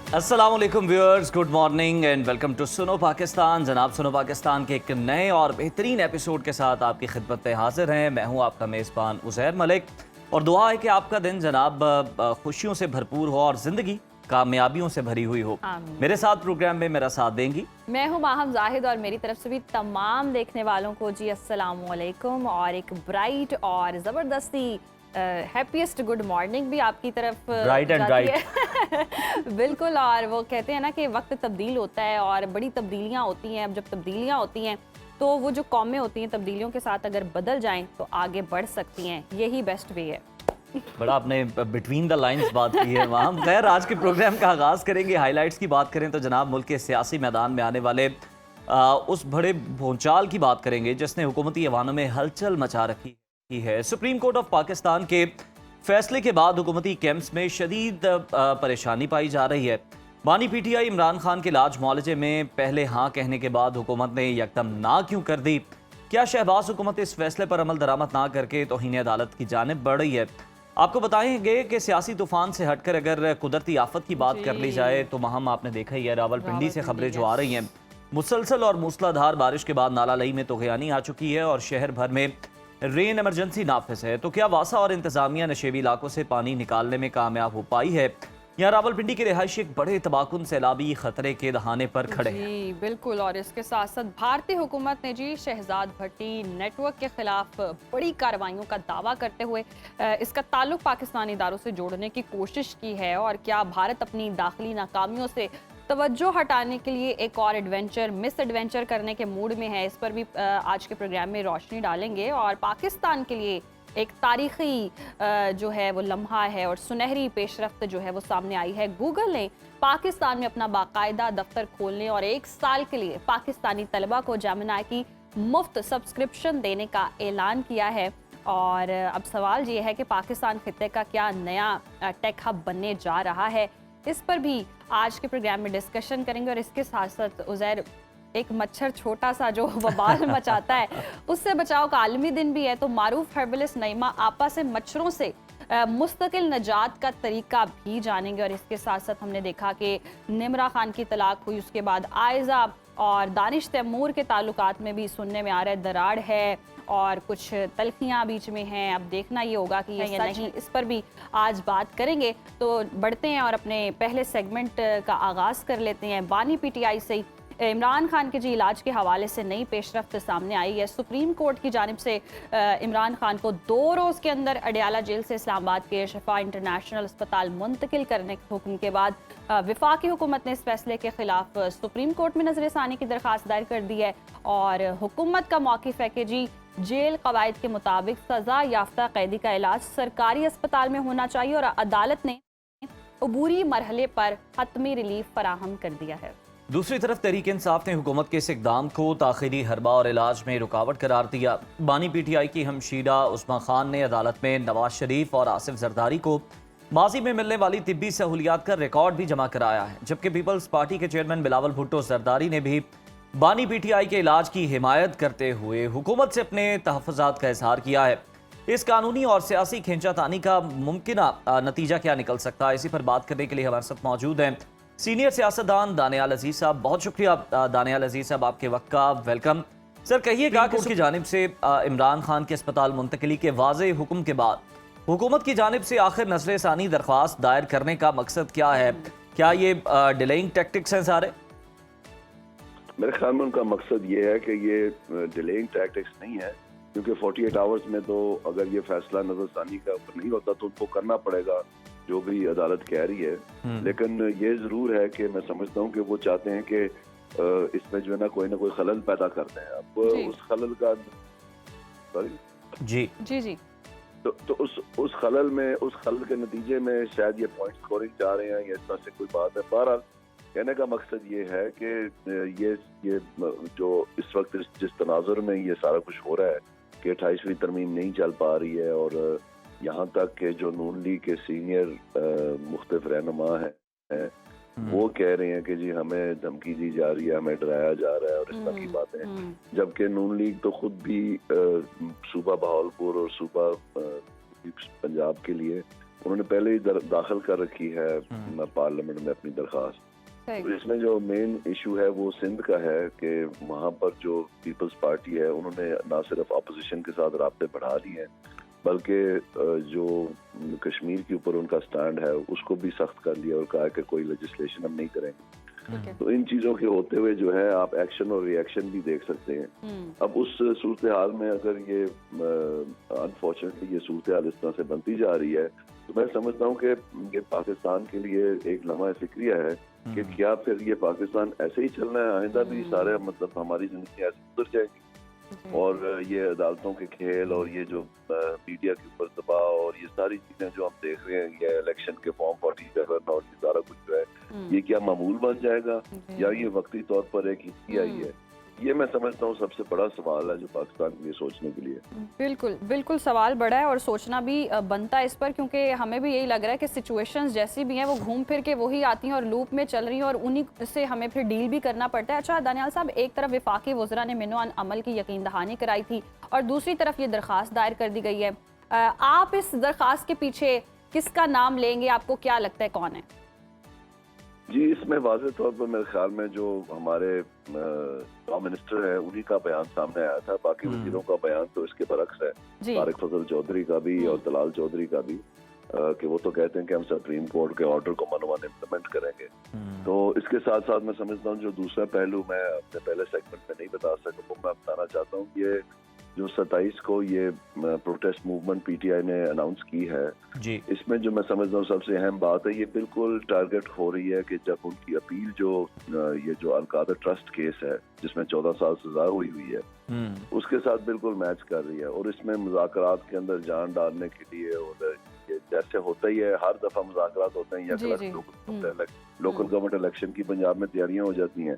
अस्सलामुअलैकुम viewers, good morning and welcome to Suno Pakistan. जनाब सुनो पाकिस्तान के एक नए और बेहतरीन एपिसोड के साथ आपकी खिदमत में हाजिर हैं। मैं हूं आपका मेज़बान उज़ैर मलिक और दुआ है कि आपका दिन जनाब खुशियों से भरपूर हो और ज़िंदगी कामयाबियों से भरी हुई हो। आमीन। मेरे साथ प्रोग्राम में मेरा साथ देंगी मैं हूं माहम जाहिद और मेरी तरफ से भी तमाम देखने वालों को जी अस्सलाम वालेकुम और एक ब्राइट और ज़बरदस्ती हैप्पीएस्ट गुड मॉर्निंग भी आपकी तरफ ब्राइट एंड जाती ब्राइट। है। बिल्कुल। और वो कहते हैं ना कि वक्त तब्दील होता है और बड़ी तब्दीलियां होती हैं। अब जब तब्दीलियां होती हैं तो वो जो कौमें होती हैं तब्दीलियों के साथ अगर बदल जाएं तो आगे बढ़ सकती हैं। यही बेस्ट वे है। बड़ा आपने बिटवीन द लाइंस बात की है वहाँ। खैर, आज के प्रोग्राम का आगाज़ करेंगे। हाइलाइट्स की बात करें तो जनाब मुल्क के सियासी मैदान में आने वाले उस बड़े भूचाल की बात करेंगे जिसने हुकूमती ऐवानों में हलचल मचा रखी है। सुप्रीम कोर्ट ऑफ पाकिस्तान के फैसले के बाद हुकूमती कैंप्स में शदीद परेशानी पाई जा रही है। बानी पीटीआई इमरान खान के इलाज मुआलजे में पहले हाँ कहने के बाद हुकूमत ने यकदम ना क्यों कर दी? क्या शहबाज हुकूमत इस फैसले पर अमल दरामद ना करके तौहीन अदालत की जानिब बढ़ रही है? आपको बताएंगे कि सियासी तूफान से हटकर अगर कुदरती आफत की बात कर ली जाए तो वहाँ आपने देखा ही है, रावलपिंडी से खबरें जो आ रही हैं, मुसलसल और मूसलाधार बारिश के बाद नाला लई में तोगयानी आ चुकी है और शहर भर में रेन इमरजेंसी नाफिज है। तो क्या वासा और इंतजामिया नशेबी इलाकों से पानी निकालने में कामयाब हो पाई है या रावलपिंडी के रिहायशी एक बड़े तबाकुन सैलाबी खतरे के दहाने पर खड़े हैं? जी बिल्कुल। और इसके साथ साथ भारतीय हुकूमत ने जी शहजाद भट्टी नेटवर्क के खिलाफ बड़ी कार्रवाइयों का दावा करते हुए इसका ताल्लुक पाकिस्तानी इदारों से जोड़ने की कोशिश की है। और क्या भारत अपनी दाखिली नाकामियों से तवज्जो हटाने के लिए एक और मिस एडवेंचर करने के मूड में है? इस पर भी आज के प्रोग्राम में रोशनी डालेंगे। और पाकिस्तान के लिए एक तारीखी जो है वो लम्हा है और सुनहरी पेशरफ्त जो है वो सामने आई है। गूगल ने पाकिस्तान में अपना बाकायदा दफ्तर खोलने और 1 साल के लिए पाकिस्तानी तलबा को जेमिनी की मुफ्त सब्सक्रिप्शन देने का ऐलान किया है। और अब सवाल ये है कि पाकिस्तान खित्ते का क्या नया टेक हब बनने जा रहा है? इस पर भी आज के प्रोग्राम में डिस्कशन करेंगे। और इसके साथ साथ उज़ैर, एक मच्छर छोटा सा जो वबाल मचाता है उससे बचाव का आलमी दिन भी है। तो मारूफ हर्बलिस्ट नईमा आपा से मच्छरों से मुस्तकिल नजात का तरीका भी जानेंगे। और इसके साथ साथ हमने देखा कि निमरा खान की तलाक हुई, उसके बाद आयजा और दानिश तैमूर के ताल्लुकात में भी सुनने में आ रहा है दरार है और कुछ तलखियाँ बीच में हैं। अब देखना ये होगा कि ये नहीं, इस पर भी आज बात करेंगे। तो बढ़ते हैं और अपने पहले सेगमेंट का आगाज़ कर लेते हैं। बानी पीटीआई से इमरान खान के जी इलाज के हवाले से नई पेशरफ्त सामने आई है। सुप्रीम कोर्ट की जानिब से इमरान खान को 2 रोज़ के अंदर अडयाला जेल से इस्लामाबाद के शफा इंटरनेशनल अस्पताल मुंतकिल करने के हुक्म के बाद वफाकी हुकूमत ने इस फैसले के खिलाफ सुप्रीम कोर्ट में नजरसानी की दरख्वास्त दायर कर दी है। और हुकूमत का मौक़िफ़ है कि जी जेल कवायद के मुताबिक सज़ा याफ्ता कैदी का इलाज सरकारी अस्पताल में होना चाहिए। और अदालत ने अबूरी मरहले पर हतमी रिलीफ फराहम कर दिया है। दूसरी तरफ तहरीक इंसाफ ने हुकूमत के इस इकदाम को ताखिरी हरबा और इलाज में रुकावट करार दिया। बानी पीटीआई की हमशीरा उस्मा खान ने अदालत में नवाज शरीफ और आसिफ जरदारी को माजी में मिलने वाली तिब्बी सहूलियात का रिकॉर्ड भी जमा कराया है, जबकि पीपल्स पार्टी के चेयरमैन बिलावल भुट्टो जरदारी ने भी बानी पीटीआई के इलाज की हिमायत करते हुए हुकूमत से अपने तहफ़्फ़ुज़ात का इजहार किया है। इस कानूनी और सियासी खींचातानी का मुमकिन नतीजा क्या निकल सकता है, इसी पर बात करने के लिए हमारे साथ मौजूद हैं सीनियर सियासतदान दानियाल अजीज साहब। बहुत शुक्रिया दानियाल अजीज साहब, आपके वक्त का वेलकम। सर, कहिएगा कि उसकी जानिब से इमरान खान के अस्पताल मुंतकिली के वाज़े हुक्म के बाद हुकूमत की जानिब से आखिर नज़र-ए-सानी दरख्वास्त दायर करने का मकसद क्या है? क्या ये डिलेइंग टैक्टिक्स हैं सारे? मेरे ख्याल में उनका मकसद ये है कि ये डिलेइंग टैक्टिक्स नहीं है, क्योंकि 48 आवर्स में तो अगर ये फैसला नजरसानी का ऊपर नहीं होता तो उनको करना पड़ेगा जो भी अदालत कह रही है। लेकिन ये जरूर है कि मैं समझता हूँ कि वो चाहते हैं कि इसमें जो है ना कोई खलल पैदा करते हैं। अब उस खलल का जी जी जी तो उस खलल के नतीजे में शायद ये पॉइंट स्कोरिंग चाह रहे हैं या इस तरह से कोई बात है। बहरहाल कहने का मकसद ये है कि ये जो इस वक्त जिस तनाजुर में ये सारा कुछ हो रहा है कि 28वीं तरमीम नहीं चल पा रही है और यहाँ तक कि जो नून लीग के सीनियर मुख्तलिफ रहनुमा हैं वो कह रहे हैं कि जी हमें धमकी दी जा रही है, हमें डराया जा रहा है और इस तरह की बातें, जबकि नून लीग तो खुद भी सूबा बहावलपुर और सूबा पंजाब के लिए उन्होंने पहले ही दाखिल कर रखी है पार्लियामेंट में अपनी दरख्वास्त। तो इसमें जो मेन इशू है वो सिंध का है कि वहाँ पर जो पीपल्स पार्टी है उन्होंने ना सिर्फ अपोजिशन के साथ राब्ते बढ़ा लिए हैं, बल्कि जो कश्मीर के ऊपर उनका स्टैंड है उसको भी सख्त कर लिया और कहा कि कोई लेजिस्लेशन हम नहीं करेंगे। तो इन चीज़ों के होते हुए जो है आप एक्शन और रिएक्शन भी देख सकते हैं। अब उस सूरत हाल में अगर ये अनफॉर्चुनेटली ये सूरत हाल इस तरह से बनती जा रही है तो मैं समझता हूँ कि ये पाकिस्तान के लिए एक लम्हा फिक्रिया है कि क्या फिर ये पाकिस्तान ऐसे ही चलना है, आइंदा भी सारे मतलब हमारी जिंदगी ऐसे गुजर जाएगी। और ये अदालतों के खेल और ये जो मीडिया के ऊपर दबाव और ये सारी चीजें जो हम देख रहे हैं, ये इलेक्शन के फॉर्म 47 और ये सारा कुछ जो है ये क्या मामूल बन जाएगा या ये वक्ती तौर पर एक हिस्सा ही है? ये मैं समझता हूँ सबसे बड़ा सवाल है जो पाकिस्तान के लिए सोचने के लिए। बिल्कुल बिल्कुल सवाल बड़ा है और सोचना भी बनता है इस पर, क्योंकि हमें भी यही लग रहा है कि सिचुएशंस जैसी भी हैं वो घूम फिर के वही आती हैं और लूप में चल रही हैं और उन्हीं से हमें फिर डील भी करना पड़ता है। अच्छा दानियाल साहब, एक तरफ वफाकी वज़रा ने मिनो अमल की यकीन दहानी कराई थी और दूसरी तरफ ये दरख्वास्त दायर कर दी गई है। आप इस दरख्वास्त के पीछे किसका नाम लेंगे? आपको क्या लगता है कौन है? जी, इसमें वाज़ेह तौर पर मेरे ख्याल में जो हमारे मिनिस्टर है उन्हीं का बयान सामने आया था। बाकी वज़ीरों का बयान तो इसके बरक्स है, तारिक फजल चौधरी का भी और दलाल चौधरी का भी, कि वो तो कहते हैं कि हम सुप्रीम कोर्ट के ऑर्डर को मनोमान इम्प्लीमेंट करेंगे। तो इसके साथ साथ मैं समझता हूँ जो दूसरा पहलू मैं अपने पहले सेगमेंट में नहीं बता सका वो मैं बताना चाहता हूँ। ये जो 27 को ये प्रोटेस्ट मूवमेंट पीटीआई ने अनाउंस की है जी, इसमें जो मैं समझता हूँ सबसे अहम बात है ये बिल्कुल टारगेट हो रही है कि जब उनकी अपील जो ये जो अलकादर ट्रस्ट केस है जिसमें 14 साल सजा हुई है उसके साथ बिल्कुल मैच कर रही है। और इसमें मुज़ाकरात के अंदर जान डालने के लिए और ये जैसे होता ही है हर दफा मुज़ाकरात होते हैं या लोकल गवर्नमेंट इलेक्शन की पंजाब में तैयारियां हो जाती हैं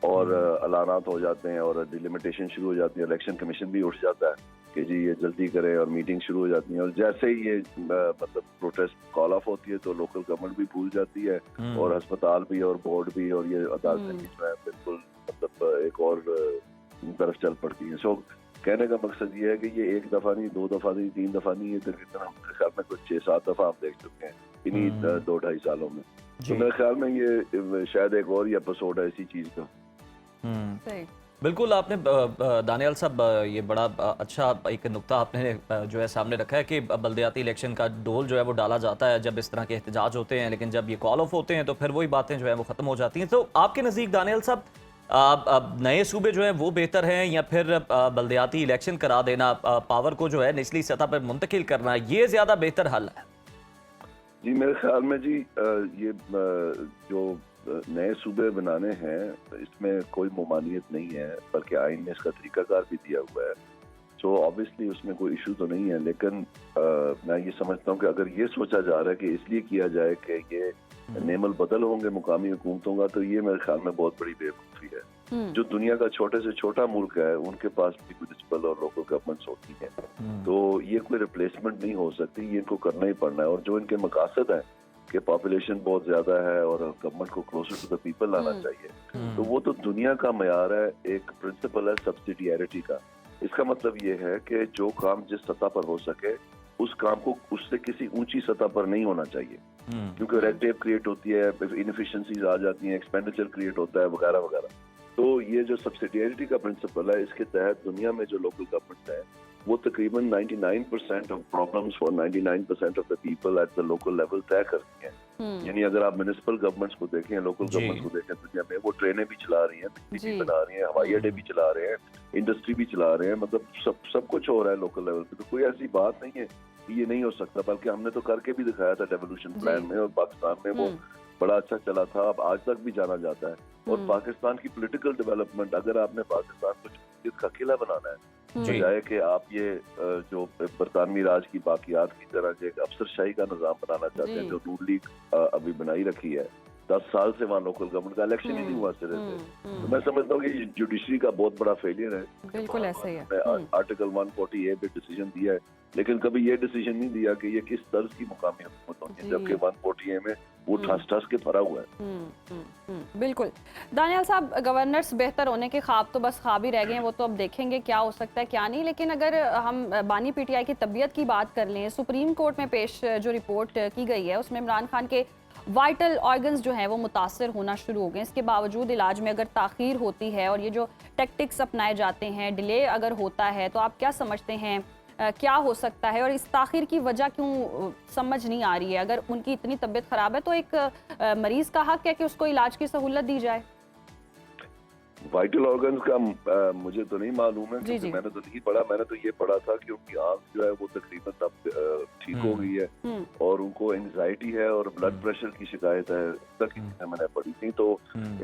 और अलानात हो जाते हैं और डिलिमिटेशन शुरू हो जाती है, इलेक्शन कमीशन भी उठ जाता है कि जी ये जल्दी करें और मीटिंग शुरू हो जाती है। और जैसे ही ये मतलब प्रोटेस्ट कॉल ऑफ होती है तो लोकल गवर्नमेंट भी भूल जाती है और अस्पताल भी और बोर्ड भी और ये अदालतें भी जो है बिल्कुल मतलब एक और तरफ चल पड़ती है। सो कहने का मकसद ये है कि ये एक दफा नहीं, 2 दफा नहीं, 3 दफा नहीं, ये तकरीबन मेरे ख्याल में कुछ 6-7 दफा हम देख चुके हैं इन्हीं 2-2.5 सालों में। तो मेरे ख्याल में ये शायद एक और ही एपिसोड है इसी चीज का। बिल्कुल, आपने दानियाल साहब ये बड़ा अच्छा एक नुक्ता आपने जो है सामने रखा है कि बल्दियाती इलेक्शन का डोल जो है वो डाला जाता है जब इस तरह के एहतजाज होते हैं, लेकिन जब ये कॉल ऑफ होते हैं तो फिर वही बातें जो है वो ख़त्म हो जाती हैं। तो आपके नज़दीक दानियाल साहब नए सूबे जो हैं वो बेहतर हैं या फिर बल्दियाती इलेक्शन करा देना, पावर को जो है निचली सतह पर मुंतकिल करना, ये ज़्यादा बेहतर हल है? जी मेरे ख्याल में जी ये जो नए सूबे बनाने हैं इसमें कोई ममानियत नहीं है, बल्कि आइन में इसका तरीकाकार भी दिया हुआ है। सो ऑब्वियसली उसमें कोई इशू तो नहीं है, लेकिन मैं ये समझता हूँ कि अगर ये सोचा जा रहा है कि इसलिए किया जाए कि ये नेमल बदल होंगे मुकामी हुकूमतों का, तो ये मेरे ख्याल में बहुत बड़ी बेवकूफ़ी है। जो दुनिया का छोटे से छोटा मुल्क है उनके पास भी म्युनिसिपल और लोकल गवर्नमेंट्स होती हैं, तो ये कोई रिप्लेसमेंट नहीं हो सकती, ये इनको करना ही पड़ना है। और जो इनके मकासद हैं कि पॉपुलेशन बहुत ज्यादा है और गवर्नमेंट को क्लोजर टू द पीपल लाना चाहिए, तो वो तो दुनिया का मयार है। एक प्रिंसिपल है सब्सिडियरिटी का। इसका मतलब ये है कि जो काम जिस सतह पर हो सके उस काम को उससे किसी ऊंची सतह पर नहीं होना चाहिए, क्योंकि रेड टेप क्रिएट होती है, इनएफिशिएंसीज आ जाती हैं, एक्सपेंडिचर क्रिएट होता है वगैरह वगैरह। तो ये जो सब्सिडियरिटी का प्रिंसिपल है इसके तहत दुनिया में जो लोकल गवर्नमेंट है वो तकरीबन 99% of problems for 99% of the people at the local level तय करती हैं। यानी अगर आप म्युनिसिपल गवर्नमेंट्स को देखें, लोकल गवर्नमेंट्स को देखें दुनिया में, वो ट्रेनें भी चला रही हैं, बिजली भी बना रही हैं, हवाई अड्डे भी चला रहे हैं, इंडस्ट्री भी चला रहे हैं, मतलब सब कुछ हो रहा है लोकल लेवल पे। तो कोई ऐसी बात नहीं है कि ये नहीं हो सकता, बल्कि हमने तो करके भी दिखाया था डेवोल्यूशन प्लान में, और पाकिस्तान में वो बड़ा अच्छा चला था, अब आज तक भी जाना जाता है। और पाकिस्तान की पॉलिटिकल डेवलपमेंट, अगर आपने पाकिस्तान को जमहूरियत का किला बनाना है बजाय कि आप ये जो बरतानवी राज की बाकियात की तरह एक अफसरशाही का निजाम बनाना चाहते हैं जो नून लीग अभी बनाई रखी है, 10 साल से वहाँ लोकल गवर्नमेंट का इलेक्शन ही नहीं हुआ सिरे से। तो मैं समझता हूँ कि जुडिशरी का बहुत बड़ा फेलियर है। बिल्कुल ऐसे ही है। आर्टिकल 140A पे डिसीजन दिया है, लेकिन कभी ये डिसीजन नहीं दिया कि ये किस तर्ज की मुकामी हुकूमत होगी, जबकि 140A में वो ठस ठस के भरा हुआ है। बिल्कुल। दानियाल साहब, गवर्नर्स बेहतर होने के ख्वाब तो बस ख्वाब ही रह गए हैं, वो तो अब देखेंगे क्या हो सकता है क्या नहीं। लेकिन अगर हम बानी पीटीआई की तबीयत की बात कर लें, सुप्रीम कोर्ट में पेश जो रिपोर्ट की गई है उसमें इमरान खान के वाइटल ऑर्गन्स जो हैं वो मुतासर होना शुरू हो गए। इसके बावजूद इलाज में अगर ताख़ीर होती है और ये जो टैक्टिक्स अपनाए जाते हैं, डिले अगर होता है, तो आप क्या समझते हैं क्या हो सकता है और इस ताख़ीर की वजह क्यों समझ नहीं आ रही है? अगर उनकी इतनी तबीयत ख़राब है तो एक मरीज़ का हक है कि उसको इलाज की सहूलत दी जाए। वाइटल ऑर्गन्स का मुझे तो नहीं मालूम है, क्योंकि मैंने तो नहीं पढ़ा। मैंने तो ये पढ़ा था कि उनकी आंख जो है वो तकरीबन अब ठीक हो गई है और उनको एंजाइटी है और ब्लड प्रेशर की शिकायत है, तक मैंने पढ़ी थी। तो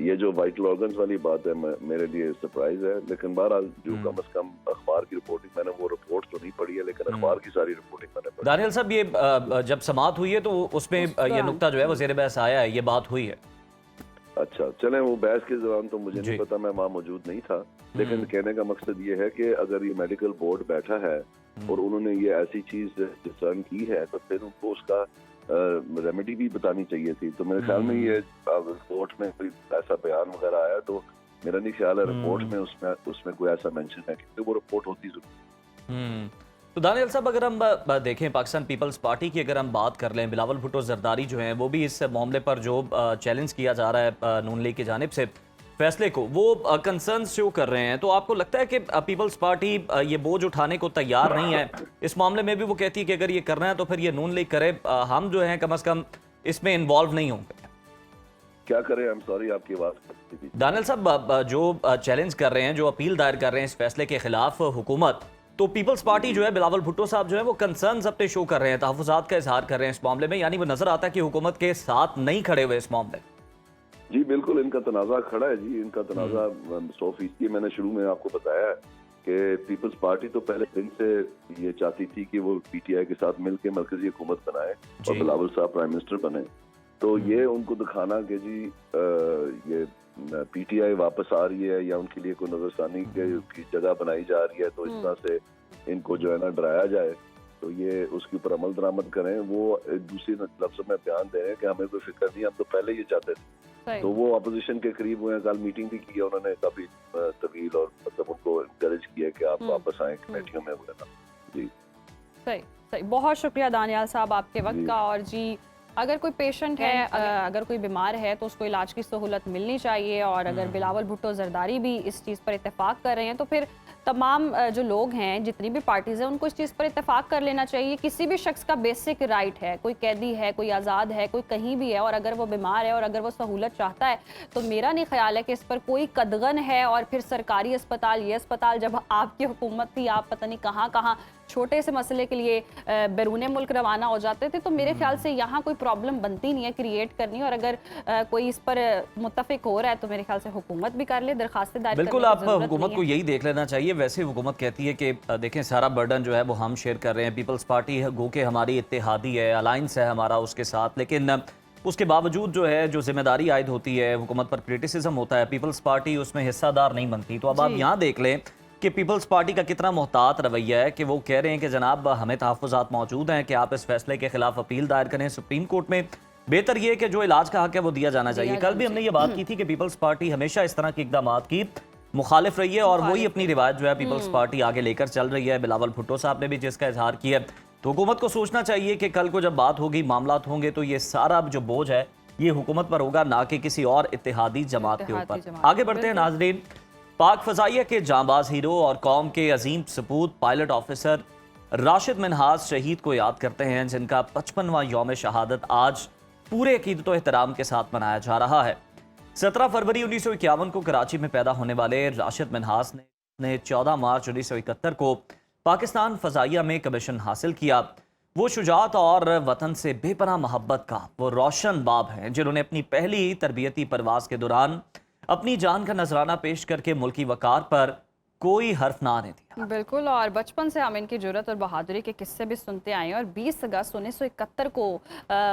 ये जो वाइटल ऑर्गन्स वाली बात है मेरे लिए सरप्राइज है। लेकिन बहरहाल जो कम अज कम अखबार की रिपोर्टिंग, मैंने वो रिपोर्ट तो नहीं पढ़ी है, लेकिन अखबार की सारी रिपोर्टिंग मैंने पढ़ी। दानियल साहब, ये जब समाअत हुई है तो उसमें ये नुक्ता जो है वज़ीर बहस आया है, ये बात हुई है? अच्छा, चलें, वो बहस के दौरान तो मुझे नहीं पता, मैं वहाँ मौजूद नहीं था। लेकिन कहने का मकसद ये है कि अगर ये मेडिकल बोर्ड बैठा है और उन्होंने ये ऐसी चीज डिसर्न की है तो फिर उनको उसका रेमेडी भी बतानी चाहिए थी। तो मेरे ख्याल में ये रिपोर्ट में कोई ऐसा बयान वगैरह आया तो मेरा नहीं ख्याल है रिपोर्ट में उसमें कोई ऐसा मेंशन है, क्योंकि वो रिपोर्ट होती जरूर। तो दानियल साहब, अगर हम देखें पाकिस्तान पीपल्स पार्टी की अगर हम बात कर लें, बिलावल भुट्टो जरदारी जो हैं वो भी इस मामले पर जो चैलेंज किया जा रहा है नून लीग की जानिब से फैसले को, वो कंसर्न शो कर रहे हैं। तो आपको लगता है कि पीपल्स पार्टी ये बोझ उठाने को तैयार नहीं है? इस मामले में भी वो कहती है कि अगर ये करना है तो फिर ये नून लीग करे, हम जो हैं कम अज़ कम इसमें इन्वॉल्व नहीं होंगे। क्या करें? आई एम सॉरी, आपकी आवाज़। दानियल साहब, जो चैलेंज कर रहे हैं, जो अपील दायर कर रहे हैं इस फैसले के खिलाफ हुकूमत, तो पीपल्स पार्टी जो है, बिलावल भुट्टो साहब जो है वो कंसर्न्स अपने शो कर रहे हैं, तहफ़्फ़ुज़ात का इजहार कर रहे हैं इस मामले में। यानी वो नजर आता है कि हुकूमत के साथ नहीं खड़े हुए इस मामले। जी बिल्कुल, इनका तनाज़ा खड़ा है जी, इनका तनाज़ा 100%। मैंने शुरू में आपको बताया कि पीपल्स पार्टी तो पहले दिन से ये चाहती थी कि वो पीटीआई के साथ मिलकर मरकजी हुकूमत बनाए और बिलावल साहब प्राइम मिनिस्टर बने। तो ये उनको दिखाना कि जी ये पीटीआई वापस आ रही है या उनके लिए कोई नजरसानी की जगह बनाई जा रही है, तो इस तरह से इनको जो है ना डराया जाए, तो ये उसके ऊपर अमल दरामद करें। वो दूसरी लफ्ज़ में बयान दे रहे हैं कि हमें कोई फिक्र नहीं, हम तो पहले ये चाहते थे। तो वो अपोजिशन के करीब हुए हैं, कल मीटिंग भी की है उन्होंने काफी तवील, और मतलब उनको इनकरेज किया कि आप वापस आए कमेटियों में वगैरह। जी सही सही, बहुत शुक्रिया दानियाल साहब आपके वक्त का। और जी, अगर कोई पेशेंट है, अगर कोई बीमार है तो उसको इलाज की सहूलत मिलनी चाहिए। और अगर बिलावल भुट्टो जरदारी भी इस चीज़ पर इत्तेफाक कर रहे हैं तो फिर तमाम जो लोग हैं, जितनी भी पार्टीज़ हैं, उनको इस चीज़ पर इत्तेफाक कर लेना चाहिए। किसी भी शख्स का बेसिक राइट है, कोई कैदी है, कोई आज़ाद है, कोई कहीं भी है, और अगर वो बीमार है और अगर वो सहूलत चाहता है तो मेरा नहीं ख्याल है कि इस पर कोई कदगन है। और फिर सरकारी अस्पताल, ये अस्पताल जब आपकी हुकूमत थी, आप पता नहीं कहाँ कहाँ छोटे से मसले के लिए बैरून मुल्क रवाना हो जाते थे। तो मेरे ख्याल से यहाँ कोई प्रॉब्लम बनती नहीं है क्रिएट करनी। और अगर कोई इस पर मुत्तफिक हो रहा है तो मेरे ख्याल से हुकूमत भी कर ले, दरखास्तें दायर। बिल्कुल, आप हुकूमत को यही देख लेना चाहिए। वैसे हुकूमत कहती है कि देखें, सारा बर्डन जो है वो हम शेयर कर रहे हैं। पीपल्स पार्टी गो के हमारी इत्तेहादी है, अलायंस है हमारा उसके साथ, लेकिन उसके बावजूद जो है जो जिम्मेदारी आयद होती है, हुकूमत पर क्रिटिसिज्म होता है, पीपल्स पार्टी उसमें हिस्सादार नहीं बनती। तो अब आप यहाँ देख लें कि पीपल्स पार्टी का कितना मोहतात रवैया है कि वो कह रहे हैं कि जनाब हमें तहफ़्फ़ुज़ात मौजूद हैं कि आप इस फैसले के खिलाफ अपील दायर करें सुप्रीम कोर्ट में। बेहतर ये है कि जो इलाज का हक है वो दिया जाना चाहिए। कल भी हमने ये बात की थी कि पीपल्स पार्टी हमेशा इस तरह के इकदाम की मुखालिफ रही है और वही अपनी रिवायत जो है पीपल्स पार्टी आगे लेकर चल रही है। बिलावल भुट्टो साहब ने भी जिसका इजहार किया। तो हुकूमत को सोचना चाहिए कि कल को जब बात होगी, मामलात होंगे, तो ये सारा जो बोझ है ये हुकूमत पर होगा, ना कि किसी और इत्तेहादी जमात के ऊपर। आगे बढ़ते हैं नाजरीन। पाक फजाइया के जांबाज हीरो और कौम के अजीम सपूत पायलट ऑफिसर राशिद मिन्हाज शहीद को याद करते हैं, जिनका 55वां यौम शहादत आज पूरे अकीदत व एहतराम के साथ मनाया जा रहा है। 17 फरवरी 1951 को कराची में पैदा होने वाले राशिद मिन्हाज ने 14 मार्च 1971 को पाकिस्तान फजाइया में कमीशन हासिल किया। वो शुजात और वतन से बेपनाह मोहब्बत का वो रोशन बाब हैं, जिन्होंने अपनी पहली तरबियती परवाज के दौरान अपनी जान का नजराना पेश करके मुल्की वकार पर कोई हर्फ ना आने दिया। बिल्कुल, और बचपन से हम इनकी जुर्रत और बहादुरी के किस्से भी सुनते आए हैं। और 20 अगस्त 1971 को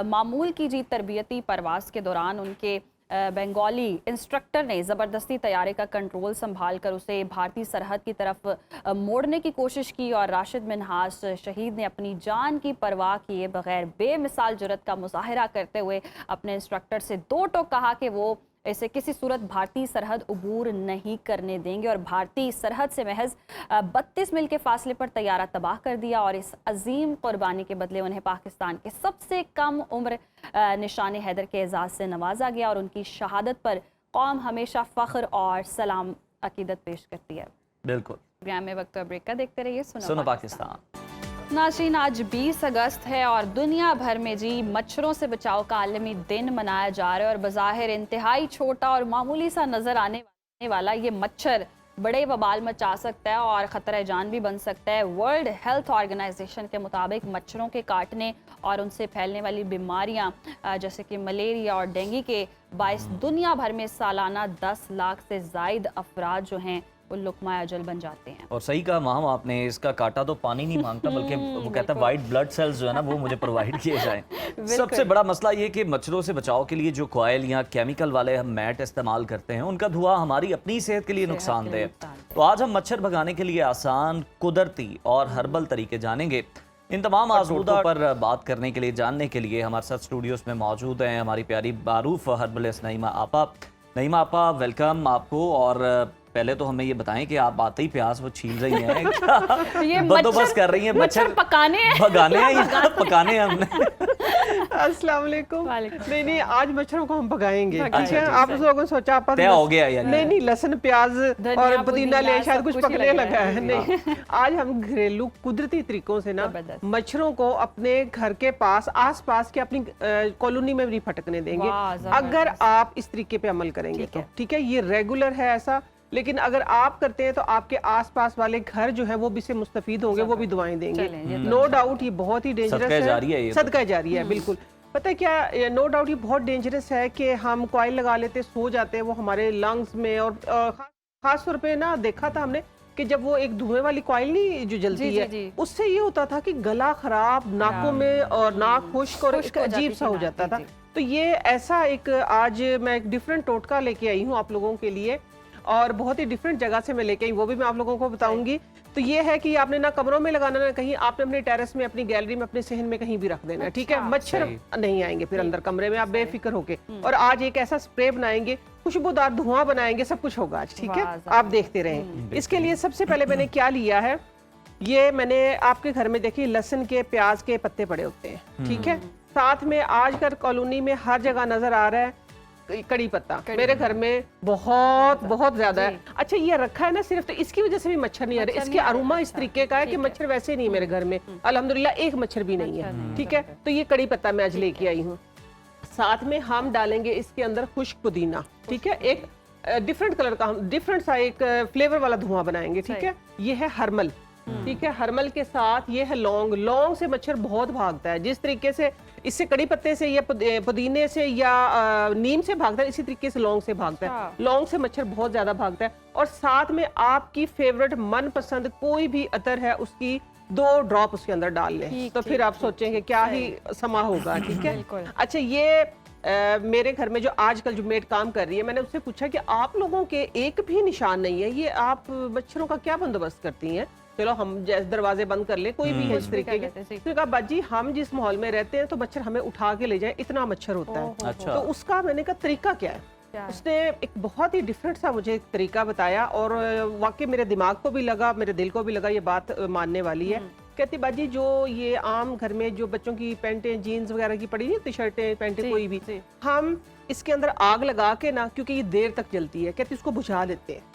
मामूल की जी तरबियती परवाज़ के दौरान उनके बंगाली इंस्ट्रक्टर ने ज़बरदस्ती तैयारे का कंट्रोल संभाल कर उसे भारतीय सरहद की तरफ मोड़ने की कोशिश की, और राशिद मिन्हास शहीद ने अपनी जान की परवाह किए बगैर बेमिसाल जुर्रत का मुजाहिरा करते हुए अपने इंस्ट्रक्टर से दो टोक कहा कि वो इसे किसी सूरत भारतीय सरहद उबूर नहीं करने देंगे, और भारतीय सरहद से महज 32 मील के फासले पर तैयारा तबाह कर दिया। और इस अजीम कुर्बानी के बदले उन्हें पाकिस्तान के सबसे कम उम्र निशान हैदर के एजाज़ से नवाजा गया, और उनकी शहादत पर कौम हमेशा फ़ख्र और सलाम अकीदत पेश करती है। बिल्कुल। प्रोग्राम में वक्त ब्रेक का देखते रहिए। सुनो पाकिस्तान। नाज़रीन, आज 20 अगस्त है और दुनिया भर में जी मच्छरों से बचाव का आलमी दिन मनाया जा रहा है। और बज़ाहिर इंतहाई छोटा और मामूली सा नज़र आने वाला ये मच्छर बड़े बवाल मचा सकता है और ख़तरा जान भी बन सकता है। वर्ल्ड हेल्थ ऑर्गेनाइजेशन के मुताबिक मच्छरों के काटने और उनसे फैलने वाली बीमारियां जैसे कि मलेरिया और डेंगू के बाइस दुनिया भर में सालाना 10 लाख से ज़ायद अफराद जो हैं वो लुकमा अजल बन जाते हैं। और सही कहा माम आपने, इसका काटा तो पानी नहीं मांगता, बल्कि वो कहता है वाइट ब्लड सेल्स जो है ना वो मुझे प्रोवाइड किए जाएं। सबसे बड़ा मसला ये कि मच्छरों से बचाव के लिए जो कॉयल या केमिकल वाले हम मैट इस्तेमाल करते हैं उनका धुआं हमारी अपनी सेहत के लिए नुकसानदेह है। तो आज हम मच्छर भगाने के लिए आसान, कुदरती और हर्बल तरीके जानेंगे। इन तमाम आजमूदों पर बात करने के लिए, जानने के लिए हमारे साथ स्टूडियोज में मौजूद हैं हमारी प्यारी मारूफ हर्बलिस्ट नईमा आपा। नईमा आपा, वेलकम आपको। और पहले तो हमें ये बताएं कि आप आते ही प्याज वो छील रही हैं क्या? ये बंदोबस्त कर रही हैं? मच्छर पकाने हैं, भगाने हैं या पकाने हैं हमने? अस्सलाम वालेकुम। नहीं, आज मच्छरों को हम भगाएंगे। ठीक है, अच्छा, आप लोगों ने सोचा आप तय हो गया यानी? नहीं, लहसुन प्याज और पुदीना ले शायद कुछ पकने लगा है। नहीं, आज हम घरेलू कुदरती तरीकों से ना मच्छरों को अपने घर के पास, आस पास के अपनी कॉलोनी में भी फटकने देंगे अगर आप इस तरीके पे अमल करेंगे तो। ठीक है, ये रेगुलर है ऐसा, लेकिन अगर आप करते हैं तो आपके आसपास वाले घर जो है वो भी से मुस्तफीद होंगे, वो भी दुआएं देंगे। नो डाउट ये बहुत ही डेंजरस है, सदका जारी है। बिल्कुल, पता है क्या, नो डाउट ये बहुत डेंजरस है कि हम कॉइल लगा लेते, सो जाते हैं, वो हमारे लंग्स में, और खास तौर पे ना देखा था हमने कि जब वो एक धुएं वाली कॉइल नहीं जो जलती है, उससे ये होता था कि गला खराब, नाकों में और नाक खुश्क और एक अजीब सा हो जाता था। तो ये ऐसा एक, आज मैं एक डिफरेंट टोटका लेके आई हूँ आप लोगों के लिए, और बहुत ही डिफरेंट जगह से मैं लेके आई, वो भी मैं आप लोगों को बताऊंगी। तो ये है कि आपने ना कमरों में लगाना, ना कहीं, आपने अपने टेरेस में, अपनी गैलरी में, अपने सहन में कहीं भी रख देना है। ठीक है, मच्छर नहीं आएंगे फिर अंदर कमरे में, आप बेफिक्र होके। और आज एक ऐसा स्प्रे बनाएंगे, खुशबूदार धुआं बनाएंगे, सब कुछ होगा आज। ठीक है, आप देखते रहें। इसके लिए सबसे पहले मैंने क्या लिया है, ये मैंने आपके घर में देखिए लहसुन के, प्याज के पत्ते पड़े होते हैं। ठीक है, साथ में आजकल कॉलोनी में हर जगह नजर आ रहा है कड़ी पत्ता, मेरे घर में बहुत ज्यादा है। अच्छा, ये रखा है ना सिर्फ, तो इसकी वजह से भी मच्छर नहीं आ रहे। इसके अरोमा इस तरीके का है कि मच्छर वैसे नहीं, मेरे घर में अल्हम्दुलिल्लाह एक मच्छर भी नहीं है। ठीक है, तो ये कड़ी पत्ता मैं आज लेके आई हूँ। साथ में हम डालेंगे इसके अंदर खुश्क पुदीना। ठीक है, एक डिफरेंट कलर का, हम डिफरेंट सा एक फ्लेवर वाला धुआं बनाएंगे। ठीक है, ये है हरमल। ठीक है, हरमल के साथ ये है लौंग। लौंग से मच्छर बहुत भागता है, जिस तरीके से इससे कड़ी पत्ते से या पुदीने से या नीम से भागता है, इसी तरीके से लौंग से भागता है। लौंग से मच्छर बहुत ज्यादा भागता है। और साथ में आपकी फेवरेट मनपसंद कोई भी अतर है, उसकी 2 ड्रॉप उसके अंदर डाल लें, तो फिर आप सोचेंगे क्या ही समा होगा। ठीक है, अच्छा, ये मेरे घर में जो आजकल जो मेड काम कर रही है, मैंने उससे पूछा कि आप लोगों के एक भी निशान नहीं है, ये आप मच्छरों का क्या बंदोबस्त करती हैं? चलो हम दरवाजे बंद कर ले, कोई भी है इस तरीके के। तो कहा बाजी, हम जिस माहौल में रहते हैं तो मच्छर हमें उठा के ले जाए, इतना मच्छर होता है। अच्छा। तो उसका मैंने कहा तरीका क्या है? उसने एक बहुत ही डिफरेंट सा मुझे तरीका बताया, और वाकई मेरे दिमाग को भी लगा, मेरे दिल को भी लगा, ये बात मानने वाली है। कहती बाजी, जो ये आम घर में जो बच्चों की पैंटें, जीन्स वगैरह की पड़ी है, टी शर्टें, पैंटें, कोई भी, हम इसके अंदर आग लगा के ना, क्योंकि ये देर तक जलती है, कहती उसको बुझा देते हैं।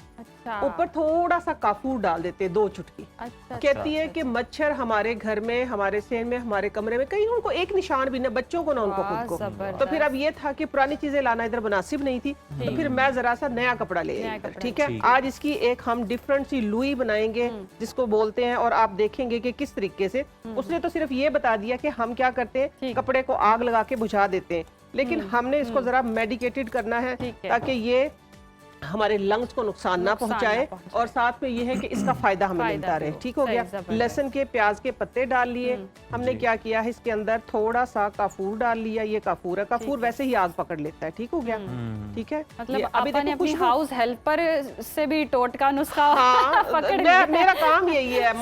ऊपर थोड़ा सा काफूर डाल देते, 2 चुटकी। कहती है कि मच्छर हमारे घर में, हमारे सहन में, हमारे कमरे में, कहीं उनको एक निशान भी ना, बच्चों को ना उनको खुद को। तो फिर अब ये था कि पुरानी चीजें लाना इधर मुनासिब नहीं थी, तो फिर मैं जरा सा नया कपड़ा ले आई। ठीक है, आज इसकी एक हम डिफरेंट सी लुई बनाएंगे, जिसको बोलते हैं, और आप देखेंगे कि किस तरीके से। उसने तो सिर्फ ये बता दिया कि हम क्या करते हैं, कपड़े को आग लगा के बुझा देते हैं, लेकिन हमने इसको जरा मेडिकेटेड करना है ताकि ये हमारे लंग्स को नुकसान ना पहुंचाए, और साथ में ये है कि इसका फायदा हमें मिलता रहे। ठीक हो गया। लहसुन के प्याज के पत्ते डाल लिए। हमने क्या किया है, इसके अंदर थोड़ा सा काफूर डाल लिया। ये काफूर है, काफूर वैसे ही आग पकड़ लेता है। ठीक हो गया। ठीक है, मतलब अभी देखो अपनी हाउस हेल्पर से भी टोटका नुस्खा पकड़ मेरा काम यही है।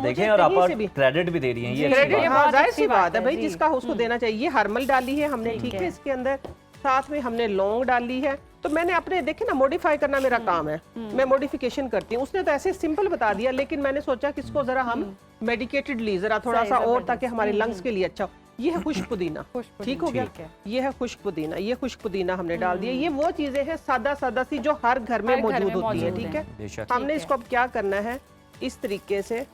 देखें, और आप क्रेडिट भी दे रही हैं, ये क्रेडिट जाहिर सी बात है भाई, जिसका उसको देना चाहिए। ये हरमल डाली है हमने। ठीक है, इसके अंदर साथ में हमने लौंग डाली है। तो मैंने अपने देखे ना, मॉडिफाई करना मेरा काम है, मैं मॉडिफिकेशन करती हूँ। उसने तो ऐसे सिंपल बता दिया, लेकिन मैंने सोचा कि इसको जरा हम मेडिकेटेडली जरा थोड़ा सा और, ताकि हमारे लंग्स के लिए अच्छा हो। ये है खुश्क पुदीना। ठीक हो गया। ये है खुश्क पुदीना। ये खुश्क पुदीना हमने डाल दिया। ये वो चीजें हैं सादा सादा सी जो हर घर में मौजूद होती है। ठीक है, हमने इसको अब क्या करना है, इस तरीके से।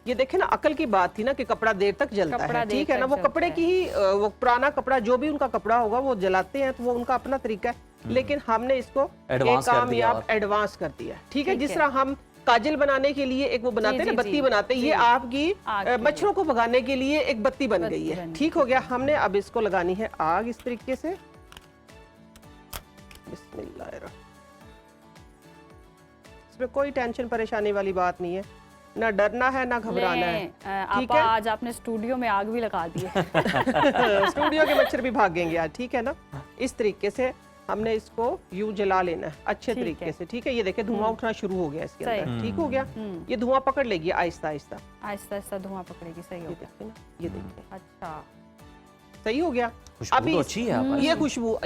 ये देखे ना, अकल की बात थी ना कि कपड़ा देर तक जलता है। ठीक है ना, वो कपड़े की ही, वो पुराना कपड़ा जो भी उनका कपड़ा होगा वो जलाते हैं, तो वो उनका अपना तरीका है। लेकिन हमने इसको कामयाब एडवांस कर दिया। ठीक है, जिस तरह हम काजल बनाने के लिए एक वो बनाते हैं ना, बत्ती बनाते हैं, ये आपकी मच्छरों को भगाने के लिए एक बत्ती बन गई है। ठीक हो गया। हमने अब इसको लगानी है आग इस तरीके से। बिस्मिल्लाह। इसमें कोई टेंशन परेशानी वाली बात नहीं है, ना डरना है ना घबराना है। ठीक है, आज आपने स्टूडियो में आग भी लगा दी है। स्टूडियो के मच्छर भी भागेंगे आज। ठीक है ना, इस तरीके से हमने इसको यूं जला लेना है अच्छे तरीके से। ठीक है, ये देखिए धुआं उठना शुरू हो गया इसके अंदर। ठीक हो गया। ये धुआं पकड़ लेगी आहिस्ता आहिस्ता, आहिस्ता आहिस्ता धुआं पकड़ेगी। सही हो गया। ये देखिए, अच्छा सही हो गया। अभी अच्छी है, ये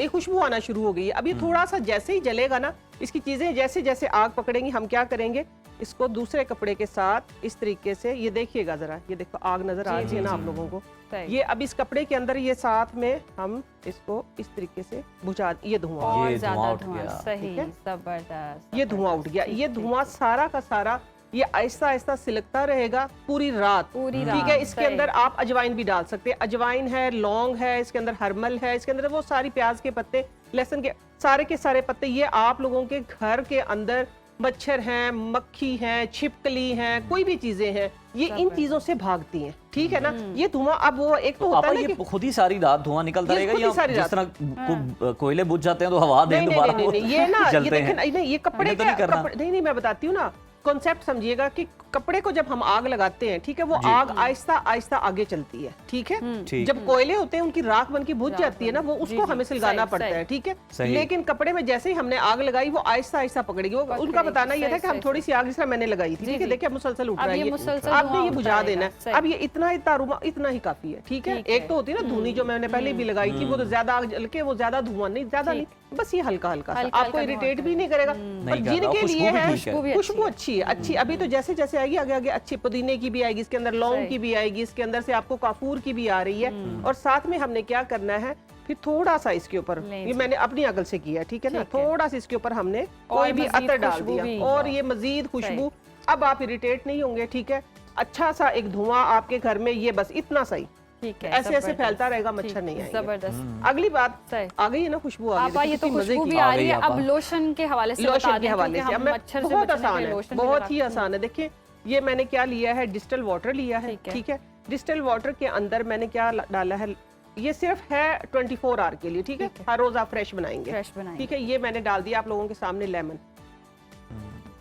खुशबू आना शुरू हो गई है। अब ये थोड़ा सा जैसे ही जलेगा ना, इसकी चीजें जैसे जैसे आग पकड़ेंगी, हम क्या करेंगे, इसको दूसरे कपड़े के साथ इस तरीके से, ये देखिएगा जरा, ये देखो आग नजर आ रही है ना आप लोगों को। ये अब इस कपड़े के अंदर ये साथ में हम इसको इस तरीके से बुझा, ये धुआं, ये ज्यादा धुआं, सही, जबरदस्त, ये धुआं उठ गया। ये धुआं सारा का सारा ये आहिस्ता आहिस्ता सिलकता रहेगा पूरी रात। ठीक है, इसके अंदर आप अजवाइन भी डाल सकते हैं। अजवाइन है, लौंग है, इसके अंदर हरमल है, इसके अंदर वो सारी प्याज के पत्ते, लहसुन के सारे पत्ते। ये आप लोगों के घर के अंदर मच्छर हैं, मक्खी हैं, छिपकली हैं, कोई भी चीजें हैं, ये इन चीजों से भागती हैं। ठीक है ना, ये धुआं अब वो एक तो होता है ना कि खुद ही सारी रात धुआं निकलता रहेगा, या जिस तरह कोयले बुझ जाते हैं तो हवा दे दोबारा ये ना, ये देखें नहीं, ये कपड़े नहीं, मैं बताती हूँ ना, कॉन्सेप्ट समझिएगा कि कपड़े को जब हम आग लगाते हैं, ठीक है, वो आग आहिस्ता आहिस्ता आगे चलती है। ठीक है, जब कोयले होते हैं उनकी राख बन के बुझ जाती है ना, वो उसको हमें सुलगाना पड़ता है। ठीक है, लेकिन कपड़े में जैसे ही हमने आग लगाई वो आहिस्ता आहिस्ता पकड़ेगी। वो उनका बताना यह था कि हम थोड़ी सी आग जिस तरह मैंने लगाई थी, ठीक है, देखिए मुसलसल उठ रही है, आपने ये बुझा देना है। अब ये इतना ही काफी है। ठीक है, एक तो होती है ना धुनी जो मैंने पहले भी लगाई थी, वो तो ज्यादा आग जल के, वो ज्यादा धुआं नहीं, ज्यादा नहीं, बस ये हल्का हल्का आपको इरिटेट भी नहीं करेगा। पर जिनके लिए है खुशबू अच्छी है, अच्छी। अभी तो जैसे जैसे आएगी आगे आगे अच्छी, पुदीने की भी आएगी, इसके अंदर लौंग की भी आएगी, इसके अंदर से आपको काफूर की भी आ रही है। और साथ में हमने क्या करना है, फिर थोड़ा सा इसके ऊपर, ये मैंने अपनी अकल से किया, ठीक है ना, थोड़ा सा इसके ऊपर हमने कोई भी अतर डाल दिया, और ये मजीद खुशबू। अब आप इरिटेट नहीं होंगे। ठीक है, अच्छा सा एक धुआं आपके घर में, ये बस इतना सही, ठीक है, ऐसे ऐसे फैलता रहेगा, मच्छर नहीं आएंगे। जबरदस्त। अगली बात आ गई है ना, खुशबू आ गई, ये तो खुशबू भी आ रही है। अब लोशन के हवाले से लोशन के हवाले से बहुत आसान है, बहुत ही आसान है। देखिए ये मैंने क्या लिया है, डिस्टिल वाटर लिया है। ठीक है, डिस्टिल वाटर के अंदर मैंने क्या डाला है, ये सिर्फ है 24 आवर के लिए। ठीक है, हर रोज आप फ्रेश बनाएंगे। ठीक है, ये मैंने डाल दिया आप लोगों के सामने लेमन।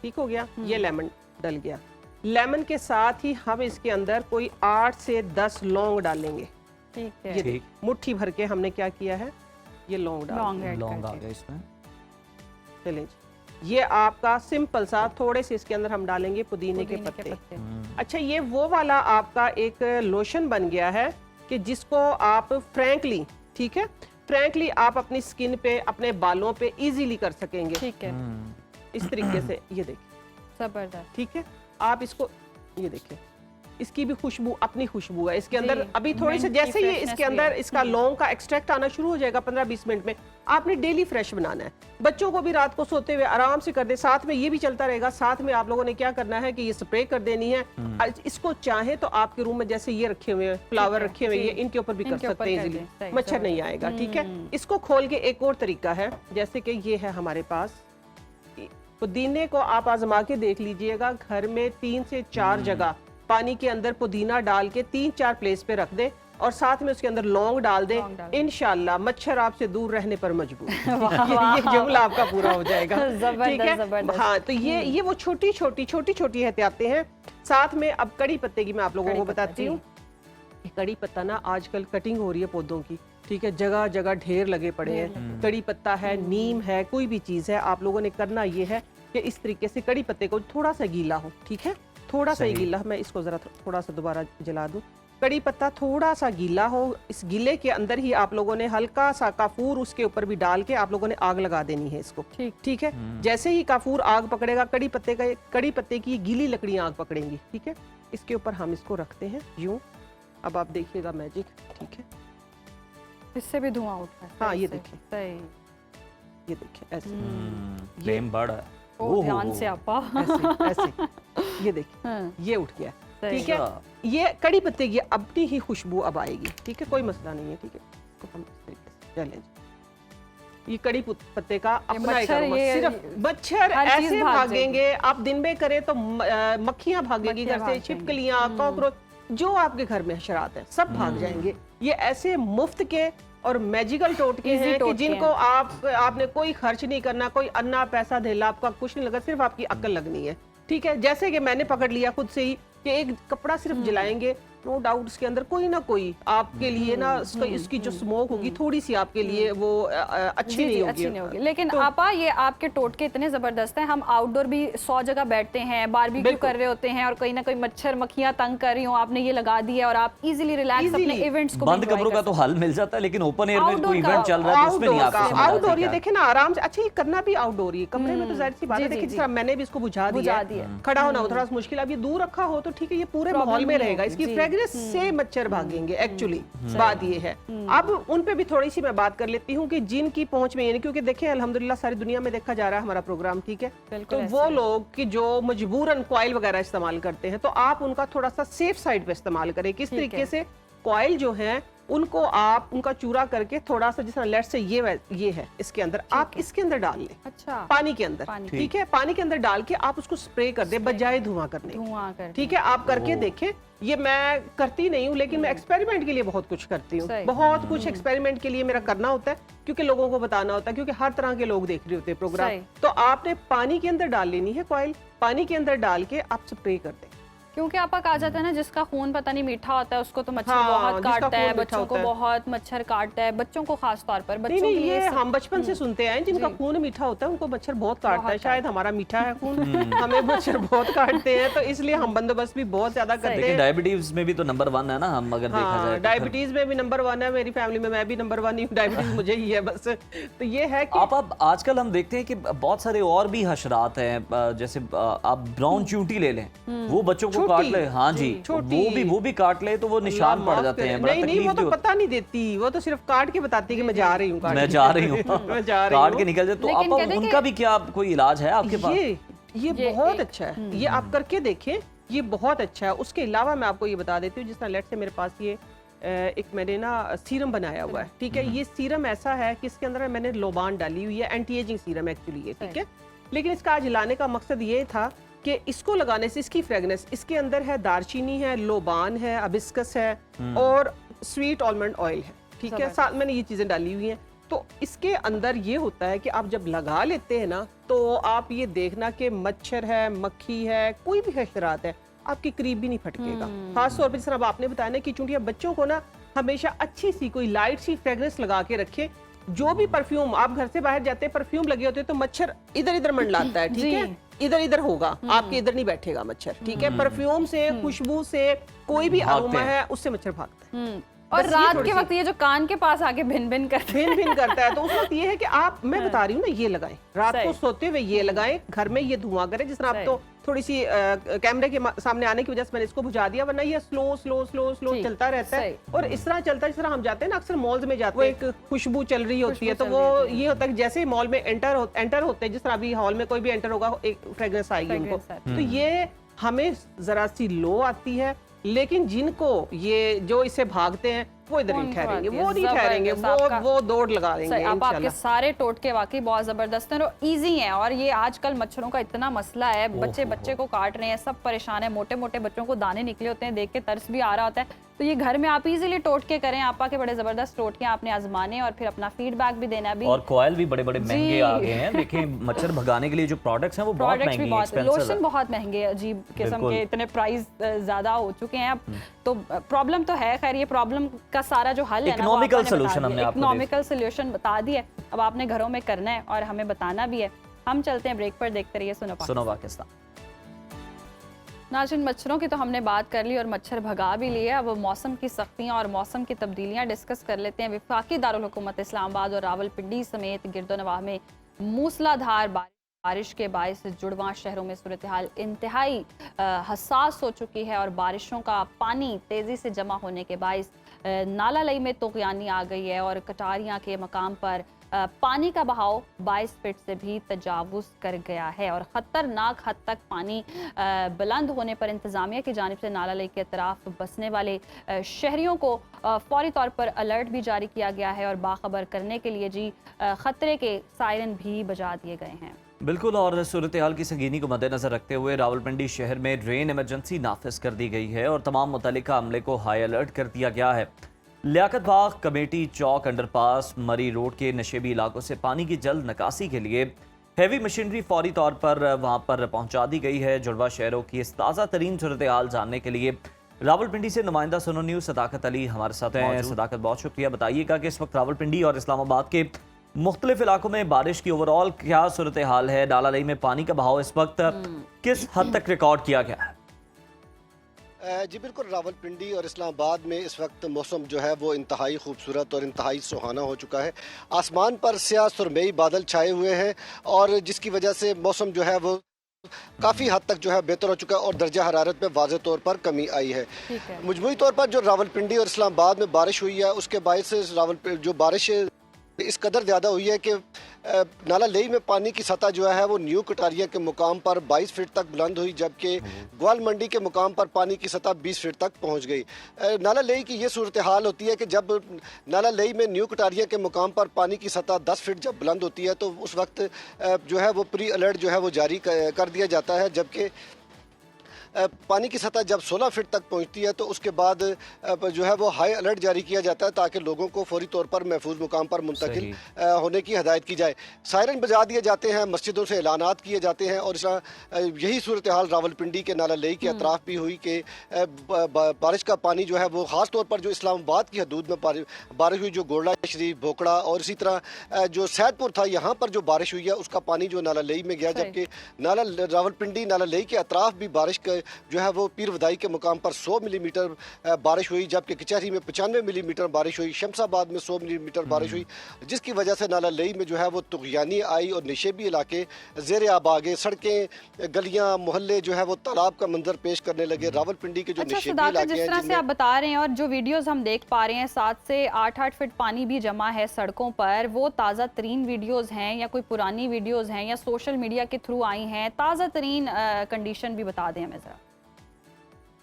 ठीक हो गया, ये लेमन डल गया। लेमन के साथ ही हम इसके अंदर कोई 8 से 10 लौंग डालेंगे। ठीक है, ये मुट्ठी भर के हमने क्या किया है, ये लौंग आ गया इसमें। चलें, ये आपका सिंपल सा, थोड़े से इसके अंदर हम डालेंगे पुदीने के पत्ते। अच्छा, ये वो वाला आपका एक लोशन बन गया है कि जिसको आप फ्रैंकली, ठीक है, फ्रैंकली आप अपनी स्किन पे, अपने बालों पे इजीली कर सकेंगे। ठीक है, इस तरीके से, ये देखिए, जबरदस्त। ठीक है, आप इसको, ये देखिए, इसकी भी खुशबू, अपनी खुशबू है इसके अंदर। अभी थोड़ी सी जैसे ये इसके अंदर इसका लौंग का एक्सट्रैक्ट आना शुरू हो जाएगा 15-20 मिनट में, आपने डेली फ्रेश बनाना है। बच्चों को भी रात को सोते हुए आराम से कर दे, साथ में ये भी चलता रहेगा। साथ में आप लोगों ने क्या करना है कि ये स्प्रे कर देनी है। इसको चाहे तो आपके रूम में जैसे ये रखे हुए हैं, फ्लावर रखे हुए, ये इनके ऊपर भी कर सकते हैं इजीली, मच्छर नहीं आएगा। ठीक है, इसको खोल के एक और तरीका है, जैसे कि ये है हमारे पास पुदीने को, आप आजमा के देख लीजिएगा, घर में 3 से 4 जगह पानी के अंदर पुदीना डाल के 3-4 प्लेस पे रख दे, और साथ में उसके अंदर लौंग डाल लौंग डाल दें, दें। इंशाल्लाह मच्छर आपसे दूर रहने पर मजबूर। ये जुमला आपका पूरा हो जाएगा। ठीक है, जबरदस्त। हाँ, तो ये वो छोटी छोटी एहतियातें हैं। साथ में अब कड़ी पत्ते की मैं आप लोगों को बताती हूँ। कड़ी पत्ता ना आजकल कटिंग हो रही है पौधों की, ठीक है, जगह जगह ढेर लगे पड़े हैं। कड़ी पत्ता है, नीम है, कोई भी चीज है, आप लोगों ने करना ये है कि इस तरीके से कड़ी पत्ते को थोड़ा सा गीला हो, ठीक है, थोड़ा सा ही गीला। मैं इसको जरा थोड़ा सा दोबारा जला दूं। कड़ी पत्ता थोड़ा सा गीला हो, इस गीले के अंदर ही आप लोगों ने हल्का सा काफूर उसके ऊपर भी डाल के आप लोगों ने आग लगा देनी है इसको। ठीक है, जैसे ही काफूर आग पकड़ेगा, कड़ी पत्ते की गीली लकड़ियां आग पकड़ेंगी। ठीक है, इसके ऊपर हम इसको रखते हैं यूं। अब आप देखिएगा मैजिक, ठीक है, इससे भी धुआं उठता है। हाँ, ये सही, देखिए, सही। ये देखिए ऐसे फ्लेम बढ़ है। ओ, ध्यान से आपा। ऐसे ये देखिए, हाँ, ये उठ गया। सही। ठीक है, ये कड़ी पत्ते की अपनी ही खुशबू अब आएगी। ठीक है, कोई मसला नहीं है। ठीक है, इसको हम इस तरीके से चलें। ये कड़ी पत्ते का अपना एक अरोमा, सिर्फ मच्छर हर चीज़ ऐसे भाग भागेंगे। आप दिन में करें तो मक्खियां भागेगी घर से, छिपकलियां, कॉकरोच, जो आपके घर में हशरात हैं सब भाग जाएंगे। ये ऐसे मुफ्त के और मैजिकल टोटके हैं कि जिनको आपने कोई खर्च नहीं करना, कोई अन्ना पैसा धेला आपका कुछ नहीं लगा, सिर्फ आपकी अक्ल लगनी है। ठीक है, जैसे कि मैंने पकड़ लिया खुद से ही कि एक कपड़ा सिर्फ जलाएंगे, नो डाउट इसके अंदर कोई ना कोई आपके लिए ना इसकी जो स्मोक होगी थोड़ी सी आपके लिए वो अच्छी नहीं होगी। लेकिन तो, आपा ये आपके टोटके इतने जबरदस्त हैं। हम आउटडोर भी 100 जगह बैठते हैं, बारबेक्यू कर रहे होते हैं और कहीं ना कोई मच्छर मक्खियां तंग कर रही हो, आपने ये लगा दिया और आप इजीली रिलैक्स अपने इवेंट्स को बंद कमरों का तो हल मिल जाता है, लेकिन ओपन एयर में कोई इवेंट चल रहा है तो उसमें नहीं आपको आउटडोर ये देखे ना आराम से। अच्छा, ये करना भी आउटडोर ही, कमरे में तो जाहिर सी बात है। देखिए, जिस तरह मैंने भी इसको बुझा दिया, खड़ा होना थोड़ा सा मुश्किल, अब ये दूर रखा हो तो ठीक है, ये पूरे माहौल में रहेगा, इसकी फ्रेग्रेंस से मच्छर भागेंगे। एक्चुअली बात ये है। अब उन पे भी थोड़ी सी मैं बात कर लेती हूँ कि जिनकी पहुंच में, यानी क्योंकि देखिए अल्हम्दुलिल्लाह सारी दुनिया में देखा जा रहा है हमारा प्रोग्राम, ठीक है, तो वो लोग कि जो मजबूरन कॉइल वगैरह इस्तेमाल करते हैं, तो आप उनका थोड़ा सा सेफ साइड पे इस्तेमाल करें। किस तरीके से? कॉइल जो है उनको आप उनका चूरा करके थोड़ा सा, जिस तरह लेट से ये है इसके अंदर, आप इसके अंदर डाल लें। अच्छा, पानी के अंदर, ठीक है, पानी के अंदर डाल के आप उसको स्प्रे कर दे बजाय धुआं करने। ठीक है, आप करके देखें। ये मैं करती नहीं हूँ, लेकिन मैं एक्सपेरिमेंट के लिए बहुत कुछ करती हूँ। बहुत कुछ एक्सपेरिमेंट के लिए मेरा करना होता है, क्योंकि लोगों को बताना होता है, क्योंकि हर तरह के लोग देख रहे होते हैं प्रोग्राम। तो आपने पानी के अंदर डाल लेनी है कॉइल, पानी के अंदर डाल के आप स्प्रे कर दें। क्योंकि आपका कहा जाता है ना, जिसका खून पता नहीं मीठा होता है उसको तो मच्छर बहुत काटता है, बच्चों को बहुत मच्छर काटता है, बच्चों को खास तौर पर। बच्चों के लिए हम बचपन से सुनते हैं जिनका खून मीठा होता है उनको मच्छर बहुत काटता है। शायद हमारा मीठा है खून, हमें मच्छर बहुत काटते हैं, तो इसलिए हम बंदोबस्त भी बहुत ज्यादा करते हैं। डायबिटीज में भी तो नंबर 1 है ना, हम अगर देखा जाए डायबिटीज में भी नंबर 1 है। मेरी फैमिली में मैं भी नंबर 1 हूँ, डायबिटीज मुझे ही है बस। तो ये है कि आप आजकल हम देखते हैं कि बहुत सारे और भी हशरात हैं, जैसे आप ब्राउन चींटी ले लें, वो बच्चों को काट ले। हाँ जी, वो भी काट ले तो वो निशान पड़ जाते हैं। नहीं, वो तो पता नहीं देती, वो तो सिर्फ काट के बताती है कि मैं जा रही हूँ, मैं जा रही हूँ, काट के निकल जाए। तो आप उनका भी क्या कोई इलाज है आपके पास? ये बहुत अच्छा है, ये आप करके देखें, ये बहुत अच्छा है। उसके अलावा मैं आपको ये बता देती हूँ, जिस तरह लेट से मेरे पास ये एक मैंने ना सीरम बनाया हुआ है, ठीक है। ये सीरम ऐसा है कि इसके अंदर मैंने लोबान डाली हुई है, एंटी एजिंग सीरम एक्चुअली ये, ठीक है। लेकिन इसका आज लाने का मकसद ये था कि इसको लगाने से इसकी फ्रेगनेंस, इसके अंदर है दारचीनी है, लोबान है, अबिस्कस है और स्वीट आलमंड ऑयल है, ठीक है। साथ मैंने ये चीजें डाली हुई हैं। तो इसके अंदर ये होता है कि आप जब लगा लेते हैं ना, तो आप ये देखना कि मच्छर है, मक्खी है, कोई भी हशरात है, आपके करीब भी नहीं फटकेगा। खास तौर पर जिस तरह आपने बताया ना कि चूंकि बच्चों को ना हमेशा अच्छी सी कोई लाइट सी फ्रेगनेंस लगा के रखे। जो भी परफ्यूम आप घर से बाहर जाते हैं, परफ्यूम लगे होते हैं, तो मच्छर इधर इधर मंडलाता है, ठीक है, इधर इधर होगा, आपके इधर नहीं बैठेगा मच्छर, ठीक है। परफ्यूम से, खुशबू से, कोई भी अरोमा है उससे मच्छर भागता है। और रात के वक्त ये जो कान के पास आके भिन भिन करता है, तो उस वक्त ये है कि आप, मैं बता रही हूँ ना, ये लगाएं रात को सोते हुए, ये लगाएं, घर में ये धुआं करें। जिस तरह आप तो थोड़ी सी कैमरे के सामने आने की वजह से मैंने इसको बुझा दिया, वरना ये स्लो स्लो स्लो स्लो चलता रहता है। और इस तरह चलता है जिस तरह हम जाते हैं ना अक्सर मॉल्स में जाते हैं, एक खुशबू चल रही होती है, तो वो ये होता है कि जैसे मॉल में एंटर होते हैं, जिस तरह अभी हॉल में कोई भी एंटर होगा, एक फ्रेग्रेंस आएगी उनको। तो ये हमें जरा सी लो आती है, लेकिन जिनको ये जो इसे भागते हैं वो इधर नहीं ठहरेंगे, वो नहीं ठहरेंगे, वो दौड़ लगा देंगे। आपके सारे टोटके वाकई बहुत जबरदस्त हैं और इजी हैं। और ये आजकल मच्छरों का इतना मसला है, बच्चे को काट रहे हैं, सब परेशान है, मोटे मोटे बच्चों को दाने निकले होते हैं, देख के तरस भी आ रहा होता है। तो ये घर में आप इजीली टोटके करें, आपा के बड़े जबरदस्त टोटके आपने आजमाने और फिर अपना फीडबैक भी देना भी। और कॉयल भी बड़े बड़े महंगे आ गए हैं। देखिए मच्छर भगाने के लिए जो प्रोडक्ट्स हैं वो बहुत महंगे हैं, एक्सपेंसिव है। लोशन बहुत महंगे, अजीब किस्म के, इतने प्राइस ज्यादा हो चुके हैं अब। तो प्रॉब्लम तो है, खैर ये प्रॉब्लम का सारा जो हल है ना, इकोनॉमिकल सोल्यूशन हमने आपको इकोनॉमिकल सोल्यूशन बता दिया। अब आपने घरों में करना है और हमें बताना भी है। हम चलते हैं ब्रेक पर, देखते रहिए सुनो पाकिस्तान। नाज़रीन, मच्छरों की तो हमने बात कर ली और मच्छर भगा भी लिए। अब मौसम की सख्तियाँ और मौसम की तब्दीलियाँ डिस्कस कर लेते हैं। वफाकी दारुल हुकूमत इस्लामाबाद और रावलपिंडी समेत गिरदोनवाह में मूसलाधार बारिश के बायस जुड़वां शहरों में सूरत हाल इंतहाई हसास हो चुकी है और बारिशों का पानी तेज़ी से जमा होने के बायस नाला लई में तुग़यानी आ गई है और कटारियाँ के मकाम पर पानी का बहाव 22 फीट से भी तजावुज़ कर गया है और ख़तरनाक हद तक पानी बुलंद होने पर इंतज़ामिया की जानिब से नाला लेक के अतराफ बसने वाले शहरियों को फौरी तौर पर अलर्ट भी जारी किया गया है और बाखबर करने के लिए ख़तरे के सायरन भी बजा दिए गए हैं। बिल्कुल, और सूरत हाल की संगीनी को मद्देनजर रखते हुए रावलपिंडी शहर में रेन इमरजेंसी नाफिज कर दी गई है और तमाम मुतल्लिका अमले को हाई अलर्ट कर दिया गया है। लियाकत बाग, कमेटी चौक, अंडरपास, मरी रोड के नशेबी इलाकों से पानी की जल्द निकासी के लिए हैवी मशीनरी फौरी तौर पर वहां पर पहुंचा दी गई है। जुड़वा शहरों की इस ताज़ा तरीन सूरत हाल जानने के लिए रावलपिंडी से नुमाइंदा सुनो न्यूज़ सदाकत अली हमारे साथ हैं। सदाकत, बहुत शुक्रिया। बताइएगा कि इस वक्त रावलपिंडी और इस्लामाबाद के मुख्तलिफ इलाकों में बारिश की ओवरऑल क्या सूरत हाल है? नाला लई में पानी का बहाव इस वक्त किस हद तक रिकॉर्ड किया गया है? जी बिल्कुल, रावलपिंडी और इस्लामाबाद में इस वक्त मौसम जो है वो इंतहाई खूबसूरत और इंतहाई सुहाना हो चुका है। आसमान पर स्याह सुरमई बादल छाए हुए हैं और जिसकी वजह से मौसम जो है वो काफ़ी हद तक जो है बेहतर हो चुका है और दर्जा हरारत में वाज़ेह तौर पर कमी आई है। मजमूई तौर पर जो रावलपिंडी और इस्लामाबाद में बारिश हुई है उसके बायस से जो बारिश इस कदर ज़्यादा हुई है कि नाला लेई में पानी की सतह जो है वो न्यू कटारिया के मुकाम पर 22 फीट तक बुलंद हुई, जबकि ग्वाल मंडी के मुकाम पर पानी की सतह 20 फीट तक पहुंच गई। नाला लेई की ये सूरत हाल होती है कि जब नाला लेई में न्यू कटारिया के मुकाम पर पानी की सतह 10 फीट जब बुलंद होती है तो उस वक्त जो है वो प्री अलर्ट जो है वो जारी कर दिया जाता है, जबकि पानी की सतह जब 16 फीट तक पहुंचती है तो उसके बाद जो है वो हाई अलर्ट जारी किया जाता है ताकि लोगों को फौरी तौर पर महफूज मुकाम पर मुंतकिल होने की हदायत की जाए। सायरन बजा दिए जाते हैं, मस्जिदों से ऐलानात किए जाते हैं और यही सूरत हाल रावलपिंडी के नाला लेई के अतराफ भी हुई कि बारिश का पानी जो है वो ख़ास तौर पर जो इस्लामाबाद की हदूद में बारिश हुई, जो गोरला शरीफ, भोकड़ा और इसी तरह जो सैदपुर था यहाँ पर जो बारिश हुई है उसका पानी जो नाला लेई में गया, जबकि रावलपिंडी नाला लेई के अतराफ भी बारिश जो है वो पीर वदाई के मुकाम पर 100 मिलीमीटर बारिश हुई, जबकि कचहरी में 95 मिलीमीटर बारिश हुई, शमसाबाद में 100 मिलीमीटर बारिश हुई, जिसकी वजह से नाला लेई में जो है वो तुग़यानी आई और निशेबी इलाके ज़ेर आब आ गए। सड़कें, गलियां, मोहल्ले जो है वो तालाब का मंजर पेश करने लगे। रावलपिंडी के जो निशेबी इलाके जिस तरह से आप बता रहे हैं और जो वीडियोस हम देख पा रहे हैं 7 से 8 फीट पानी भी जमा है सड़कों पर, वो ताज़ा तरीन वीडियोस हैं या कोई पुरानी वीडियोस हैं या सोशल मीडिया के थ्रू आई हैं? ताज़ा तरीन कंडीशन भी बता दें हमें ज़रा।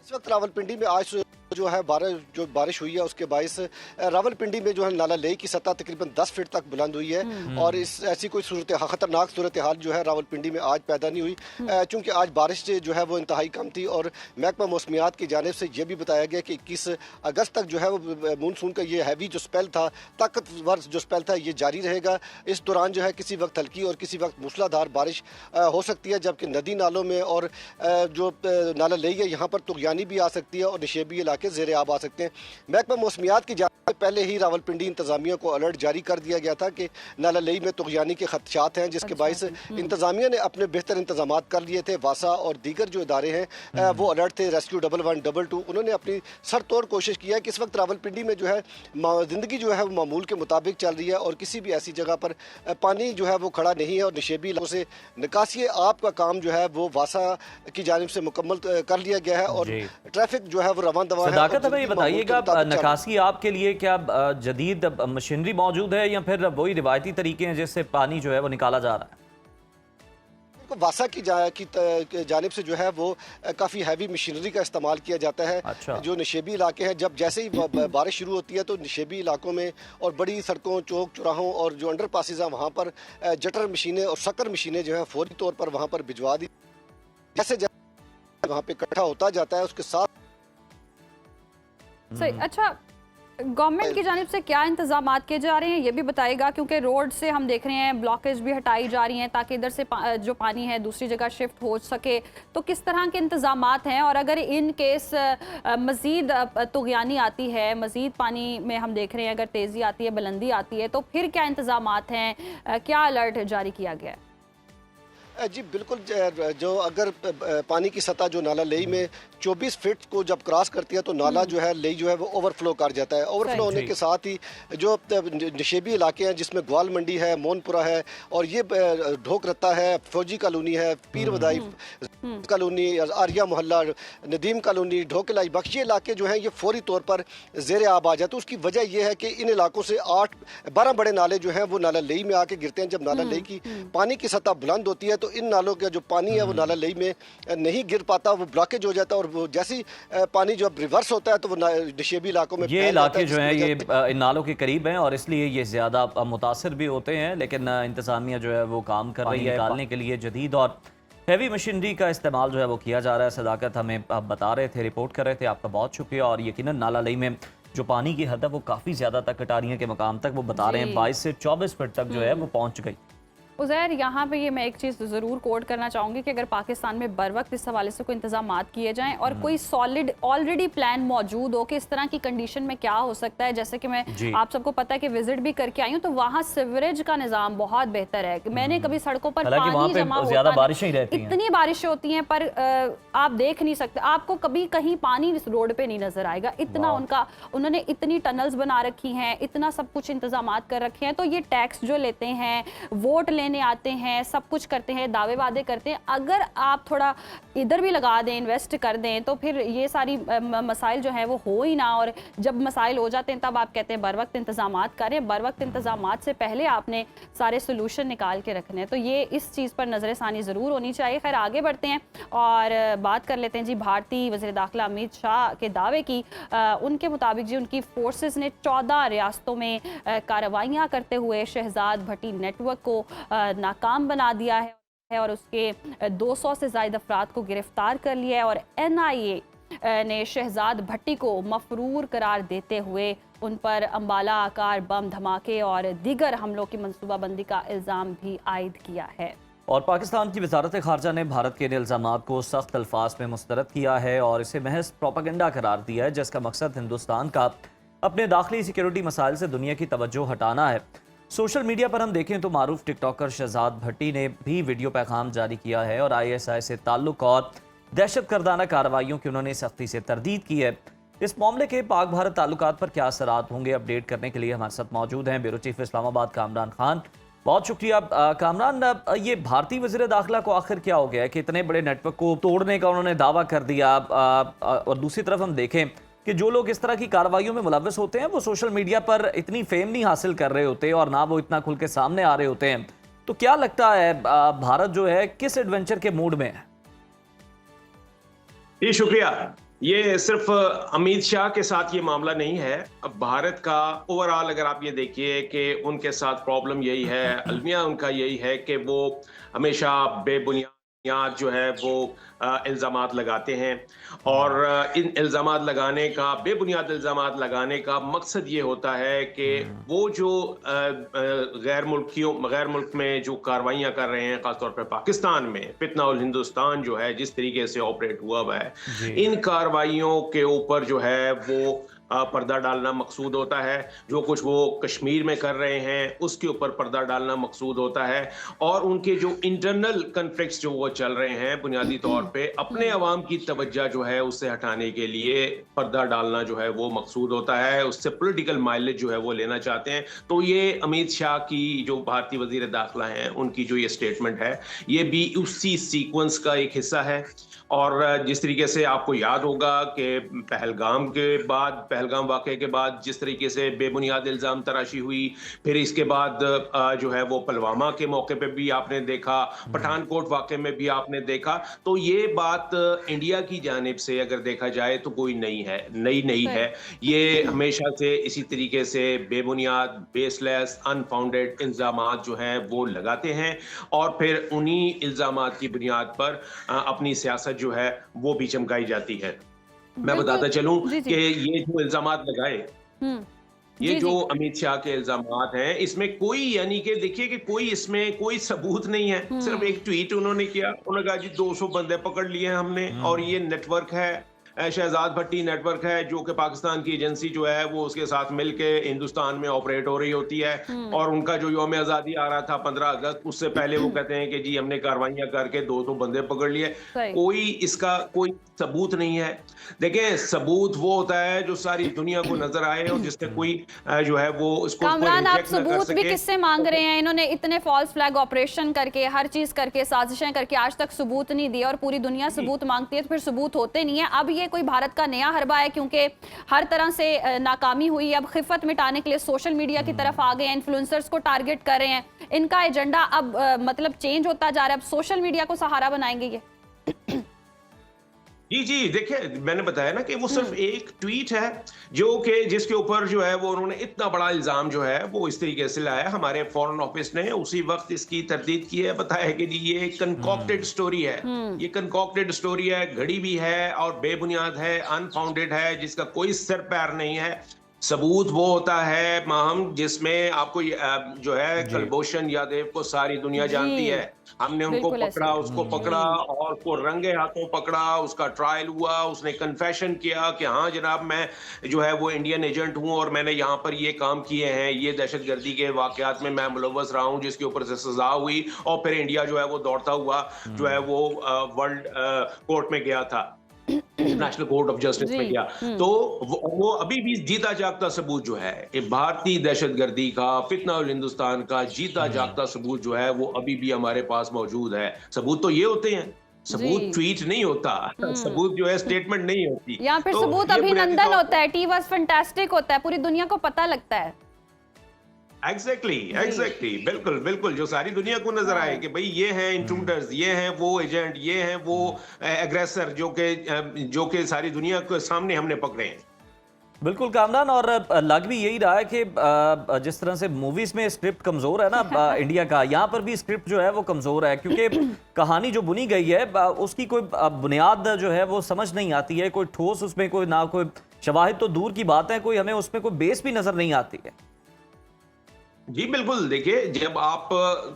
इस वक्त रावलपिंडी में आज जो है बारिश हुई है उसके बायस रावलपिंडी में जो है नाला लेई की सतह तकरीबन 10 फीट तक बुलंद हुई है और इस ऐसी कोई खतरनाक सूरत हाल जो है रावलपिंडी में आज पैदा नहीं हुई, चूँकि आज बारिश जो है वो इंतहाई कम थी और महकमा मौसमियात की जानिब से ये भी बताया गया कि 21 अगस्त तक जो है वो मानसून का ये हैवी जो स्पेल था, ताकतवर जो स्पेल था, ये जारी रहेगा। इस दौरान जो है किसी वक्त हल्की और किसी वक्त मूसलाधार बारिश हो सकती है, जबकि नदी नालों में और जो नाला लेई है यहाँ पर तुग़यानी भी आ सकती है और निशेबी इलाके ज़ेरे आब आ सकते हैं। महकमा मौसमियात की जानिब पहले ही रावलपिंडी इंतजामिया को अलर्ट जारी कर दिया गया था कि नाला लेई में तुग़यानी के खदशात हैं, जिसके बायस इंतजामिया ने अपने बेहतर इंतजाम कर लिए थे। वासा और दीगर जो इदारे हैं वो अलर्ट थे, रेस्क्यू 1112, उन्होंने अपनी सर तोड़ कोशिश की है कि इस वक्त रावलपिंडी में जो है ज़िंदगी जो है वो मामूल के मुताबिक चल रही है और किसी भी ऐसी जगह पर पानी जो है वो खड़ा नहीं है और निशेबी इलाकों से निकासी आप का काम जो है वो वासा की जानिब से मुकम्मल कर लिया गया है और ट्रैफिक जो है वो रवान दवा है। सदाकत, हमें ये बताइएगा निकासी आपके लिए क्या जदीद मशीनरी मौजूद है या फिर वही रिवायती तरीके हैं जिससे पानी जो है वो निकाला जा रहा है? वासा की जानिब से जो है वो काफ़ी हैवी मशीनरी का इस्तेमाल किया जाता है। अच्छा। जो निशेबी इलाके हैं, जब जैसे ही बारिश शुरू होती है तो निशेबी इलाकों में और बड़ी सड़कों, चौक चौराहों और जो अंडर पासिस हैं वहाँ पर जटर मशीनें और शक्कर मशीनें जो है फौरी तौर पर वहाँ पर भिजवा दी। जैसे वहाँ पे इकट्ठा होता जाता है उसके साथ सही। अच्छा, गवर्नमेंट की जानिब से क्या इंतजाम किए जा रहे हैं ये भी बताएगा, क्योंकि रोड से हम देख रहे हैं ब्लॉकेज भी हटाई जा रही हैं ताकि इधर से जो पानी है दूसरी जगह शिफ्ट हो सके। तो किस तरह के इंतजाम हैं, और अगर इन केस मज़ीद तुग़यानी आती है, मज़ीद पानी में हम देख रहे हैं अगर तेज़ी आती है, बुलंदी आती है, तो फिर क्या इंतजाम हैं, क्या अलर्ट जारी किया गया है? जी बिल्कुल, जो अगर पानी की सतह जो नाला लेई में 24 फीट को जब क्रॉस करती है तो नाला जो है लेई जो है वो ओवरफ्लो कर जाता है। ओवरफ्लो होने के साथ ही जो निशेबी इलाके हैं जिसमें ग्वाल मंडी है, मोनपुरा है और ये ढोक रत्ता है, फौजी कॉलोनी है, पीर वदाई कॉलोनी, आर्या मोहल्ला, नदीम कॉलोनी, ढोकलाई बख्शी इलाके जो हैं ये फौरी तौर पर ज़ेर आब आ जाते हैं। उसकी वजह यह है कि इन इलाकों से 12 बड़े नाले जो हैं वो नाला लेई में आके गिरते हैं। जब नाला लेई की पानी की सतह बुलंद होती है तो इन नालों का जो पानी है वो नाला लेई में नहीं गिर पाता, वो ब्लॉकेज हो जाता है और वो जैसी पानी जब रिवर्स होता है तो वो निशेबी इलाकों में ये इलाके जो हैं ये इन नालों के करीब हैं और इसलिए ये ज़्यादा मुतासिर भी होते हैं। लेकिन इंतज़ामिया जो है वो काम कर रही है निकालने के लिए जदीद और हैवी मशीनरी का इस्तेमाल जो है वो किया जा रहा है। सदाकत हमें आप बता रहे थे, रिपोर्ट कर रहे थे, आपका बहुत शुक्रिया। और यकीनन नाला लई में जो पानी की हद है वो काफ़ी ज़्यादा तक कटारियों के मकाम तक वो बता रहे हैं 22 से 24 फीट तक जो है वो पहुँच गई। उज़ैर, यहाँ पे ये मैं एक चीज़ ज़रूर कोट करना चाहूँगी कि अगर पाकिस्तान में बर वक्त इस हवाले से कोई इंतजाम किए जाएं और कोई सॉलिड ऑलरेडी प्लान मौजूद हो कि इस तरह की कंडीशन में क्या हो सकता है। जैसे कि मैं आप सबको पता है कि विजिट भी करके आई हूँ, तो वहाँ सीवरेज का निज़ाम बहुत बेहतर है। मैंने कभी सड़कों पर पानी जमा होता बारिशें ही रहती हैं, इतनी बारिशें होती हैं पर आप देख नहीं सकते, आपको कभी कहीं पानी इस रोड पे नहीं नजर आएगा। इतना उन्होंने इतनी टनल्स बना रखी हैं, इतना सब कुछ इंतजाम कर रखे हैं। तो ये टैक्स जो लेते हैं, वोट लेने आते हैं, सब कुछ करते हैं, दावे वादे करते हैं, अगर आप थोड़ा इधर भी लगा दें, इन्वेस्ट कर दें तो फिर ये सारी मसाइल जो है वो हो ही ना। और जब मसाइल हो जाते हैं तब आप कहते हैं बर वक्त इंतजाम करें। बर वक्त इंतजाम से पहले आपने सारे सोल्यूशन निकाल के रखने हैं। तो ये इस चीज़ पर नजर सानी ज़रूर होनी चाहिए। खैर, आगे बढ़ते हैं और बात कर लेते हैं जी भारतीय वज़ीर दाखिला अमित शाह के दावे की। उनके मुताबिक जी उनकी फोर्सेस ने 14 रियासतों में कार्रवाइयाँ करते हुए शहजाद भट्टी नेटवर्क को नाकाम बना दिया है और उसके 200 से ज़ायद अफराद को गिरफ्तार कर लिया है। और NIA ने शहजाद भट्टी को मफरूर करार देते हुए उन पर अंबाला आकार बम धमाके और दीगर हमलों की मनसूबाबंदी का इल्ज़ाम भी आयद किया है। और पाकिस्तान की वजारत खारजा ने भारत के इन इल्ज़ामात को सख्त अल्फाज में मुस्तरद किया है और इसे महज प्रोपेगेंडा करार दिया है, जिसका मकसद हिंदुस्तान का अपने दाखिली सिक्योरिटी मसाइल से दुनिया की तवज्जो हटाना है। सोशल मीडिया पर हम देखें तो मारूफ टिकटॉकर शहजाद भट्टी ने भी वीडियो पैगाम जारी किया है और ISI से ताल्लुक और दहशत गर्दाना कार्रवाइयों की उन्होंने सख्ती से तरदीद की है। इस मामले के पाक भारत ताल्लुकात पर क्या असरात होंगे, अपडेट करने के लिए हमारे साथ मौजूद हैं ब्यूरो चीफ इस्लामाबाद कामरान खान। बहुत शुक्रिया कामरान। ये भारतीय वज़ीर दाखिला को आखिर क्या हो गया है कि इतने बड़े नेटवर्क को तोड़ने का उन्होंने दावा कर दिया, और दूसरी तरफ हम देखें कि जो लोग इस तरह की कार्रवाइयों में मुलव्वस होते हैं वो सोशल मीडिया पर इतनी फेम नहीं हासिल कर रहे होते और ना वो इतना खुल के सामने आ रहे होते हैं। तो क्या लगता है भारत जो है किस एडवेंचर के मूड में है? जी शुक्रिया। ये सिर्फ अमित शाह के साथ ये मामला नहीं है, अब भारत का ओवरऑल अगर आप ये देखिए कि उनके साथ प्रॉब्लम यही है, अलमिया उनका यही है कि वो हमेशा बेबुनियाद जो है वो इल्ज़ामात लगाते हैं और इन इल्ज़ामात लगाने का, बेबुनियाद इल्ज़ामात लगाने का मकसद ये होता है कि वो जो गैर मुल्क में जो कार्रवाइयाँ कर रहे हैं, ख़ासतौर पर पाकिस्तान में फितना उल हिंदुस्तान जो है जिस तरीके से ऑपरेट हुआ हुआ है, इन कार्रवाइयों के ऊपर जो है वो पर्दा डालना मकसूद होता है। जो कुछ वो कश्मीर में कर रहे हैं उसके ऊपर पर्दा डालना मकसूद होता है और उनके जो इंटरनल कन्फ्लिक्ट्स जो वो चल रहे हैं बुनियादी तौर पे अपने अवाम की तवज्जो जो है उससे हटाने के लिए पर्दा डालना जो है वो मकसूद होता है, उससे पॉलिटिकल माइलेज जो है वो लेना चाहते हैं। तो ये अमित शाह की जो भारतीय वजीर दाखिला हैं उनकी जो ये स्टेटमेंट है ये भी उसी सीक्वेंस का एक हिस्सा है। और जिस तरीके से आपको याद होगा कि पहलगाम वाक़े के बाद जिस तरीके से बेबुनियाद इल्ज़ाम तराशी हुई, फिर इसके बाद जो है वो पुलवामा के मौके पे भी आपने देखा, पठानकोट वाक़े में भी आपने देखा। तो ये बात इंडिया की जानिब से अगर देखा जाए तो कोई नई नहीं है। ये हमेशा से इसी तरीके से बेबुनियाद, बेसलेस, अनफाउंडेड इल्ज़ामात जो हैं वो लगाते हैं और फिर उन्हीं इल्ज़ामात की बुनियाद पर अपनी सियासत जो है वो भी चमकाई जाती है। मैं बताता चलूं जी, जी। कि ये जो इल्जामात लगाए, ये जी, जो जी। अमित शाह के इल्जामात हैं, इसमें कोई यानी कि देखिए कि कोई इसमें कोई सबूत नहीं है। सिर्फ एक ट्वीट उन्होंने किया, उन्होंने कहा जी 200 बंदे पकड़ लिए हैं हमने और ये नेटवर्क है, शहजाद भट्टी नेटवर्क है जो कि पाकिस्तान की एजेंसी जो है वो उसके साथ मिलके हिंदुस्तान में ऑपरेट हो रही होती है। और उनका जो यौम आज़ादी आ रहा था 15 अगस्त, उससे पहले वो कहते हैं कि जी हमने कार्रवाइयां करके 200 बंदे पकड़ लिए। सही। कोई इसका कोई सबूत नहीं है। देखें, सबूत वो होता है जो सारी दुनिया को नजर आए और जिससे कोई जो है वो उसको कोई कामरान, आप रिजेक्ट ना कर सबूत भी सके। किससे मांग रहे हैं? इन्होंने इतने फॉल्स फ्लैग ऑपरेशन करके, हर चीज करके, साजिशें करके आज तक सबूत नहीं दिए और पूरी दुनिया सबूत मांगती है तो फिर सबूत होते नहीं है। अब ये कोई भारत का नया हरबा है क्योंकि हर तरह से नाकामी हुई, अब खिफत मिटाने के लिए सोशल मीडिया की तरफ आ गए हैं, इन्फ्लुएंसर्स को टारगेट कर रहे हैं। इनका एजेंडा अब मतलब चेंज होता जा रहा है, अब सोशल मीडिया को सहारा बनाएंगे ये। जी देखिए, मैंने बताया ना कि वो सिर्फ एक ट्वीट है जो कि जिसके ऊपर जो है वो उन्होंने इतना बड़ा इल्जाम जो है वो इस तरीके से लाया। हमारे फॉरेन ऑफिस ने उसी वक्त इसकी तरदीद की है, बताया कि जी ये कंकॉक्टेड स्टोरी है, ये कंकॉक्टेड स्टोरी है, घड़ी भी है और बेबुनियाद है, अनफाउंडेड है, जिसका कोई सिर पैर नहीं है। सबूत वो होता है माहम जिसमें आपको जो है कलभूषण यादव को सारी दुनिया जानती है। हमने उनको पकड़ा, उसको पकड़ा और उसको रंगे हाथों पकड़ा, उसका ट्रायल हुआ, उसने कन्फेशन किया कि हाँ जनाब मैं जो है वो इंडियन एजेंट हूँ और मैंने यहाँ पर ये काम किए हैं, ये दहशतगर्दी के वाकयात में मैं मुलव्वस रहा हूँ, जिसके ऊपर से सजा हुई और फिर इंडिया जो है वो दौड़ता हुआ जो है वो वर्ल्ड कोर्ट में गया था, नेशनल कोर्ट ऑफ जस्टिस में गया। तो वो अभी भी जीता जागता सबूत जो है भारतीय दहशतगर्दी का, फितना उल हिंदुस्तान का जीता जागता सबूत जो है वो अभी भी हमारे पास मौजूद है। सबूत तो ये होते हैं, सबूत ट्वीट नहीं होता, सबूत जो है स्टेटमेंट नहीं होती। या फिर तो सबूत अभिनंदन होता है, टी वाज फैंटास्टिक होता है, पूरी दुनिया को पता लगता है। एग्जैक्टली बिल्कुल जो सारी दुनिया को नजर आए कि भाई ये हैं इंट्रूडर्स, ये हैं वो एजेंट, ये हैं वो एग्रेसर जो कि सारी दुनिया के सामने हमने पकड़े हैं। बिल्कुल कामरान, और लग भी यही रहा है कि जिस तरह से मूवीज में स्क्रिप्ट कमजोर है ना इंडिया का, यहाँ पर भी स्क्रिप्ट जो है वो कमजोर है क्योंकि कहानी जो बुनी गई है उसकी कोई बुनियाद जो है वो समझ नहीं आती है, कोई ठोस उसमें कोई ना कोई शवाहिद तो दूर की बात है, कोई हमें उसमें कोई बेस भी नजर नहीं आती है। जी बिल्कुल, देखिए जब आप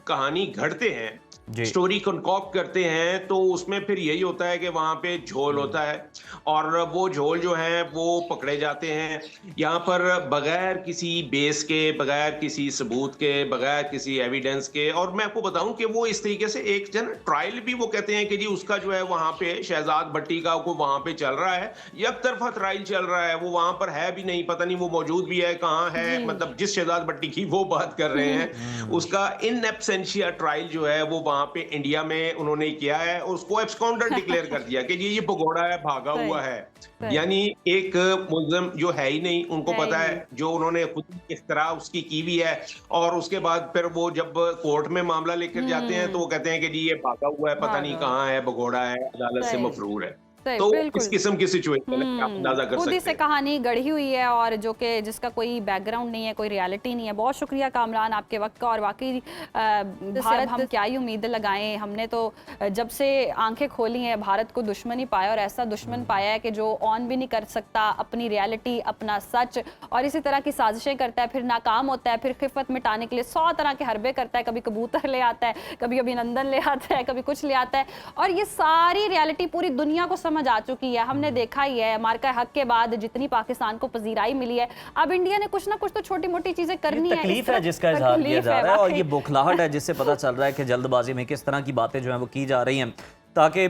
कहानी घड़ते हैं, स्टोरी कॉन्कॉक्ट करते हैं, तो उसमें फिर यही होता है कि वहां पे झोल होता है और वो झोल जो है वो पकड़े जाते हैं। यहाँ पर बगैर किसी बेस के, बगैर किसी सबूत के, बगैर किसी एविडेंस के, और मैं आपको बताऊं कि वो इस तरीके से एक जन ट्रायल भी वो कहते हैं कि जी उसका जो है वहां पे शहजाद भट्टी का को वहां पे चल रहा है, एक तरफा ट्रायल चल रहा है, वो वहां पर है भी नहीं, पता नहीं वो मौजूद भी है कहाँ है, मतलब जिस शहजाद भट्टी की वो बात कर रहे हैं उसका इन एब्सेंशिया ट्रायल जो है वो वहां पे इंडिया में उन्होंने किया है, उसको एब्सकॉन्डर डिक्लेयर कर दिया कि ये भगोड़ा है, भागा हुआ है। यानी एक मुल्जिम जो है ही नहीं, उनको पता है, जो उन्होंने खुद इख्तरा उसकी की हुई है, और उसके बाद फिर वो जब कोर्ट में मामला लेकर जाते हैं तो वो कहते हैं कि जी ये भागा हुआ है, पता नहीं कहाँ है, भगोड़ा है, अदालत से मफरूर है। तो इस किस्म की सिचुएशन है, आप अंदाजा कर सकते हैं। खुद ही से कहानी गढ़ी हुई है और जो कि जिसका कोई बैकग्राउंड नहीं है, कोई रियलिटी नहीं है। बहुत शुक्रिया कामरान आपके वक्त का, और वाकई भारत हम क्या ही उम्मीद लगाएं, हमने तो जब से आंखें खोली हैं भारत को दुश्मन ही पाया, और ऐसा दुश्मन पाया है कि जो ऑन भी नहीं कर सकता अपनी रियलिटी, अपना सच, और इसी तरह की साजिशें करता है, फिर नाकाम होता है, फिर खिफत मिटाने के लिए 100 तरह के हरबे करता है, कभी कबूतर ले आता है, कभी अभिनंदन ले आता है, कभी कुछ ले आता है, और ये सारी रियलिटी पूरी दुनिया को समझ आ चुकी है। हमने देखा ही है मार्का हक के बाद जितनी पाकिस्तान को पजीराई मिली है, अब इंडिया ने कुछ ना कुछ तो छोटी मोटी चीजें करनी है। तकलीफ है जिसका इजहार किया जा रहा है, और ये बौखलाहट है जिससे पता चल रहा है कि जल्दबाजी में किस तरह की बातें जो है वो की जा रही हैं, ताकि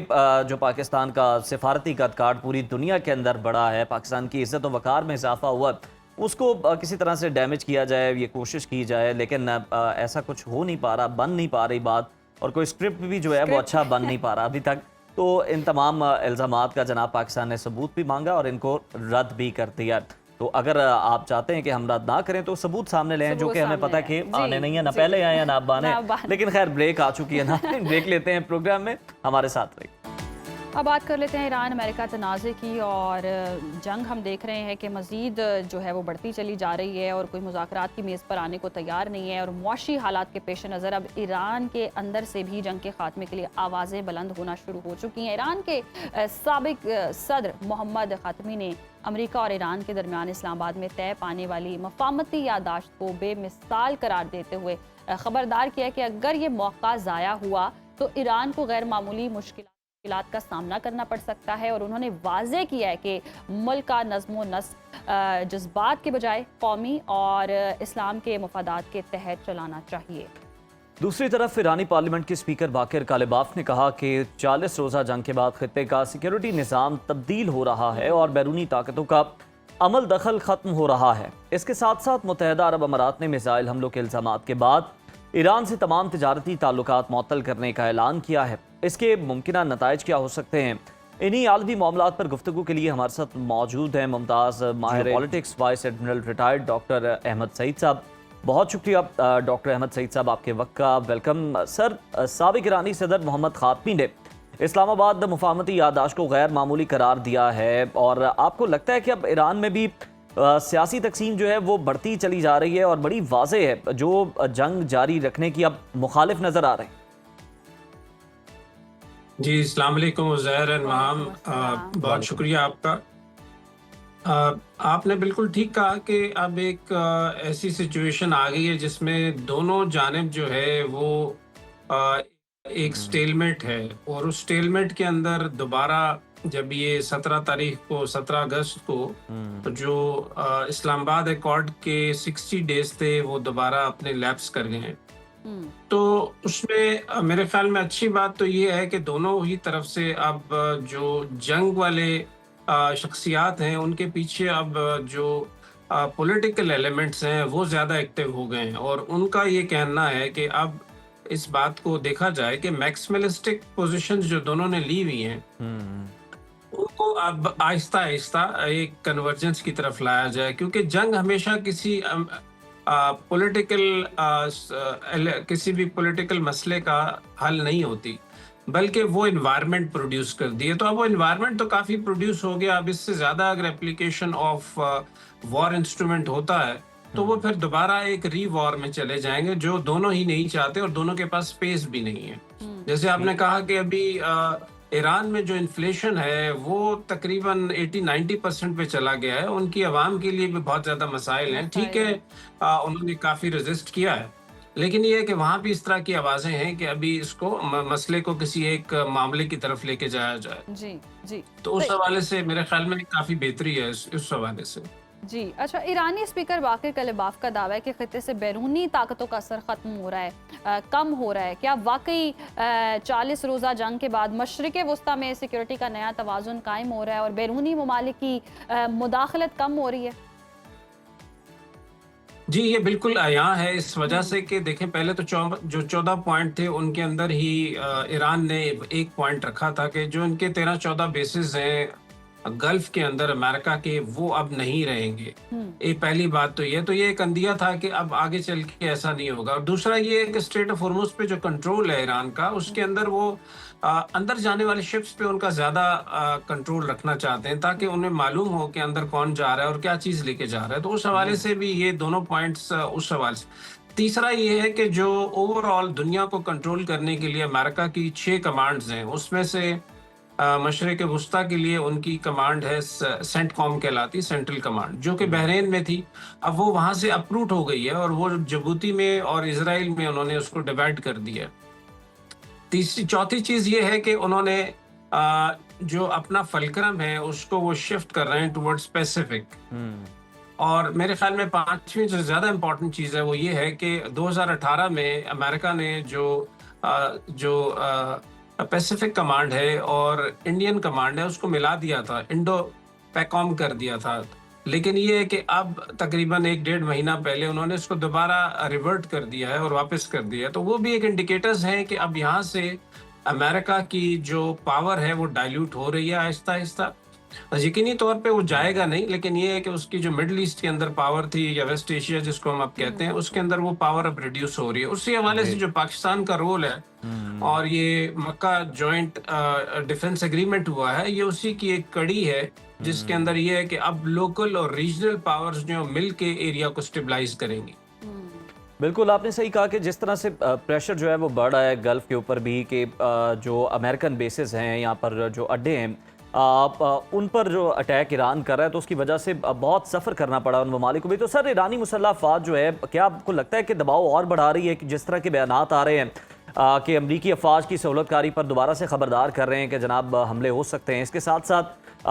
जो पाकिस्तान का सिफारती कदकाठ पूरी दुनिया के अंदर बड़ा है, पाकिस्तान की इज्जत व वकार में इजाफा हुआ, उसको किसी तरह से डैमेज किया जाए, ये कोशिश की जाए, लेकिन ऐसा कुछ हो नहीं पा रहा, बन नहीं पा रही बात, और कोई स्क्रिप्ट भी जो है वो अच्छा बन नहीं पा रहा अभी तक। तो इन तमाम इल्ज़ामात का जनाब पाकिस्तान ने सबूत भी मांगा और इनको रद्द भी कर दिया। तो अगर आप चाहते हैं कि हम रद्द ना करें तो सबूत सामने ले आएं, जो कि हमें पता है कि आने नहीं है, ना पहले आए ना अब आने। लेकिन खैर ब्रेक आ चुकी है ना, ब्रेक लेते हैं, प्रोग्राम में हमारे साथ रहिए। अब बात कर लेते हैं ईरान अमेरिका तनाज़े की। और जंग हम देख रहे हैं कि मज़ीद जो है वो बढ़ती चली जा रही है और कोई मुज़ाकरात की मेज़ पर आने को तैयार नहीं है। और मुआशी हालात के पेश नज़र अब ईरान के अंदर से भी जंग के ख़ात्मे के लिए आवाज़ें बुलंद होना शुरू हो चुकी हैं। ईरान के साबिक सदर मोहम्मद ख़ातमी ने अमेरिका और ईरान के दरमियान इस्लामाबाद में तय पाने वाली मफाहमती याददाश्त को बेमिसाल करार देते हुए खबरदार किया कि अगर ये मौका ज़ाया हुआ तो ईरान को गैर मामूली मुश्किलात का सामना करना पड़ सकता है। और उन्होंने वाज़े किया है कि मुल्क का नज़्म व नस्क जज्बात के बजाय कौमी और इस्लाम के मफादात के तहत चलाना चाहिए। दूसरी तरफ ईरानी पार्लियामेंट के स्पीकर बाकिर कालिबाफ ने कहा कि 40 रोज़ा जंग के बाद खित्ते का सिक्योरिटी निज़ाम तब्दील हो रहा है और बैरूनी ताकतों का अमल दखल ख़त्म हो रहा है। इसके साथ साथ मुत्तहिदा अरब अमारात ने मिसाइल हमलों के इल्ज़ामात के बाद ईरान से तमाम तिजारती ताल्लुकात मुअत्तल करने का ऐलान किया है। इसके मुमकिन नताइज क्या हो सकते हैं, इन्हीं आलमी मामलात पर गुफ्तगू के लिए हमारे साथ मौजूद हैं Mumtaz Mahir politics vice admiral retired doctor Ahmed Saeed साहब। बहुत शुक्रिया डॉक्टर अहमद सईद साहब आपके वक्त का। Welcome sir. साबिक ईरानी सदर मोहम्मद ख़ातमी ने इस्लामाबाद मुफाहमती याददाश्त को गैर मामूली करार दिया है और आपको लगता है कि अब ईरान में भी सियासी तकसीम जो है वो बढ़ती चली जा रही है और बड़ी वाज़े है, जो जंग जारी रखने की अब मुखालिफ नज़र आ रहे हैं? जी अस्सलाम वालेकुम उज़ैर एंड माम, बहुत शुक्रिया आपका। आपने बिल्कुल ठीक कहा कि अब एक ऐसी सिचुएशन आ गई है जिसमें दोनों जानिब जो है वो एक स्टेलमेट है और उस स्टेलमेट के अंदर दोबारा जब ये 17 अगस्त को जो इस्लामाबाद अकॉर्ड के 60 डेज थे वो दोबारा अपने लैप्स कर गए हैं। तो उसमें मेरे ख्याल में अच्छी बात तो ये है कि दोनों ही तरफ से अब जो जंग वाले शख्सियात हैं उनके पीछे अब जो पॉलिटिकल एलिमेंट्स हैं वो ज़्यादा एक्टिव हो गए हैं और उनका ये कहना है कि अब इस बात को देखा जाए कि मैक्सिमलिस्टिक पोजीशंस जो दोनों ने ली हुई हैं उनको अब आहिस्ता आहिस्ता एक कन्वर्जेंस की तरफ लाया जाए, क्योंकि जंग हमेशा किसी भी पॉलिटिकल मसले का हल नहीं होती, बल्कि वो इन्वायरमेंट प्रोड्यूस कर दिए। तो अब वो इन्वायरमेंट तो काफ़ी प्रोड्यूस हो गया, अब इससे ज़्यादा अगर एप्लीकेशन ऑफ वॉर इंस्ट्रूमेंट होता है तो वो फिर दोबारा एक री वॉर में चले जाएंगे, जो दोनों ही नहीं चाहते और दोनों के पास स्पेस भी नहीं है। जैसे आपने कहा कि अभी ईरान में जो इन्फ्लेशन है वो तकरीबन 80-90% पे चला गया है, उनकी आवाम के लिए भी बहुत ज़्यादा मसाइल हैं। ठीक है, उन्होंने काफ़ी रेजिस्ट किया है, लेकिन ये है कि वहाँ भी इस तरह की आवाज़ें हैं कि अभी इसको मसले को किसी एक मामले की तरफ लेके जाया जाए। जी जी, तो उस हवाले से मेरे ख्याल में काफ़ी बेहतरी है उस हवाले से। जी अच्छा, ईरानी स्पीकर बाकिर कालिबाफ का दावा है कि खित्ते से बैरूनी ताकतों का असर ख़त्म हो रहा है, कम हो रहा है। क्या वाकई 40 रोज़ा जंग के बाद मशरिक़ वस्ता में सिक्योरिटी का नया तवाज़ुन कायम हो रहा है और बैरूनी ममालिक की मुदाखलत कम हो रही है? जी, ये बिल्कुल यहाँ है इस वजह से कि देखें, पहले तो जो 14 पॉइंट थे उनके अंदर ही ईरान ने एक पॉइंट रखा था कि जो इनके 13-14 बेसिस हैं गल्फ के अंदर अमेरिका के, वो अब नहीं रहेंगे। ये पहली बात तो ये एक अंदिया था कि अब आगे चल के ऐसा नहीं होगा। और दूसरा ये कि स्ट्रेट ऑफ हॉर्मुज़ पे जो कंट्रोल है ईरान का, उसके अंदर वो अंदर जाने वाले शिप्स पे उनका ज़्यादा कंट्रोल रखना चाहते हैं, ताकि उन्हें मालूम हो कि अंदर कौन जा रहा है और क्या चीज़ लेके जा रहा है। तो उस हवाले से भी ये दोनों पॉइंट्स उस हवाले से। तीसरा ये है कि जो ओवरऑल दुनिया को कंट्रोल करने के लिए अमेरिका की 6 कमांड्स हैं, उसमें से मशरिक़ वस्ता के लिए उनकी कमांड है सेंटकॉम कहलाती, सेंट्रल कमांड, जो कि बहरीन में थी। अब वो वहाँ से अप्रूट हो गई है और वो जिबूती में और इजराइल में उन्होंने उसको डिवाइड कर दिया। चौथी चीज़ ये है कि उन्होंने जो अपना फलक्रम है उसको वो शिफ्ट कर रहे हैं टुवर्ड्स पैसिफिक। और मेरे ख्याल में पांचवी जो ज़्यादा इम्पोर्टेंट चीज़ है वो ये है कि 2018 में अमेरिका ने जो पैसिफिक कमांड है और इंडियन कमांड है उसको मिला दिया था, इंडो पैकॉम कर दिया था। लेकिन ये है कि अब तकरीबन 1-1.5 महीना पहले उन्होंने इसको दोबारा रिवर्ट कर दिया है और वापस कर दिया है। तो वो भी एक इंडिकेटर्स हैं कि अब यहाँ से अमेरिका की जो पावर है वो डाइल्यूट हो रही है आहिस्ता आहिस्ता। यकीनी तौर पे वो जाएगा नहीं, लेकिन ये है कि उसकी जो मिडिल ईस्ट के अंदर पावर थी या वेस्ट एशिया जिसको हम अब कहते हैं, उसके अंदर वो पावर अब रिड्यूस हो रही है। उसी हवाले से जो पाकिस्तान का रोल है और ये मक्का जॉइंट डिफेंस एग्रीमेंट हुआ है, ये उसी की एक कड़ी है जिसके अंदर ये है कि अब लोकल और रीजनल पावर्स जो मिल के एरिया को स्टेबलाइज करेंगी। बिल्कुल, आपने सही कहा कि जिस तरह से प्रेशर जो है वो बढ़ रहा है गल्फ के ऊपर भी, कि जो अमेरिकन बेसेस हैं, यहाँ पर जो अड्डे हैं, उन पर जो अटैक ईरान कर रहा है, तो उसकी वजह से बहुत सफ़र करना पड़ा उन ममालिक को भी। तो सर, ईरानी मुसल्लह अफ़वाज जो है, क्या आपको लगता है कि दबाव और बढ़ा रही है कि जिस तरह के बयानात आ रहे हैं कि अमरीकी अफवाज की सहूलतकारी पर दोबारा से खबरदार कर रहे हैं कि जनाब हमले हो सकते हैं। इसके साथ साथ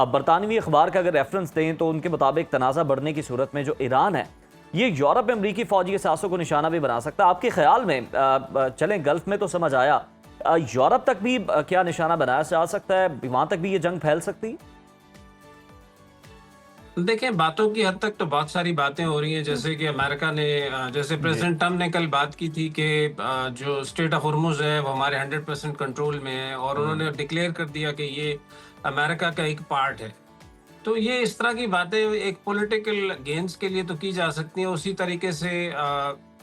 बरतानवी अखबार का अगर रेफरेंस दें तो उनके मुताबिक तनाज़ा बढ़ने की सूरत में जो ईरान है, ये यूरोप में अमरीकी फौजी असासों को निशाना भी बना सकता है। आपके ख्याल में चलें, गल्फ में तो समझ आया, यूरोप तक भी क्या निशाना बनाया जा सकता है? वहां तक भी ये जंग फैल सकती है? देखें, बातों की हद तक तो बहुत सारी बातें हो रही हैं, जैसे कि अमेरिका ने, जैसे प्रेसिडेंट ट्रम्प ने कल बात की थी कि जो स्टेट ऑफ हुर्मुज़ है वो हमारे 100% कंट्रोल में है, और उन्होंने डिक्लेयर कर दिया कि ये अमेरिका का एक पार्ट है। तो ये इस तरह की बातें एक पॉलिटिकल गेन्स के लिए तो की जा सकती हैं, उसी तरीके से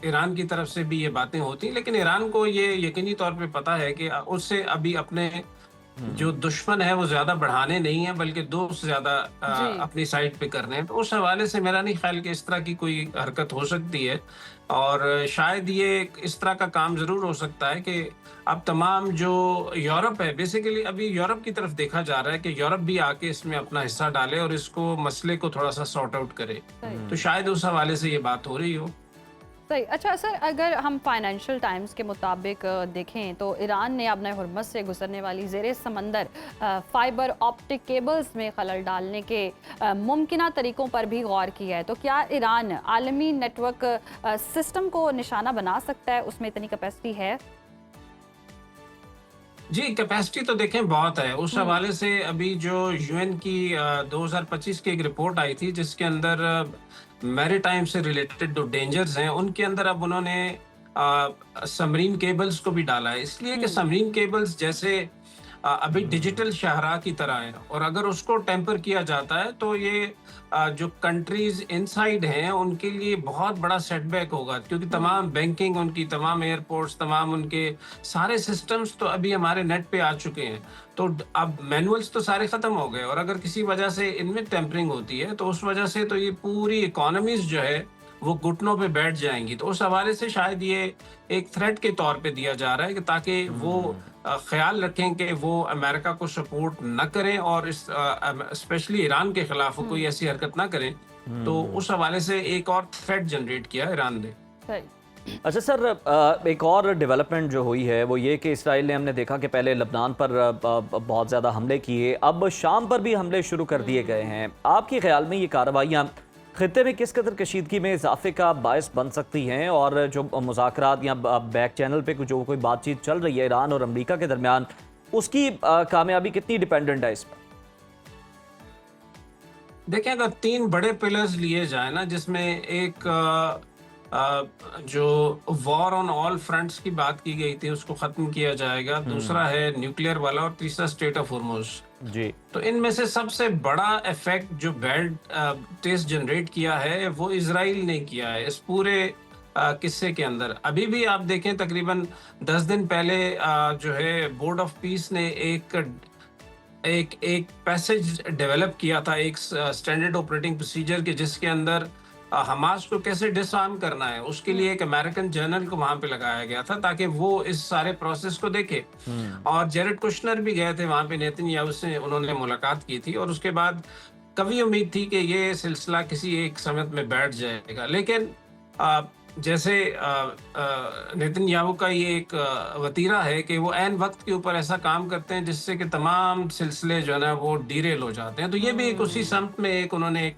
ईरान की तरफ से भी ये बातें होती हैं, लेकिन ईरान को ये यकीनी तौर पे पता है कि उससे अभी अपने जो दुश्मन है वो ज्यादा बढ़ाने नहीं है, बल्कि दोस्त ज्यादा अपनी साइड पे करने हैं। तो उस हवाले से मेरा नहीं ख्याल कि इस तरह की कोई हरकत हो सकती है, और शायद ये इस तरह का काम जरूर हो सकता है कि अब तमाम जो यूरोप है, बेसिकली अभी यूरोप की तरफ देखा जा रहा है कि यूरोप भी आके इसमें अपना हिस्सा डाले और इसको मसले को थोड़ा सा सॉर्ट आउट करे। तो शायद उस हवाले से ये बात हो रही हो। सही। अच्छा सर, अगर हम फाइनेंशियल टाइम्स के मुताबिक देखें तो ईरान ने अपने हुर्मुज़ से गुजरने वाली ज़ेरे समंदर फाइबर ऑप्टिक केबल्स में खलल डालने के मुमकिना तरीक़ों पर भी गौर किया है। तो क्या ईरान आलमी नेटवर्क सिस्टम को निशाना बना सकता है? उसमें इतनी कैपेसिटी है? जी, कैपेसिटी तो देखें बहुत है। उस हवाले से अभी जो यूएन की 2025 की एक रिपोर्ट आई थी, जिसके अंदर मैरीटाइम से रिलेटेड जो डेंजर्स हैं उनके अंदर अब उन्होंने सबमरीन केबल्स को भी डाला है, इसलिए कि सबमरीन केबल्स जैसे अभी डिजिटल शाहराह की तरह है, और अगर उसको टेम्पर किया जाता है तो ये जो कंट्रीज इनसाइड हैं उनके लिए बहुत बड़ा सेटबैक होगा, क्योंकि तमाम बैंकिंग, उनकी तमाम एयरपोर्ट्स, तमाम उनके सारे सिस्टम्स तो अभी हमारे नेट पे आ चुके हैं। तो अब मैनुअल्स तो सारे खत्म हो गए, और अगर किसी वजह से इनमें टेम्परिंग होती है तो उस वजह से तो ये पूरी इकोनॉमीज जो है वो घुटनों पे बैठ जाएंगी। तो उस हवाले से शायद ये एक थ्रेट के तौर पे दिया जा रहा है कि ताकि वो ख्याल रखें कि वो अमेरिका को सपोर्ट न करें और इस स्पेशली ईरान के खिलाफ वो कोई ऐसी हरकत ना करें। तो उस हवाले से एक और थ्रेट जनरेट किया ईरान ने। अच्छा सर, एक और डेवलपमेंट जो हुई है वो ये कि इसराइल ने, हमने देखा कि पहले लबनान पर बहुत ज़्यादा हमले किए, अब शाम पर भी हमले शुरू कर दिए गए हैं। आपके ख्याल में ये कार्रवाइयाँ खित्ते में किस कदर कशीदगी में इजाफे का बायस बन सकती हैं, और जो मुज़ाकरात या बैक चैनल पे जो कोई बातचीत चल रही है ईरान और अमेरिका के दरमियान, उसकी कामयाबी कितनी डिपेंडेंट है इस पर? देखिए, अगर 3 बड़े पिलर्स लिए जाए ना, जिसमें एक जो वॉर ऑन ऑल फ्रंट्स की बात की गई थी उसको खत्म किया जाएगा, दूसरा है न्यूक्लियर वाला, और तीसरा स्टेट ऑफ हुर्मुज़ जी। तो इनमें से सबसे बड़ा इफेक्ट जो बैड टेस्ट जनरेट किया है वो इजराइल ने किया है इस पूरे किस्से के अंदर। अभी भी आप देखें, तकरीबन 10 दिन पहले जो है बोर्ड ऑफ पीस ने एक पैसेज डेवलप किया था, एक स्टैंडर्ड ऑपरेटिंग प्रोसीजर के, जिसके अंदर हमास को कैसे डिसआर्म करना है उसके लिए एक अमेरिकन जर्नल को वहां पे लगाया गया था, ताकि वो इस सारे प्रोसेस को देखे। और जेरेड कुशनर भी गए थे वहां पे, नेतन्याहू से उन्होंने मुलाकात की थी, और उसके बाद कभी उम्मीद थी कि ये सिलसिला किसी एक समिट में बैठ जाएगा। लेकिन जैसे नेतन्याहू का ये एक वतीरा है कि वो ऐन वक्त के ऊपर ऐसा काम करते हैं जिससे कि तमाम सिलसिले जो है ना वो डीरेल हो जाते हैं। तो ये भी एक उसी समत में एक उन्होंने एक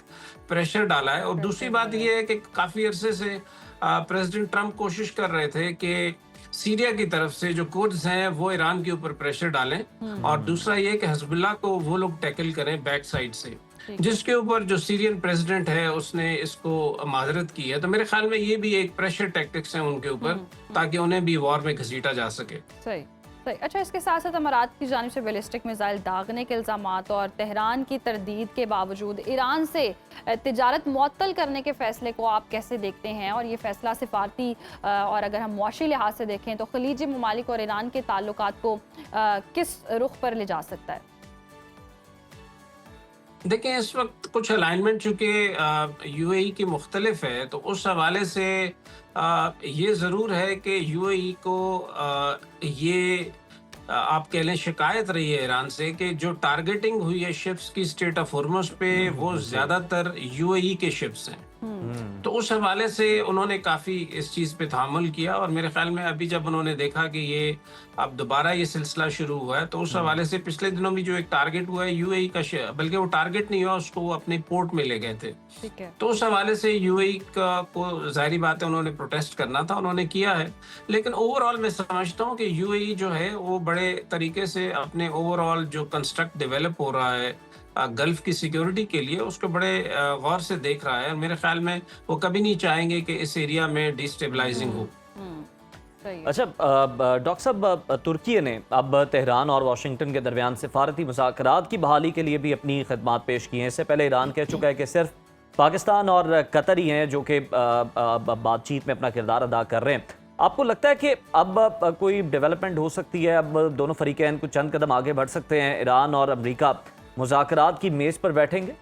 प्रेशर डाला है। और दूसरी बात ये है कि काफी अरसे से प्रेसिडेंट ट्रम्प कोशिश कर रहे थे कि सीरिया की तरफ से जो कुर्द्स हैं वो ईरान के ऊपर प्रेशर डालें, और दूसरा ये कि हिजबुल्लाह को वो लोग टैकल करें बैक साइड से, जिसके ऊपर जो सीरियन प्रेसिडेंट है उसने इसको माजरत की है। तो मेरे ख्याल में ये भी एक प्रेशर टैक्टिक्स है उनके ऊपर, ताकि उन्हें भी वॉर में घसीटा जा सके। सही। सही। अच्छा, इसके साथ साथ अमारात की जानिब से बैलिस्टिक मिसाइल दागने के इल्ज़ामात और तेहरान की तरदीद के बावजूद ईरान से तिजारत मुअत्तल करने के फैसले को आप कैसे देखते हैं? और ये फैसला सिफारती और अगर हम मुआशी लिहाज से देखें तो खलीजी ममालिक और ईरान के ताल्लुकात को किस रुख पर ले जा सकता है? देखिए, इस वक्त कुछ अलाइनमेंट चूंकि यूएई की मुख्तलिफ है, तो उस हवाले से ये ज़रूर है कि यूएई को ये आप कह लें शिकायत रही है ईरान से कि जो टारगेटिंग हुई है शिप्स की स्ट्रेट ऑफ हॉर्मुज़ पे, वो ज़्यादातर यूएई के शिप्स हैं। तो उस हवाले से उन्होंने काफ़ी इस चीज़ पे तहम्मुल किया, और मेरे ख्याल में अभी जब उन्होंने देखा कि ये अब दोबारा ये सिलसिला शुरू हुआ है, तो उस हवाले से पिछले दिनों भी जो एक टारगेट हुआ है यूएई का, बल्कि वो टारगेट नहीं हुआ, उसको वो अपने पोर्ट में ले गए थे। ठीक है। तो उस हवाले से यूएई को जाहिर बात है उन्होंने प्रोटेस्ट करना था, उन्होंने किया है। लेकिन ओवरऑल मैं समझता हूँ कि यूएई जो है वो बड़े तरीके से अपने ओवरऑल जो कंस्ट्रक्ट डेवलप हो रहा है गल्फ की सिक्योरिटी के लिए, उसको बड़े गौर से देख रहा है, और मेरे ख्याल में वो कभी नहीं चाहेंगे कि इस एरिया में डिस्टेबलाइजिंग हो। अच्छा डॉक्टर साहब, तुर्की ने अब तेहरान और वाशिंगटन के दरमियान सिफारती मुज़ाकरात की बहाली के लिए भी अपनी खिदमात पेश की हैं। इससे पहले ईरान कह चुका है कि सिर्फ पाकिस्तान और कतर ही हैं जो कि बातचीत में अपना किरदार अदा कर रहे हैं। आपको लगता है कि अब कोई डेवलपमेंट हो सकती है, अब दोनों फरीकैन कुछ चंद कदम आगे बढ़ सकते हैं, ईरान और अमेरिका मुज़ाकरात की मेज़ पर बैठेंगे?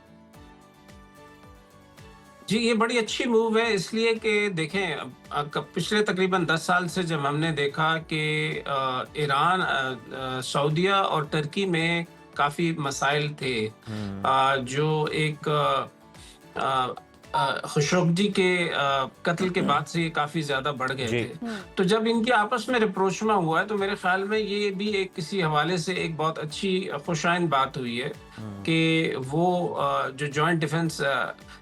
जी, ये बड़ी अच्छी मूव है, इसलिए कि देखें पिछले तकरीबन 10 साल से जब हमने देखा कि ईरान, सऊदीया और टर्की में काफ़ी मसाइल थे, जो एक खुशोग्जी के कत्ल के बाद से ये काफ़ी ज़्यादा बढ़ गए थे। तो जब इनके आपस में रिप्रोचमा हुआ है, तो मेरे ख्याल में ये भी एक किसी हवाले से एक बहुत अच्छी खुशाइन बात हुई है कि वो जो जॉइंट डिफेंस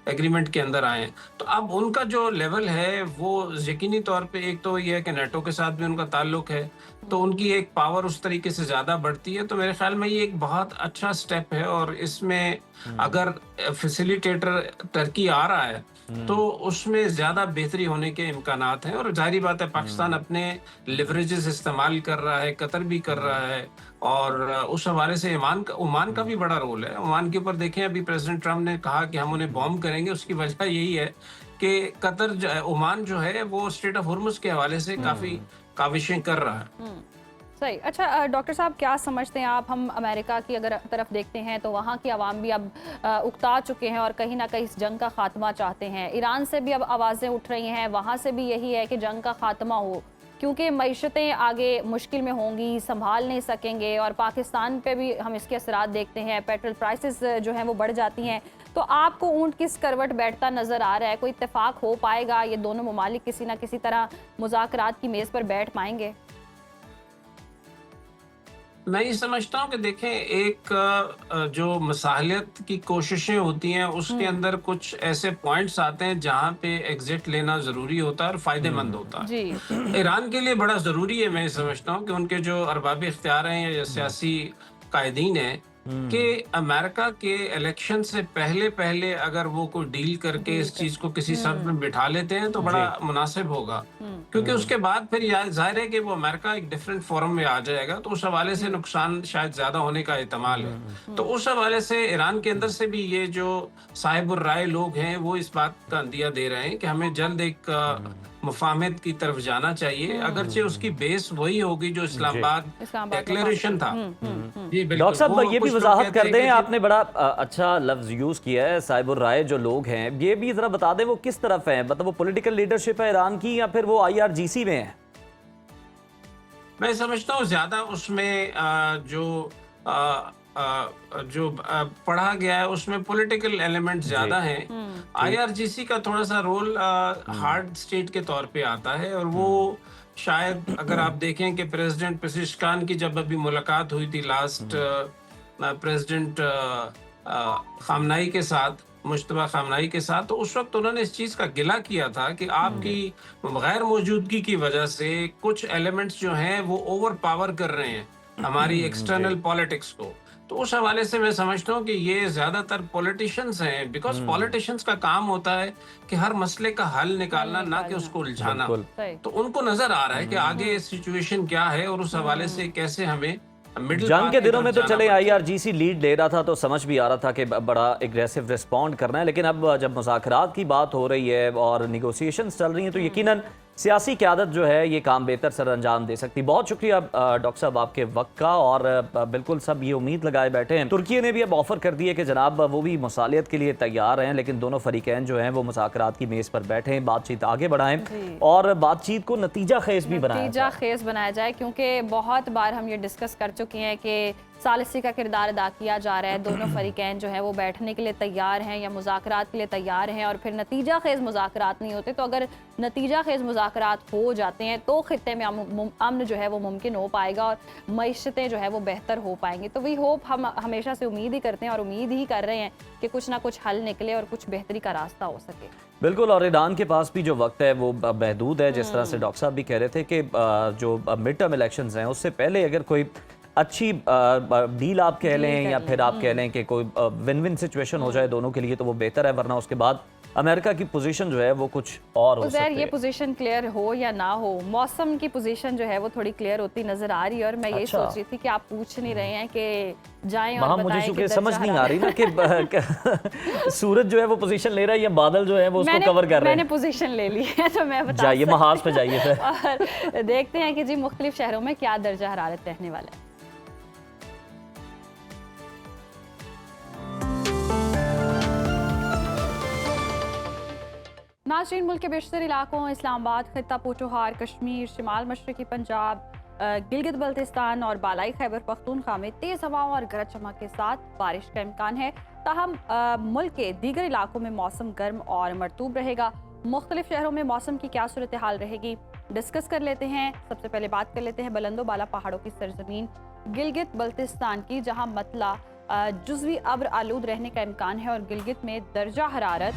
एग्रीमेंट के अंदर आए। तो अब उनका जो लेवल है वो यकीनी तौर पे, एक तो ये है कि नेटो के साथ भी उनका ताल्लुक है, तो उनकी एक पावर उस तरीके से ज़्यादा बढ़ती है। तो मेरे ख्याल में ये एक बहुत अच्छा स्टेप है, और इसमें अगर फैसिलिटेटर टर्की आ रहा है तो उसमें ज़्यादा बेहतरी होने के इम्कानात हैं। और जाहिर बात है पाकिस्तान अपने लिवरेजेस इस्तेमाल कर रहा है, कतर भी कर रहा है, और उस हवाले से ओमान का भी बड़ा रोल है। ओमान के ऊपर देखें, अभी प्रेसिडेंट ट्रम्प ने कहा कि हम उन्हें बॉम्ब करेंगे, उसकी वजह यही है कि कतर ओमान जो है वो स्ट्रेट ऑफ हॉर्मुज़ के हवाले से काफ़ी काविशें कर रहा है। सही। अच्छा डॉक्टर साहब, क्या समझते हैं आप, हम अमेरिका की अगर तरफ देखते हैं तो वहाँ की आवाम भी अब उकता चुके हैं और कहीं ना कहीं इस जंग का खात्मा चाहते हैं। ईरान से भी अब आवाज़ें उठ रही हैं, वहाँ से भी यही है कि जंग का खात्मा हो, क्योंकि मईशतें आगे मुश्किल में होंगी, संभाल नहीं सकेंगे। और पाकिस्तान पे भी हम इसके असरात देखते हैं, पेट्रोल प्राइसेस जो हैं वो बढ़ जाती हैं। तो आपको ऊंट किस करवट बैठता नज़र आ रहा है? कोई इत्तेफाक हो पाएगा? ये दोनों ममालिक किसी ना किसी तरह मुज़ाकरात की मेज़ पर बैठ पाएंगे? मैं ये समझता हूँ कि देखें, एक जो मसालियत की कोशिशें होती हैं उसके अंदर कुछ ऐसे पॉइंट्स आते हैं जहाँ पे एग्जिट लेना ज़रूरी होता है और फ़ायदेमंद होता है। जी। ईरान के लिए बड़ा ज़रूरी है, मैं समझता हूँ कि उनके जो अरबाब इख्तियार हैं या सियासी कायदीन हैं, कि अमेरिका के इलेक्शन से पहले अगर वो कोई डील करके इस चीज़ को किसी शर्त में बिठा लेते हैं तो बड़ा मुनासिब होगा, क्योंकि उसके बाद फिर जाहिर है कि वो अमेरिका एक डिफरेंट फोरम में आ जाएगा, तो उस हवाले से नुकसान शायद ज़्यादा होने का एहतमाल है। तो उस हवाले से ईरान के अंदर से भी ये जो साहिबुर राय लोग हैं वो इस बात का अंदिया दे रहे हैं कि हमें जल्द एक मुफाहमत की तरफ जाना चाहिए, अगरचे उसकी बेस वही होगी जो इस्लामाबाद डिक्लेरेशन था। डॉक्टर साहब, ये भी वजाहत कर दें, आपने बड़ा अच्छा लफ्ज यूज किया है, साहिबुर राय जो लोग हैं, ये भी जरा बता दें वो किस तरफ हैं, मतलब वो पॉलिटिकल लीडरशिप है ईरान की या फिर वो IRGC में है? मैं समझता हूँ ज्यादा उसमें जो पढ़ा गया है उसमें पॉलिटिकल एलिमेंट ज्यादा है। IRGC का थोड़ा सा रोल हार्ड स्टेट के तौर पे आता है, और वो शायद अगर आप देखें कि प्रेसिडेंट पेज़ेशकियान की जब अभी मुलाकात हुई थी लास्ट प्रेसिडेंट खामनाई के साथ, मुश्तबा खामनाई के साथ, तो उस वक्त उन्होंने इस चीज़ का गिला किया था कि आपकी गैर मौजूदगी की वजह से कुछ एलिमेंट्स जो हैं वो ओवर पावर कर रहे हैं हमारी एक्सटर्नल पॉलिटिक्स को। तो उस हवाले से मैं समझता हूँ कि ये ज्यादातर पॉलिटिशियंस हैं, बिकॉज पॉलिटिशियंस का काम होता है कि हर मसले का हल निकालना, ना कि उसको उलझाना। बिल्कुल। तो उनको नजर आ रहा है कि आगे सिचुएशन क्या है और उस हवाले से कैसे हमें मिडिल जंग पाथ के की दिनों तरफ में तो जाना चले पड़ता है। आईआरजीसी लीड ले रहा था तो समझ भी आ रहा था कि बड़ा एग्रेसिव रिस्पॉन्ड करना है, लेकिन अब जब मुज़ाकरात की बात हो रही है और निगोशिएशंस चल रही हैं तो यकीनन सियासी क़यादत जो है ये काम बेहतर सर अंजाम दे सकती। बहुत शुक्रिया डॉक्टर साहब आपके वक्त का, और बिल्कुल सब ये उम्मीद लगाए बैठे हैं। तुर्की ने भी अब ऑफर कर दी है कि जनाब वो भी मुसालियत के लिए तैयार हैं, लेकिन दोनों फरीकैन जो हैं वो मुज़ाकरात की मेज़ पर बैठें, बातचीत आगे बढ़ाएं और बातचीत को नतीजा खेज भी बनाया नतीजा खेज बनाया जाए, क्योंकि बहुत बार हम ये डिस्कस कर चुके हैं कि सालिसी का किरदार अदा किया जा रहा है। दोनों फरीकैन जो है वो बैठने के लिए तैयार हैं या मुज़ाकरात के लिए तैयार हैं, और फिर नतीजा खेज मुज़ाकरात नहीं होते। तो अगर नतीजा खेज मुज़ाकरात हो जाते हैं तो खित्ते में अमन जो है वो मुमकिन हो पाएगा और मईशतें जो है वो बेहतर हो पाएंगी। तो वी होप, हम हमेशा से उम्मीद ही करते हैं और उम्मीद ही कर रहे हैं कि कुछ ना कुछ हल निकले और कुछ बेहतरी का रास्ता हो सके। बिल्कुल, और ईरान के पास भी जो वक्त है वो महदूद है, जिस तरह से डॉक्टर साहब भी कह रहे थे कि जो मिड टर्म इलेक्शंस हैं उससे पहले अगर कोई अच्छी डील आप कह लें या फिर आप कह लें कि कोई विन विन सिचुएशन हो जाए दोनों के लिए तो वो बेहतर है, वरना उसके बाद अमेरिका की पोजीशन जो है वो कुछ और हो सकती है। ये पोजीशन क्लियर हो या ना हो, मौसम की पोजीशन जो है वो थोड़ी क्लियर होती नजर आ रही है। और मैं यही सोच रही थी कि आप पूछ नहीं रहे हैं कि जाएं और बताएं, मुझे चूंकि कि समझ नहीं आ रही ना कि सूरज जो है वो पोजीशन ले रहा है या बादल जो है वो उसको कवर कर रहे हैं। मैंने पोजीशन ले ली है तो मैं बता जाइए महाज पे जाइए फिर और देखते हैं कि जी मुख्तलिफ शहरों में क्या दर्जा हरारत रहने वाला है। नाज़रीन, मुल्क के बेशतर इलाकों इस्लामाबाद, खित्ता पोठोहार, कश्मीर, शिमाल मशरकी पंजाब, गिलगित बल्तिस्तान और बालाई खैबर पख्तूनख्वा में तेज़ हवाओं और गरज चमक के साथ बारिश का इम्कान है। ताहम मुल्क के दीगर इलाकों में मौसम गर्म और मरतूब रहेगा। मुख्तलिफ शहरों में मौसम की क्या सूरत हाल रहेगी डिस्कस कर लेते हैं। सबसे पहले बात कर लेते हैं बुलंदो बाला पहाड़ों की सरजमीन गिलगित बल्तिस्तान की, जहां मतला जुज़वी अब्र आलूद रहने का इम्कान है और गिलगित में दर्जा हरारत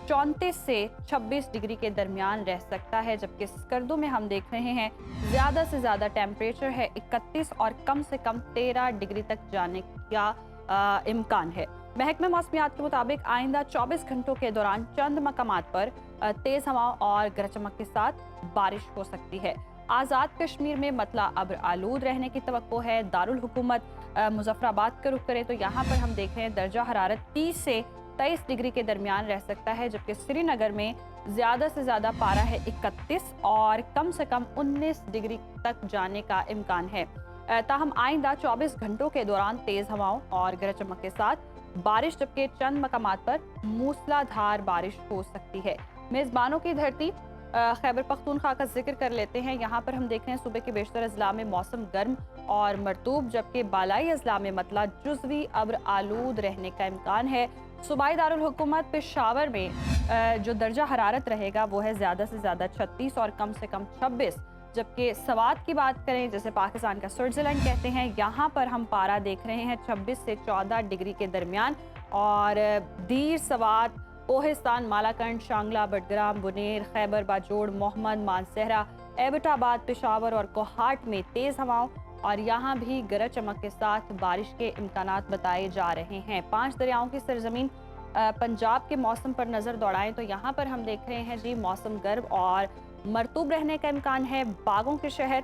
34 से 26 डिग्री के दरमियान रह सकता है, जबकि स्कर्दो में हम देख रहे हैं ज़्यादा से ज़्यादा टेम्परेचर है 31 और कम से कम 13 डिग्री तक जाने का इम्कान है। महकमा मौसमियात के मुताबिक आइंदा 24 घंटों के दौरान चंद मकामात पर तेज़ हवाओं और गरज चमक के साथ बारिश हो सकती है। आज़ाद कश्मीर में मतला अब्र आलूद रहने की तवक्को है। दारुल हुकूमत मुजफ्फराबाद का रुख करें तो यहाँ पर हम देख रहे हैं दर्जा हरारत 30 से 23 डिग्री के दरमियान रह सकता है, जबकि श्रीनगर में ज़्यादा से ज़्यादा पारा है 31 और कम से कम 19 डिग्री तक जाने का इम्कान है। ताहम आइंदा 24 घंटों के दौरान तेज़ हवाओं और गरज चमक के साथ बारिश, जबकि चंद मकामात पर मूसलाधार बारिश हो सकती है। मेज़बानों की धरती खैबर पख्तूनख्वा का जिक्र कर लेते हैं। यहाँ पर हम देख रहे हैं सूबे के बेशतर अजला में मौसम गर्म और मरतूब, जबकि बालाई अजला में मतला जुज़वी अब्र आलूद रहने का इम्कान है। सूबाई दारुल हुकूमत पेशावर में जो दर्जा हरारत रहेगा वो है ज़्यादा से ज़्यादा 36 और कम से कम 26, जबकि सवात की बात करें, जैसे पाकिस्तान का स्विट्ज़रलैंड कहते हैं, यहाँ पर हम पारा देख रहे हैं 26 से 14 डिग्री के दरमियान। और दीर, सवात, कोहिस्तान, मालाकंड, शांगला, बडग्राम, बुनेर, खैबर बाजोड़, मोहम्मद, मानसहरा, एबटाबाद, पेशावर और कोहाट में तेज़ हवाओं और यहाँ भी गरज चमक के साथ बारिश के इम्कानात बताए जा रहे हैं। 5 दरियाओं की सरजमीन पंजाब के मौसम पर नज़र दौड़ाएं तो यहाँ पर हम देख रहे हैं जी मौसम गर्म और मरतूब रहने का इम्कान है। बागों के शहर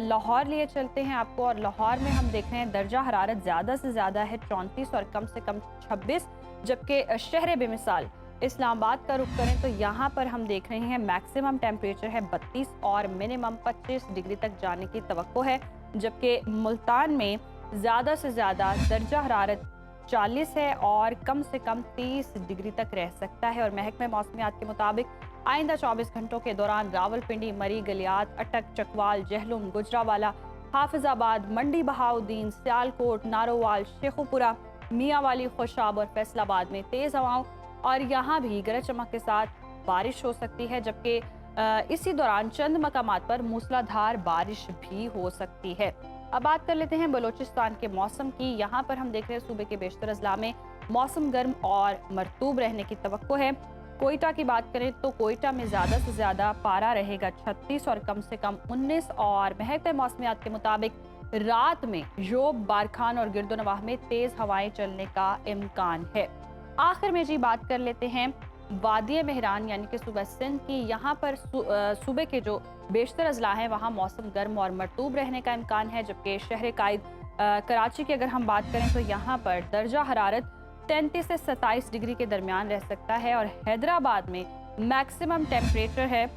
लाहौर लिए चलते हैं आपको, और लाहौर में हम देख रहे हैं दर्जा हरारत ज़्यादा से ज़्यादा है 34 और कम से कम 26, जबकि शहर बेमिसाल इस्लामाबाद का रुख करें तो यहाँ पर हम देख रहे हैं मैक्सिमम टेम्परेचर है 32 और मिनिमम 25 डिग्री तक जाने की तवक्को है, जबकि मुल्तान में ज़्यादा से ज़्यादा दर्जा हरारत 40 है और कम से कम 30 डिग्री तक रह सकता है। और महकमे मौसमियात के मुताबिक आइंदा 24 घंटों के दौरान रावलपिंडी, मरी, गलियात, अटक, चकवाल, जहलुम, गुजरावाला, हाफिजाबाद, मंडी बहाउद्दीन, सियालकोट, नारोवाल, शेखुपुरा, मियाँवाली, खुशाब और फैसलाबाद में तेज़ हवाओं और यहाँ भी गरज चमक के साथ बारिश हो सकती है, जबकि इसी दौरान चंद मकामात पर मूसलाधार बारिश भी हो सकती है। अब बात कर लेते हैं बलूचिस्तान के मौसम की। यहाँ पर हम देख रहे हैं सूबे के बेशतर अजला में मौसम गर्म और मरतूब रहने की तवक्को है। कोयटा की बात करें तो कोयटा में ज़्यादा से ज़्यादा पारा रहेगा 36 और कम से कम 19 और महकमे मौसमियात के मुताबिक रात में योब, बारखान और गिरदोनवाह में तेज हवाएं चलने का इम्कान है। आखिर में जी बात कर लेते हैं वादिय मेहरान यानी कि सूबा सिंध की। यहाँ पर सूबे के जो बेशतर अजला हैं वहाँ मौसम गर्म और मरतूब रहने का इम्कान है, जबकि शहर कायद कराची की अगर हम बात करें तो यहाँ पर दर्जा हरारत 33 से 27 डिग्री के दरमियान रह सकता है और हैदराबाद में मैक्सिमम टेम्परेचर है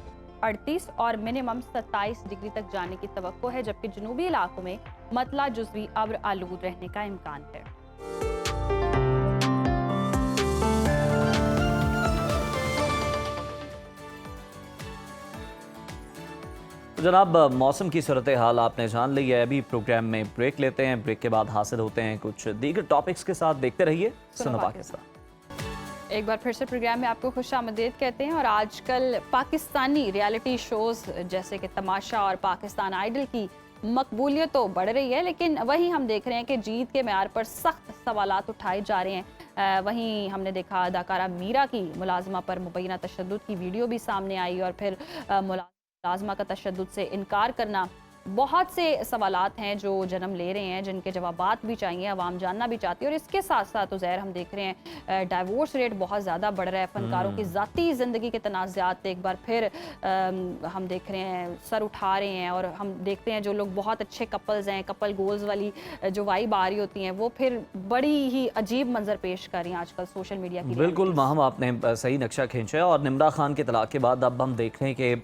38 और मिनिमम 27 डिग्री तक जाने की तवक्को है, जबकि जनूबी इलाकों में मतला जुज़वी अब्र आलूद रहने का इम्कान है। जनाब, मौसम की सूरत हाल आपने जान ली है। अभी प्रोग्राम में ब्रेक लेते हैं, ब्रेक के बाद हासिल होते हैं कुछ दीगर टॉपिक्स के साथ। देखते रहिए सुनो पाकिस्तान। एक बार फिर से प्रोग्राम में आपको खुशामदीद कहते हैं। और आजकल पाकिस्तानी रियलिटी शोज जैसे कि तमाशा और पाकिस्तान आइडल की मकबूलियत तो बढ़ रही है, लेकिन वहीं हम देख रहे हैं कि जीत के म्यार पर सख्त सवालात उठाए जा रहे हैं। वहीं हमने देखा अदाकारा मीरा की मुलाजमा पर मुबैना तशद्दुद की वीडियो भी सामने आई और फिर मुलाजमा का तशद्दुद से इनकार करना। बहुत से सवालात हैं जो जन्म ले रहे हैं, जिनके जवाबात भी चाहिए, आवाम जानना भी चाहती है। और इसके साथ साथ उज़ैर हम देख रहे हैं डाइवोर्स रेट बहुत ज़्यादा बढ़ रहा है, फनकारों की ज़ाती ज़िंदगी के तनाज़ात एक बार फिर हम देख रहे हैं सर उठा रहे हैं। और हम देखते हैं जो लोग बहुत अच्छे कपल्स हैं, कपल गोल्स वाली जो वाइब आ रही होती हैं, वो फिर बड़ी ही अजीब मंजर पेश कर रही हैं आजकल सोशल मीडिया की। बिल्कुल माहम, आपने सही नक्शा खींचा है। और निम्रा खान के तलाक के बाद अब हम देख रहे हैं कि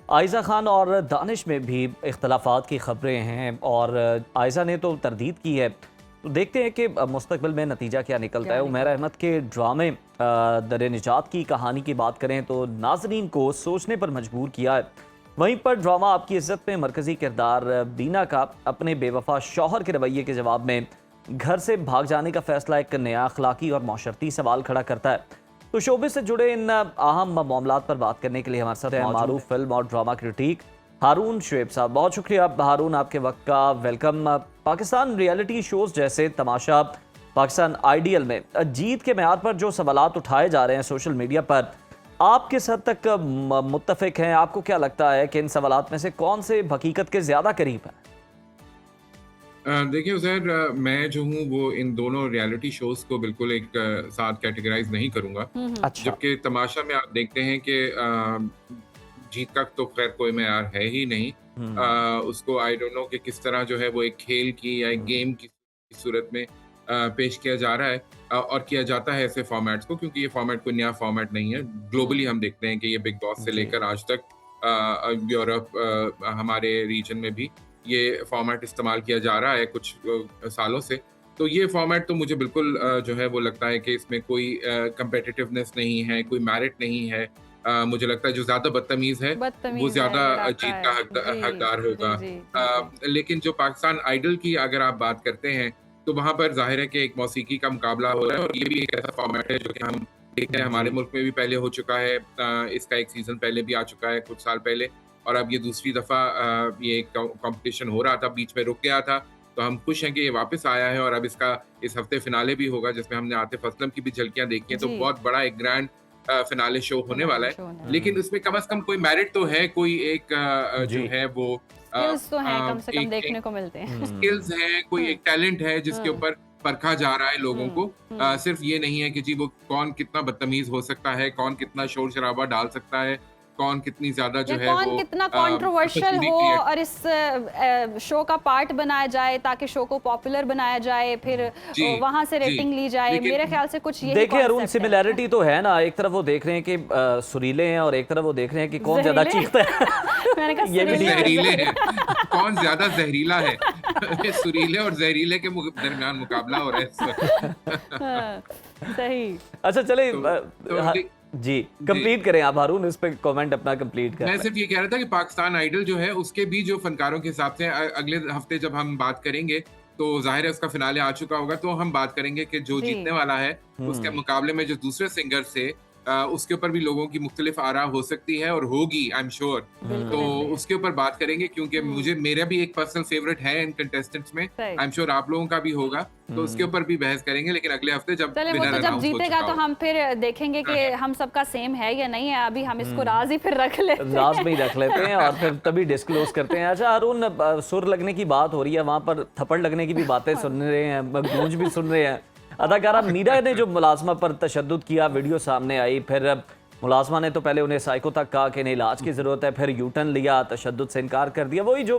आयज़ा खान और दानिश में भी इख्तलाफात की खबरें हैं और आयज़ा ने तो तरदीद की है। तो देखते हैं कि मुस्तकबिल में नतीजा क्या निकलता है। उमैर अहमद के ड्रामे दर निजात की कहानी की बात करें तो नाज़रीन को सोचने पर मजबूर किया है। वहीं पर ड्रामा आपकी इज़्ज़त में मरकज़ी किरदार बीना का अपने बेवफा शौहर के रवैये के जवाब में घर से भाग जाने का फैसला एक नया अखलाकी और माशरती सवाल खड़ा करता है। तो शोबिस से जुड़े इन अहम मामलात पर बात करने के लिए हमारे साथ हैं मारूफ फिल्म और ड्रामा क्रिटिक हारून शुएब साहब। बहुत शुक्रिया हारून, आपके वक्त का वेलकम। पाकिस्तान रियलिटी शोज जैसे तमाशा, पाकिस्तान आइडियल में जीत के म्यार पर जो सवालात उठाए जा रहे हैं सोशल मीडिया पर, आप किस हद तक मुत्तफिक हैं? आपको क्या लगता है कि इन सवालात में से कौन से हकीकत के ज़्यादा करीब हैं? देखिए उज़ैर, मैं जो हूँ वो इन दोनों रियलिटी शोज को बिल्कुल एक साथ कैटेगराइज नहीं करूँगा। अच्छा। जबकि तमाशा में आप देखते हैं कि जीत का तो खैर कोई मेयार है ही नहीं। उसको आई डोंट नो कि किस तरह जो है वो एक खेल की या एक गेम की सूरत में पेश किया जा रहा है और किया जाता है ऐसे फॉर्मेट्स को, क्योंकि ये फॉर्मेट कोई नया फॉर्मेट नहीं है। ग्लोबली हम देखते हैं कि ये बिग बॉस से लेकर आज तक यूरोप, हमारे रीजन में भी ये फॉर्मेट इस्तेमाल किया जा रहा है कुछ सालों से। तो ये फॉर्मेट तो मुझे बिल्कुल जो है वो लगता है कि इसमें कोई कंपेटिटिवनेस नहीं है, कोई मेरिट नहीं है। मुझे लगता है जो ज्यादा बदतमीज है वो ज्यादा जीत का हकदार होगा। लेकिन जो पाकिस्तान आइडल की अगर आप बात करते हैं तो वहां पर जाहिर है कि एक मौसीकी का मुकाबला हो रहा है और ये भी एक ऐसा फॉर्मेट है जो कि हम देखते हैं हमारे मुल्क में भी पहले हो चुका है। इसका एक सीजन पहले भी आ चुका है कुछ साल पहले, और अब ये दूसरी दफ़ा ये कंपटीशन हो रहा था, बीच में रुक गया था। तो हम खुश हैं कि ये वापस आया है और अब इसका इस हफ्ते फिनाले भी होगा, जिसमें हमने आतिफ असलम की भी झलकियां देखी हैं। तो बहुत बड़ा एक ग्रैंड फिनाले शो होने वाला है। लेकिन इसमें कम से कम कोई मेरिट तो है, कोई एक जो है वो स्किल्स तो हैं, कम से कम देखने को मिलते हैं। स्किल्स हैं, कोई एक टैलेंट है जिसके ऊपर परखा जा रहा है लोगों को। सिर्फ ये नहीं है कि जी वो कौन कितना बदतमीज हो सकता है, कौन कितना शोर शराबा डाल सकता है, कौन कितनी ज्यादा जो है कौन वो कितना कंट्रोवर्शियल हो और इस शो का पार्ट बनाया जाए ताकि शो को पॉपुलर बनाया जाए, फिर वहां से रेटिंग ली जाए। मेरे ख्याल से कुछ यही देखिए अरुण, सिमिलैरिटी तो है ना। एक तरफ वो देख रहे हैं कि सुरीले हैं और एक तरफ वो देख रहे हैं कि कौन ज्यादा चीखता है। मैंने कहा ये भी जहरीले हैं, कौन ज्यादा जहरीला है। सुरीले और जहरीले के दरमियान मुकाबला हो रहा है। सही। अच्छा चले जी कंप्लीट करें आप हारून, इस पे कमेंट अपना कंप्लीट करें। मैं सिर्फ ये कह रहा था कि पाकिस्तान आइडल जो है उसके भी जो फनकारों के हिसाब से अगले हफ्ते जब हम बात करेंगे तो जाहिर है उसका फिनाले आ चुका होगा, तो हम बात करेंगे कि जो जीतने वाला है उसके मुकाबले में जो दूसरे सिंगर से उसके ऊपर भी लोगों की मुख्तलिफ आरा हो सकती है और होगी, आई एम श्योर। तो उसके ऊपर बात करेंगे, क्योंकि मेरा भी एक पर्सनल फेवरेट है इन कंटेस्टेंट्स में, आई एम श्योर आप लोगों का भी होगा, तो उसके ऊपर भी बहस करेंगे, लेकिन अगले हफ्ते जब जब जीतेगा तो हम फिर देखेंगे कि हम सबका सेम है या नहीं है। अभी हम इसको राज ही फिर रख लेते हैं, राज में ही रख लेते हैं और फिर तभी डिस्क्लोज करते हैं। अच्छा अरुण, सुर लगने की बात हो रही है, वहाँ पर थप्पड़ लगने की भी बातें सुन रहे हैं, गूंज भी सुन रहे हैं। अदाकारा मीरा ने जो मुलाजमा पर तशद्दुद किया, वीडियो सामने आई, फिर मुलाजमा ने तो पहले उन्हें साइको तक कहा कि इन्हें इलाज की ज़रूरत है, फिर यूटर्न लिया, तशद्दुद से इनकार कर दिया। वही जो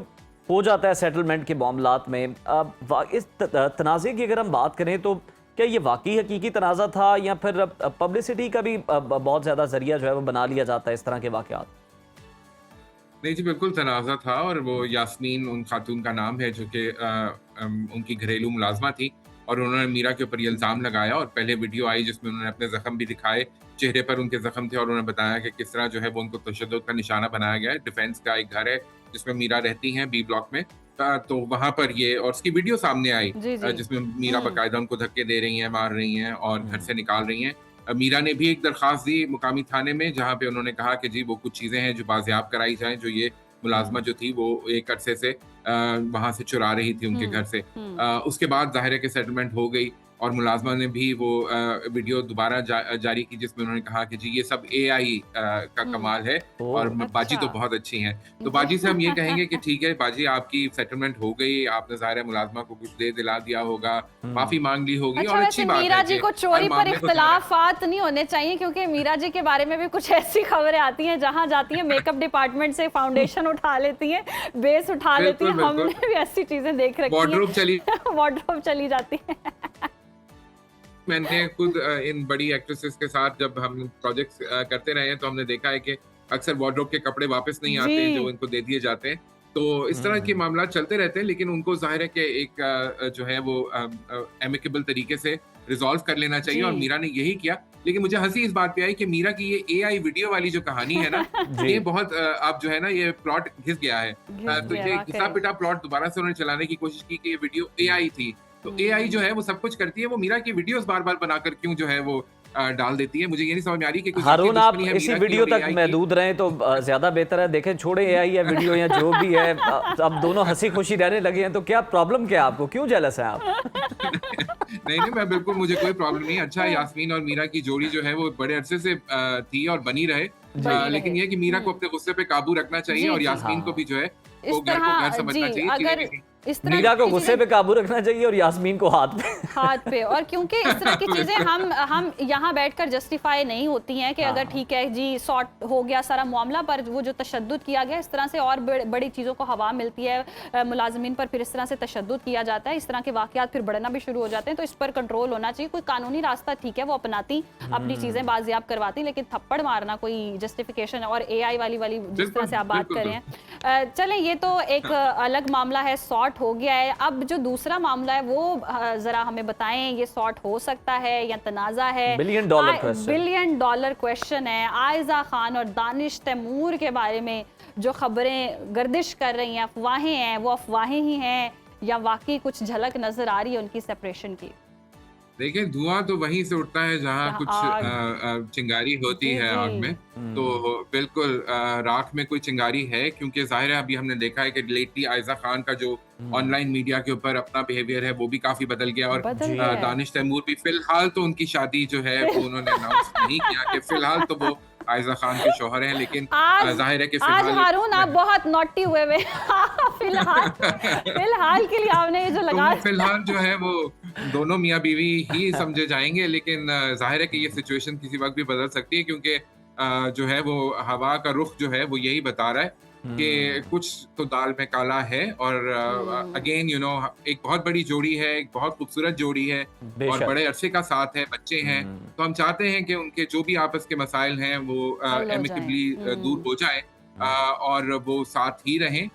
हो जाता है सेटलमेंट के मामलात में। इस तनाज़े की अगर हम बात करें तो क्या ये वाकई हकीकी तनाज़ा था या फिर पब्लिसिटी का भी बहुत ज़्यादा जरिया जो है वो बना लिया जाता है इस तरह के वाक़यात? नहीं जी, बिल्कुल तनाज़ा था, और वो यास्मीन उन खातून का नाम है जो कि उनकी घरेलू मुलाजमा थी, और उन्होंने मीरा के ऊपर ये इल्ज़ाम लगाया। और पहले वीडियो आई जिसमें उन्होंने अपने ज़ख्म भी दिखाए, चेहरे पर उनके ज़ख्म थे, और उन्होंने बताया कि किस तरह जो है वो उनको तशद्दुद का निशाना बनाया गया है। डिफेंस का एक घर है जिसमें मीरा रहती हैं, बी ब्लॉक में, तो वहाँ पर ये, और उसकी वीडियो सामने आई जिसमें मीरा बाकायदा उनको धक्के दे रही हैं, मार रही हैं और घर से निकाल रही हैं। मीरा ने भी एक दरख्वास्त दी मुकामी थाने में, जहाँ पे उन्होंने कहा कि जी वो कुछ चीज़ें हैं जो बाजियाब कराई जाएं, जो ये मुलाजमा जो थी वो एक अरसे से वहाँ से चुरा रही थी उनके घर से। उसके बाद जाहिर है कि सेटलमेंट हो गई, और मुलाजमा ने भी वो वीडियो दोबारा जारी की जिसमें उन्होंने कहा कि जी ये सब एआई का कमाल है, और बाजी तो बहुत अच्छी हैं। तो बाजी से हम ये कहेंगे कि ठीक है बाजी, आपकी सेटलमेंट हो गई, आपने ज़ाहिर है मुलाजमा को कुछ दे दिला दिया होगा, माफी मांग ली होगी, अच्छा, और अच्छी बात है। मीरा जी को चोरी पर इख्तलाफात नहीं होने चाहिए, क्योंकि मीरा जी के बारे में भी कुछ ऐसी खबरें आती हैं जहाँ जाती है मेकअप डिपार्टमेंट से फाउंडेशन उठा लेती है, बेस उठा लेती है। हमने भी ऐसी चीजें देख रखी है, वार्डरोब चली जाती है। मैंने खुद इन बड़ी एक्ट्रेसेस के साथ जब हम प्रोजेक्ट्स करते रहे हैं तो हमने देखा है कि अक्सर वार्डरोब के कपड़े वापस नहीं आते जो इनको दे दिए जाते हैं। तो इस तरह के मामला चलते रहते हैं, लेकिन उनको जाहिर है कि एक जो है वो एमिकेबल तरीके से रिजॉल्व कर लेना चाहिए, और मीरा ने यही किया। लेकिन मुझे हंसी इस बात पे आई कि मीरा की ये एआई वीडियो वाली जो कहानी है ना ये बहुत अब जो है ना ये प्लॉट घिस गया है। तो ये घिसा पिटा प्लॉट दोबारा से उन्होंने चलाने की कोशिश की कि ये वीडियो एआई थी। तो एआई जो है वो सब कुछ करती है, वो मीरा की वीडियोस बार बार बनाकर क्यों जो है वो डाल देती है। मुझे ये नहीं समझ में आ रही कि हारून आप इसी वीडियो तक महदूद रहें तो ज्यादा बेहतर है। देखें, छोड़े एआई या वीडियो या जो भी है, अब दोनों हंसी खुशी रहने लगे हैं, तो क्या प्रॉब्लम क्या है आपको, क्यों जेलस है आप? नहीं, मैं बिल्कुल, मुझे कोई प्रॉब्लम नहीं। अच्छा, यास्मीन और मीरा की जोड़ी जो है वो बड़े अरसे से थी और बनी रहे, लेकिन ये कि मीरा को अपने गुस्से पे काबू रखना चाहिए, और यास्मीन को भी जो है वो घर को घर समझना चाहिए। मीरा को गुस्से पे काबू रखना चाहिए और यास्मीन को हाथ पे। और क्योंकि इस तरह की चीजें हम यहाँ बैठकर जस्टिफाई नहीं होती हैं कि अगर ठीक है जी सॉर्ट हो गया सारा मामला, पर वो जो तशद्दुद किया गया इस तरह से और बड़ी चीज़ों को हवा मिलती है, मुलाजमीन पर फिर इस तरह से तशद्दुद किया जाता है, इस तरह के वाक़यात फिर बढ़ना भी शुरू हो जाते हैं। तो इस पर कंट्रोल होना चाहिए। कोई कानूनी रास्ता ठीक है वो अपनाती, अपनी चीज़ें बाजियाब करवाती, लेकिन थप्पड़ मारना कोई जस्टिफिकेशन, और एआई वाली जिस तरह से आप बात कर रहे हैं, चलें ये तो एक अलग मामला है, सॉर्ट हो गया है। अब जो दूसरा मामला है वो जरा हमें बताएं, ये सॉर्ट हो सकता है या तनाज़ा है? $1 बिलियन डॉलर क्वेश्चन है। आयजा खान और दानिश तैमूर के बारे में जो खबरें गर्दिश कर रही हैं, अफवाहें हैं, वो अफवाहें ही हैं या वाकई कुछ झलक नजर आ रही है उनकी सेपरेशन की? देखिए, धुआं तो वहीं से उठता है जहाँ कुछ चिंगारी होती है आग में। तो बिल्कुल राख में कोई चिंगारी है, क्योंकि जाहिर है अभी हमने देखा है कि लेटली आयजा खान का जो ऑनलाइन मीडिया के ऊपर अपना बिहेवियर है वो भी काफी बदल गया, और दानिश तैमूर भी फिलहाल तो उनकी शादी जो है वो उन्होंने अनाउंस नहीं किया कि फिलहाल तो वो आयजा खान के शौहर हैं, लेकिन जाहिर है कि आज हारून आप बहुत नॉटी हुए फिलहाल के लिए आपने ये जो लगा, फिलहाल जो है वो दोनों मियाँ बीवी ही समझे जाएंगे, लेकिन जाहिर है कि ये सिचुएशन किसी वक्त भी बदल सकती है, क्योंकि जो है वो हवा का रुख जो है वो यही बता रहा है कि कुछ तो दाल में काला है। और अगेन यू नो एक बहुत बड़ी जोड़ी है, एक बहुत खूबसूरत जोड़ी है, और बड़े अरसे का साथ है, बच्चे हैं, तो हम चाहते हैं कि उनके जो भी आपस के मसाइल हैं वो एमिकेबली दूर हो जाए और वो साथ ही रहें।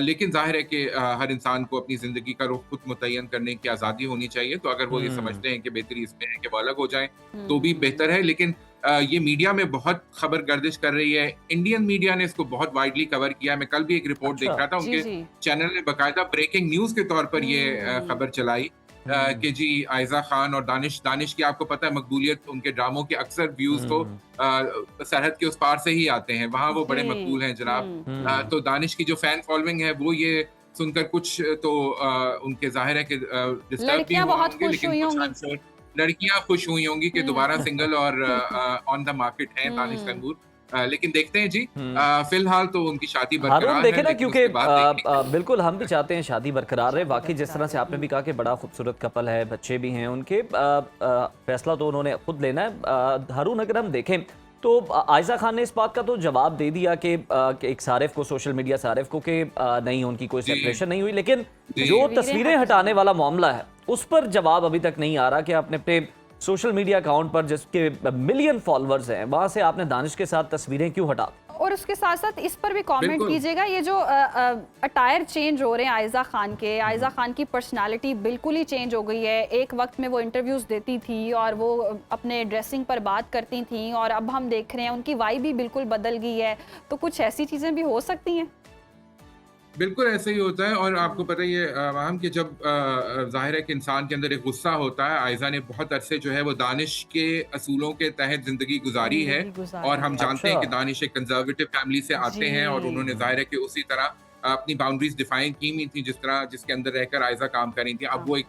लेकिन जाहिर है कि हर इंसान को अपनी जिंदगी का रुख खुद मुतय्यन करने की आज़ादी होनी चाहिए। तो अगर वो ये समझते हैं कि बेहतरी इसमें है कि वो अलग हो जाए तो भी बेहतर है। लेकिन ये मीडिया में बहुत खबर गर्दिश कर रही है, इंडियन मीडिया ने इसको बहुत वाइडली कवर किया। मैं कल भी एक रिपोर्ट देख रहा था, उनके चैनल ने बाकायदा ब्रेकिंग न्यूज के तौर पर ये खबर चलाई कि जी आयजा खान और दानिश की आपको पता है मकबूलियत, उनके ड्रामों के अक्सर व्यूज तो सरहद के उस पार से ही आते हैं, वहाँ वो बड़े मकबूल हैं जनाब। तो दानिश की जो फैन फॉलोइंग है वो ये सुनकर कुछ तो उनके जाहिर है कि डिस्टर्ब भी हुए होंगे, लेकिन कुछ लड़कियां खुश हुई होंगी कि दोबारा सिंगल और ऑन द मार्केट हैं दानिश तैमूर। लेकिन देखते हैं जी, फिलहाल तो उनकी शादी बरकरार देखे है, ना, क्योंकि बिल्कुल हम भी चाहते हैं शादी बरकरार रहे। वाकई जिस तरह से आपने भी कहा कि बड़ा खूबसूरत कपल है, बच्चे भी हैं उनके, फैसला तो उन्होंने खुद लेना है। हारून, अगर हम देखें तो आयजा खान ने इस बात का तो जवाब दे दिया कि एक सारिफ को, सोशल मीडिया सारिफ को, कि नहीं उनकी कोई सेपरेशन नहीं हुई, लेकिन जो तस्वीरें हटाने वाला मामला है उस पर जवाब अभी तक नहीं आ रहा कि आपने अपने सोशल मीडिया अकाउंट पर जिसके मिलियन फॉलोअर्स हैं वहां से आपने दानिश के साथ तस्वीरें क्यों हटा। और उसके साथ साथ इस पर भी कमेंट कीजिएगा, ये जो अटायर चेंज हो रहे हैं आयजा खान की पर्सनालिटी बिल्कुल ही चेंज हो गई है। एक वक्त में वो इंटरव्यूज देती थी और वो अपने ड्रेसिंग पर बात करती थी, और अब हम देख रहे हैं उनकी वाइब भी बिल्कुल बदल गई है। तो कुछ ऐसी चीजें भी हो सकती हैं। बिल्कुल ऐसे ही होता है, और आपको पता ही है वहां कि जब जाहिर है कि इंसान के अंदर एक गुस्सा होता है। आयजा ने बहुत अरसे जो है वो दानिश के असूलों के तहत जिंदगी गुजारी है, और हम जानते हैं कि दानिश एक कंजर्वेटिव फैमिली से आते हैं, और उन्होंने जाहिर है कि उसी तरह अपनी बाउंड्रीज डिफाइन की हुई थी जिसके अंदर रहकर आयजा काम कर रही थी। अब वो एक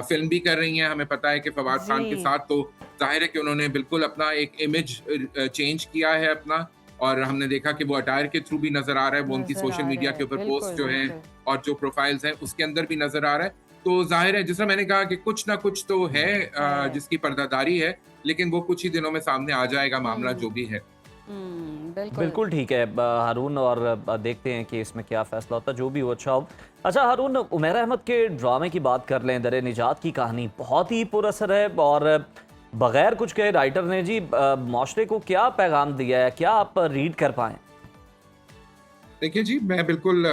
फिल्म भी कर रही हैं, हमें पता है कि फवाद खान के साथ, तो जाहिर है कि उन्होंने बिल्कुल अपना एक इमेज चेंज किया है अपना, और हमने देखा कि वो अटायर के थ्रू भी नजर आ रहा है, वो उनकी सोशल मीडिया के ऊपर पोस्ट जो है और जो प्रोफाइल्स हैं उसके अंदर भी नजर आ रहा है। तो जाहिर है, जैसा मैंने कहा कि कुछ ना कुछ तो है जिसकी पर्दादारी है, लेकिन वो कुछ ही दिनों में सामने आ जाएगा मामला जो भी है। बिल्कुल ठीक है हारून, और देखते हैं कि इसमें क्या फैसला होता है, जो भी हो अच्छा हो। अच्छा हारून, उमैरा अहमद के ड्रामे की बात कर लें। दर निजात की कहानी बहुत ही पुरअसर है, और बगैर कुछ कहे राइटर ने जी माशरे को क्या पैगाम दिया है, क्या आप रीड कर पाए? देखिए जी, मैं बिल्कुल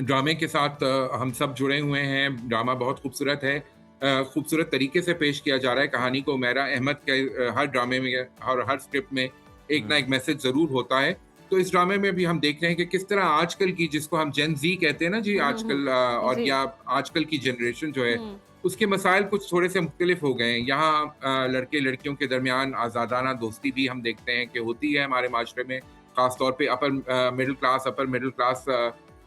ड्रामे के साथ हम सब जुड़े हुए हैं। ड्रामा बहुत खूबसूरत है, खूबसूरत तरीके से पेश किया जा रहा है कहानी को। उमैरा अहमद के हर ड्रामे में और हर स्क्रिप्ट में एक ना एक मैसेज जरूर होता है। तो इस ड्रामे में भी हम देख रहे हैं कि किस तरह आजकल की, जिसको हम जेन जी कहते हैं ना जी आजकल, और या आजकल की जनरेशन जो है उसके मसाइल कुछ थोड़े से मुख्तलिफ हो गए हैं। यहाँ लड़के लड़कियों के दरमियान आज़ादाना दोस्ती भी हम देखते हैं कि होती है हमारे माशरे में, ख़ासतौर पे अपर मिडिल क्लास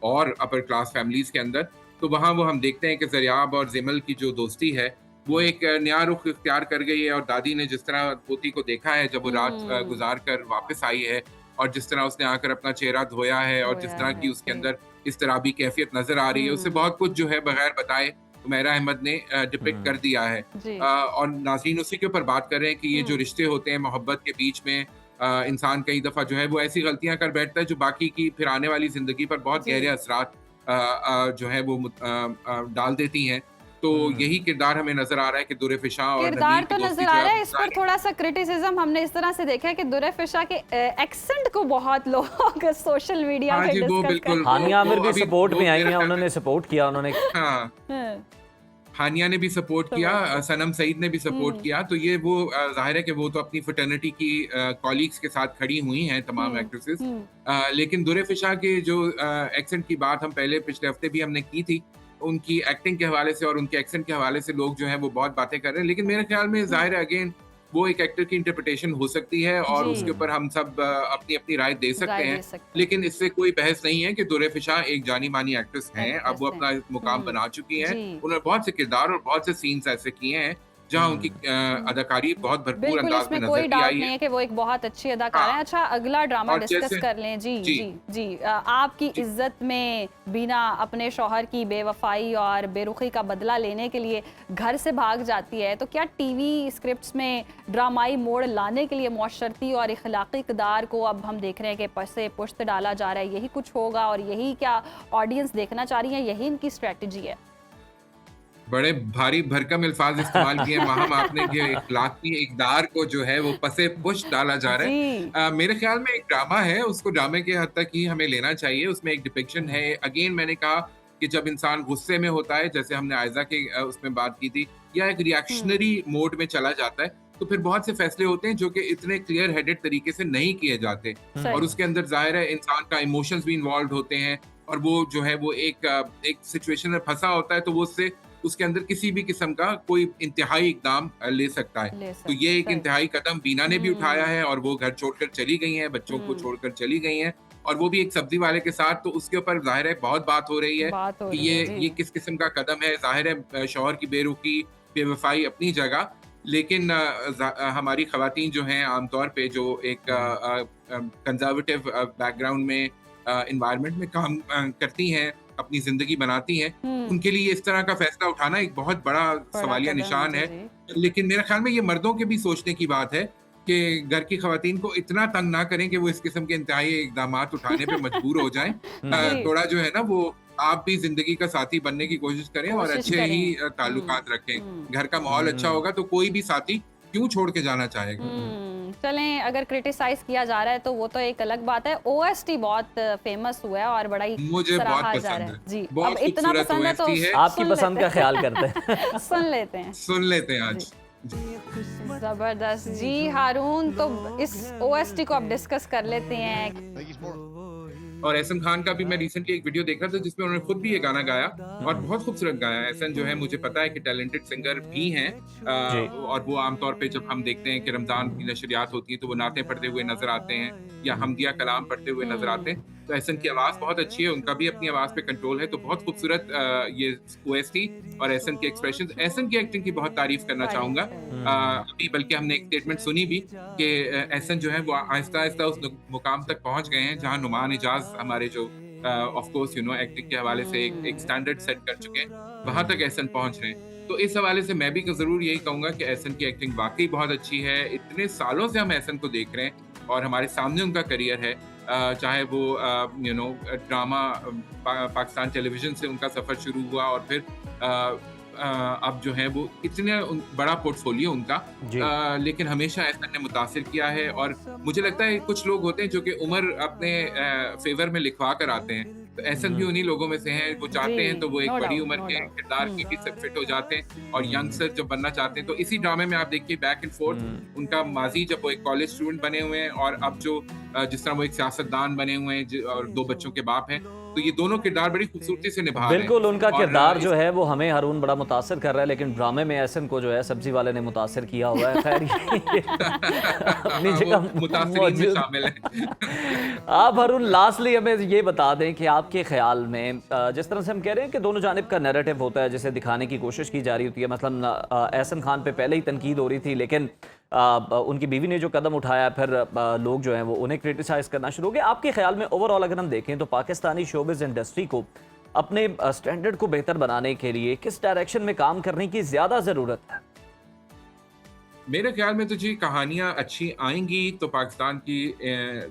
और अपर क्लास फैमिलीज़ के अंदर। तो वहाँ वो हम देखते हैं कि ज़रियाब और जिमल की जो दोस्ती है वो एक नया रुख इख्तियार कर गई है। और दादी ने जिस तरह पोती को देखा है जब वो रात गुजार कर वापस आई है, और जिस तरह उसने आकर अपना चेहरा धोया है, और जिस तरह की उसके अंदर इस तरह भी कैफियत नज़र आ रही है, उससे बहुत कुछ जो है बगैर बताए उमैरा अहमद ने डिपिक्ट कर दिया है। और नाज़रीन उसी के ऊपर बात कर रहे हैं कि ये जो रिश्ते होते हैं मोहब्बत के बीच में, इंसान कई दफ़ा जो है वो ऐसी गलतियां कर बैठता है जो बाकी की फिर आने वाली ज़िंदगी पर बहुत गहरे असरात जो है वो डाल देती हैं। तो यही किरदार हमें नजर आ रहा है कि दुरे फिशा और किरदार तो नजर आ रहा है। इस पर थोड़ा सा क्रिटिसिज्म हमने इस तरह से देखा है कि दुरे फिशा के एक्सेंट को बहुत लोग सोशल मीडिया पे डिस्कस कर रहे हैं। हानिया आमिर भी सपोर्ट में आई हैं, उन्होंने सपोर्ट किया, उन्होंने हानिया ने भी सपोर्ट किया, सनम सईद ने भी सपोर्ट किया। तो ये वो जाहिर है कि वो तो अपनी फ्रेटर्निटी की कॉलीग्स के साथ खड़ी हुई हैं तमाम एक्ट्रेसेस। लेकिन दुरे फिशा के जो एक्सेंट की बात हम पहले पिछले हफ्ते भी हमने की थी, उनकी एक्टिंग के हवाले से और उनके एक्सेंट के हवाले से लोग जो हैं वो बहुत बातें कर रहे हैं। लेकिन मेरे ख्याल में जाहिर है अगेन वो एक एक्टर की इंटरप्रिटेशन हो सकती है, और उसके ऊपर हम सब अपनी अपनी राय दे सकते हैं। लेकिन इससे कोई बहस नहीं है कि दुरे फिशा एक जानी मानी एक्ट्रेस हैं, अब वो अपना मुकाम बना चुकी हैं। उन्होंने बहुत से किरदार और बहुत से सीन्स ऐसे किए हैं जहां उनकी अदाकारी बहुत भरपूर अंदाज में नजर आई है कि वो एक बहुत अच्छी अदाकार है। अच्छा, अगला ड्रामा डिस्कस कर लें। जी आपकी इज्जत में बीना अपने शौहर की बेवफाई और बेरुखी का बदला लेने के लिए घर से भाग जाती है। तो क्या टीवी स्क्रिप्ट्स में ड्रामाई मोड़ लाने के लिए मौशरती और इखलाकी इक़दार को अब हम देख रहे हैं कि पसे पुश्त डाला जा रहा है? यही कुछ होगा, और यही क्या ऑडियंस देखना चाह रही है, यही इनकी स्ट्रेटजी है? बड़े भारी भरकम अल्फाज इस्तेमाल किए वहां आपने कि इखलाकी इक़दार को जो है वो पसे पुश्त डाला जा रहा है। मेरे ख्याल में एक ड्रामा है, उसको ड्रामे के हद तक ही हमें लेना चाहिए। उसमें एक डिपिक्शन है, अगेन मैंने कहा कि जब इंसान गुस्से में होता है, जैसे हमने आयजा के उसमें बात की थी, या एक रिएक्शनरी मोड में चला जाता है, तो फिर बहुत से फैसले होते हैं जो कि इतने क्लियर हेडेड तरीके से नहीं किए जाते, और उसके अंदर जाहिर है इंसान का इमोशंस भी इन्वॉल्व होते हैं, और वो जो है वो एक सिचुएशन में फंसा होता है, तो वो उससे उसके अंदर किसी भी किस्म का कोई इंतहाई इकदाम ले सकता है। तो ये एक इंतहाई कदम बीना ने भी उठाया है और वो घर छोड़कर चली गई हैं, बच्चों को छोड़कर चली गई हैं, और वो भी एक सब्जी वाले के साथ। तो उसके ऊपर जाहिर है बहुत बात हो रही है कि ये किस किस्म का कदम है। जाहिर है शौहर की बेरुखी, बेवफाई अपनी जगह, लेकिन हमारी खवातीन जो हैं आमतौर पे जो एक कंजर्वेटिव बैकग्राउंड में इन्वायरमेंट में काम करती हैं, अपनी जिंदगी बनाती हैं, उनके लिए इस तरह का फैसला उठाना एक बहुत बड़ा सवालिया निशान है। लेकिन मेरे ख्याल में ये मर्दों के भी सोचने की बात है कि घर की खवातीन को इतना तंग ना करें कि वो इस किस्म के इंतहाई इकदाम उठाने पे मजबूर हो जाएं। थोड़ा जो है ना वो आप भी जिंदगी का साथी बनने की कोशिश करें और अच्छे ही ताल्लुकात रखें। घर का माहौल अच्छा होगा तो कोई भी साथी क्यों छोड़ के जाना चाहेगा। चलें, अगर क्रिटिसाइज किया जा रहा है तो वो तो एक अलग बात है। ओएसटी बहुत फेमस हुआ है और बड़ा ही मुझे बहुत पसंद है जी। बहुत अब इतना पसंद है तो आपकी पसंद का ख्याल करते हैं। सुन लेते हैं आज। जबरदस्त जी। हारून, तो इस ओएसटी को अब डिस्कस कर लेते हैं। और एहसन खान का भी मैं रिसेंटली एक वीडियो देख रहा था जिसमें उन्होंने खुद भी ये गाना गाया और बहुत खूबसूरत गाया। एहसन जो है मुझे पता है कि टैलेंटेड सिंगर भी हैं, और वो आमतौर पे जब हम देखते हैं कि रमजान की नशरियात होती है तो वो नाते पढ़ते हुए नजर आते हैं या हमदिया कलाम पढ़ते हुए नजर आते हैं। तो एहसन की आवाज़ बहुत अच्छी है, उनका भी अपनी आवाज़ पे कंट्रोल है। तो बहुत खूबसूरत ये ओएसटी और एहसन के एक्सप्रेशंस, एहसन की एक्टिंग की बहुत तारीफ करना चाहूँगा। अभी बल्कि हमने एक स्टेटमेंट सुनी भी कि एहसन जो है वो आहिस्ता आहिस्ता उस मुकाम तक पहुँच गए हैं जहाँ नुमान इजाज हमारे जो ऑफ कोर्स एक्टिंग के हवाले से एक स्टैंडर्ड सेट कर चुके हैं, वहाँ तक एहसन पहुँच रहे हैं। तो इस हवाले से मैं भी ज़रूर यही कहूँगा कि एहसन की एक्टिंग वाकई बहुत अच्छी है। इतने सालों से हम एहसन को देख रहे हैं और हमारे सामने उनका करियर है, चाहे वो ड्रामा पाकिस्तान टेलीविज़न से उनका सफ़र शुरू हुआ और फिर अब जो है वो इतने बड़ा पोर्टफोलियो उनका, लेकिन हमेशा एहसन ने मुतासिर किया है। और मुझे लगता है कुछ लोग होते हैं जो कि उम्र अपने फेवर में लिखवा कर आते हैं, तो एहसन भी उन्हीं लोगों में से हैं। वो चाहते हैं तो वो एक बड़ी उम्र के किरदार के भी फिट हो जाते हैं और यंगस्टर जब बनना चाहते हैं। तो इसी ड्रामे में आप देखिए बैक एंड फोर्थ उनका माजी, जब वो एक कॉलेज स्टूडेंट बने हुए हैं और अब जो जिस तरह वो एक सियासतदान बने हुए हैं और 2 बच्चों के बाप हैं, तो ये दोनों किरदार बड़ी खूबसूरती से निभा रहे हैं। बिल्कुल, उनका किरदार जो है वो हमें हारून बड़ा मुतासिर कर रहा है, लेकिन ड्रामे में एहसन को जो है सब्जी वाले ने मुतासिर किया हुआ है। खैर अपनी जगह मुतासिरीन में शामिल है। आप हारून लास्टली हमें ये बता दें कि आपके ख्याल में जिस तरह से हम कह रहे हैं कि दोनों जानिब का नैरेटिव होता है, जिसे दिखाने की कोशिश की जा रही होती है, मतलब एहसन खान पे पहले ही तनकीद हो रही थी, लेकिन उनकी बीवी ने जो कदम उठाया फिर लोग जो हैं वो उन्हें क्रिटिसाइज करना शुरू हो गए। आपके ख्याल में ओवरऑल अगर हम देखें तो पाकिस्तानी शोबिज़ इंडस्ट्री को अपने स्टैंडर्ड को बेहतर बनाने के लिए किस डायरेक्शन में काम करने की ज़्यादा ज़रूरत है? मेरे ख्याल में तो जी कहानियाँ अच्छी आएंगी तो पाकिस्तान की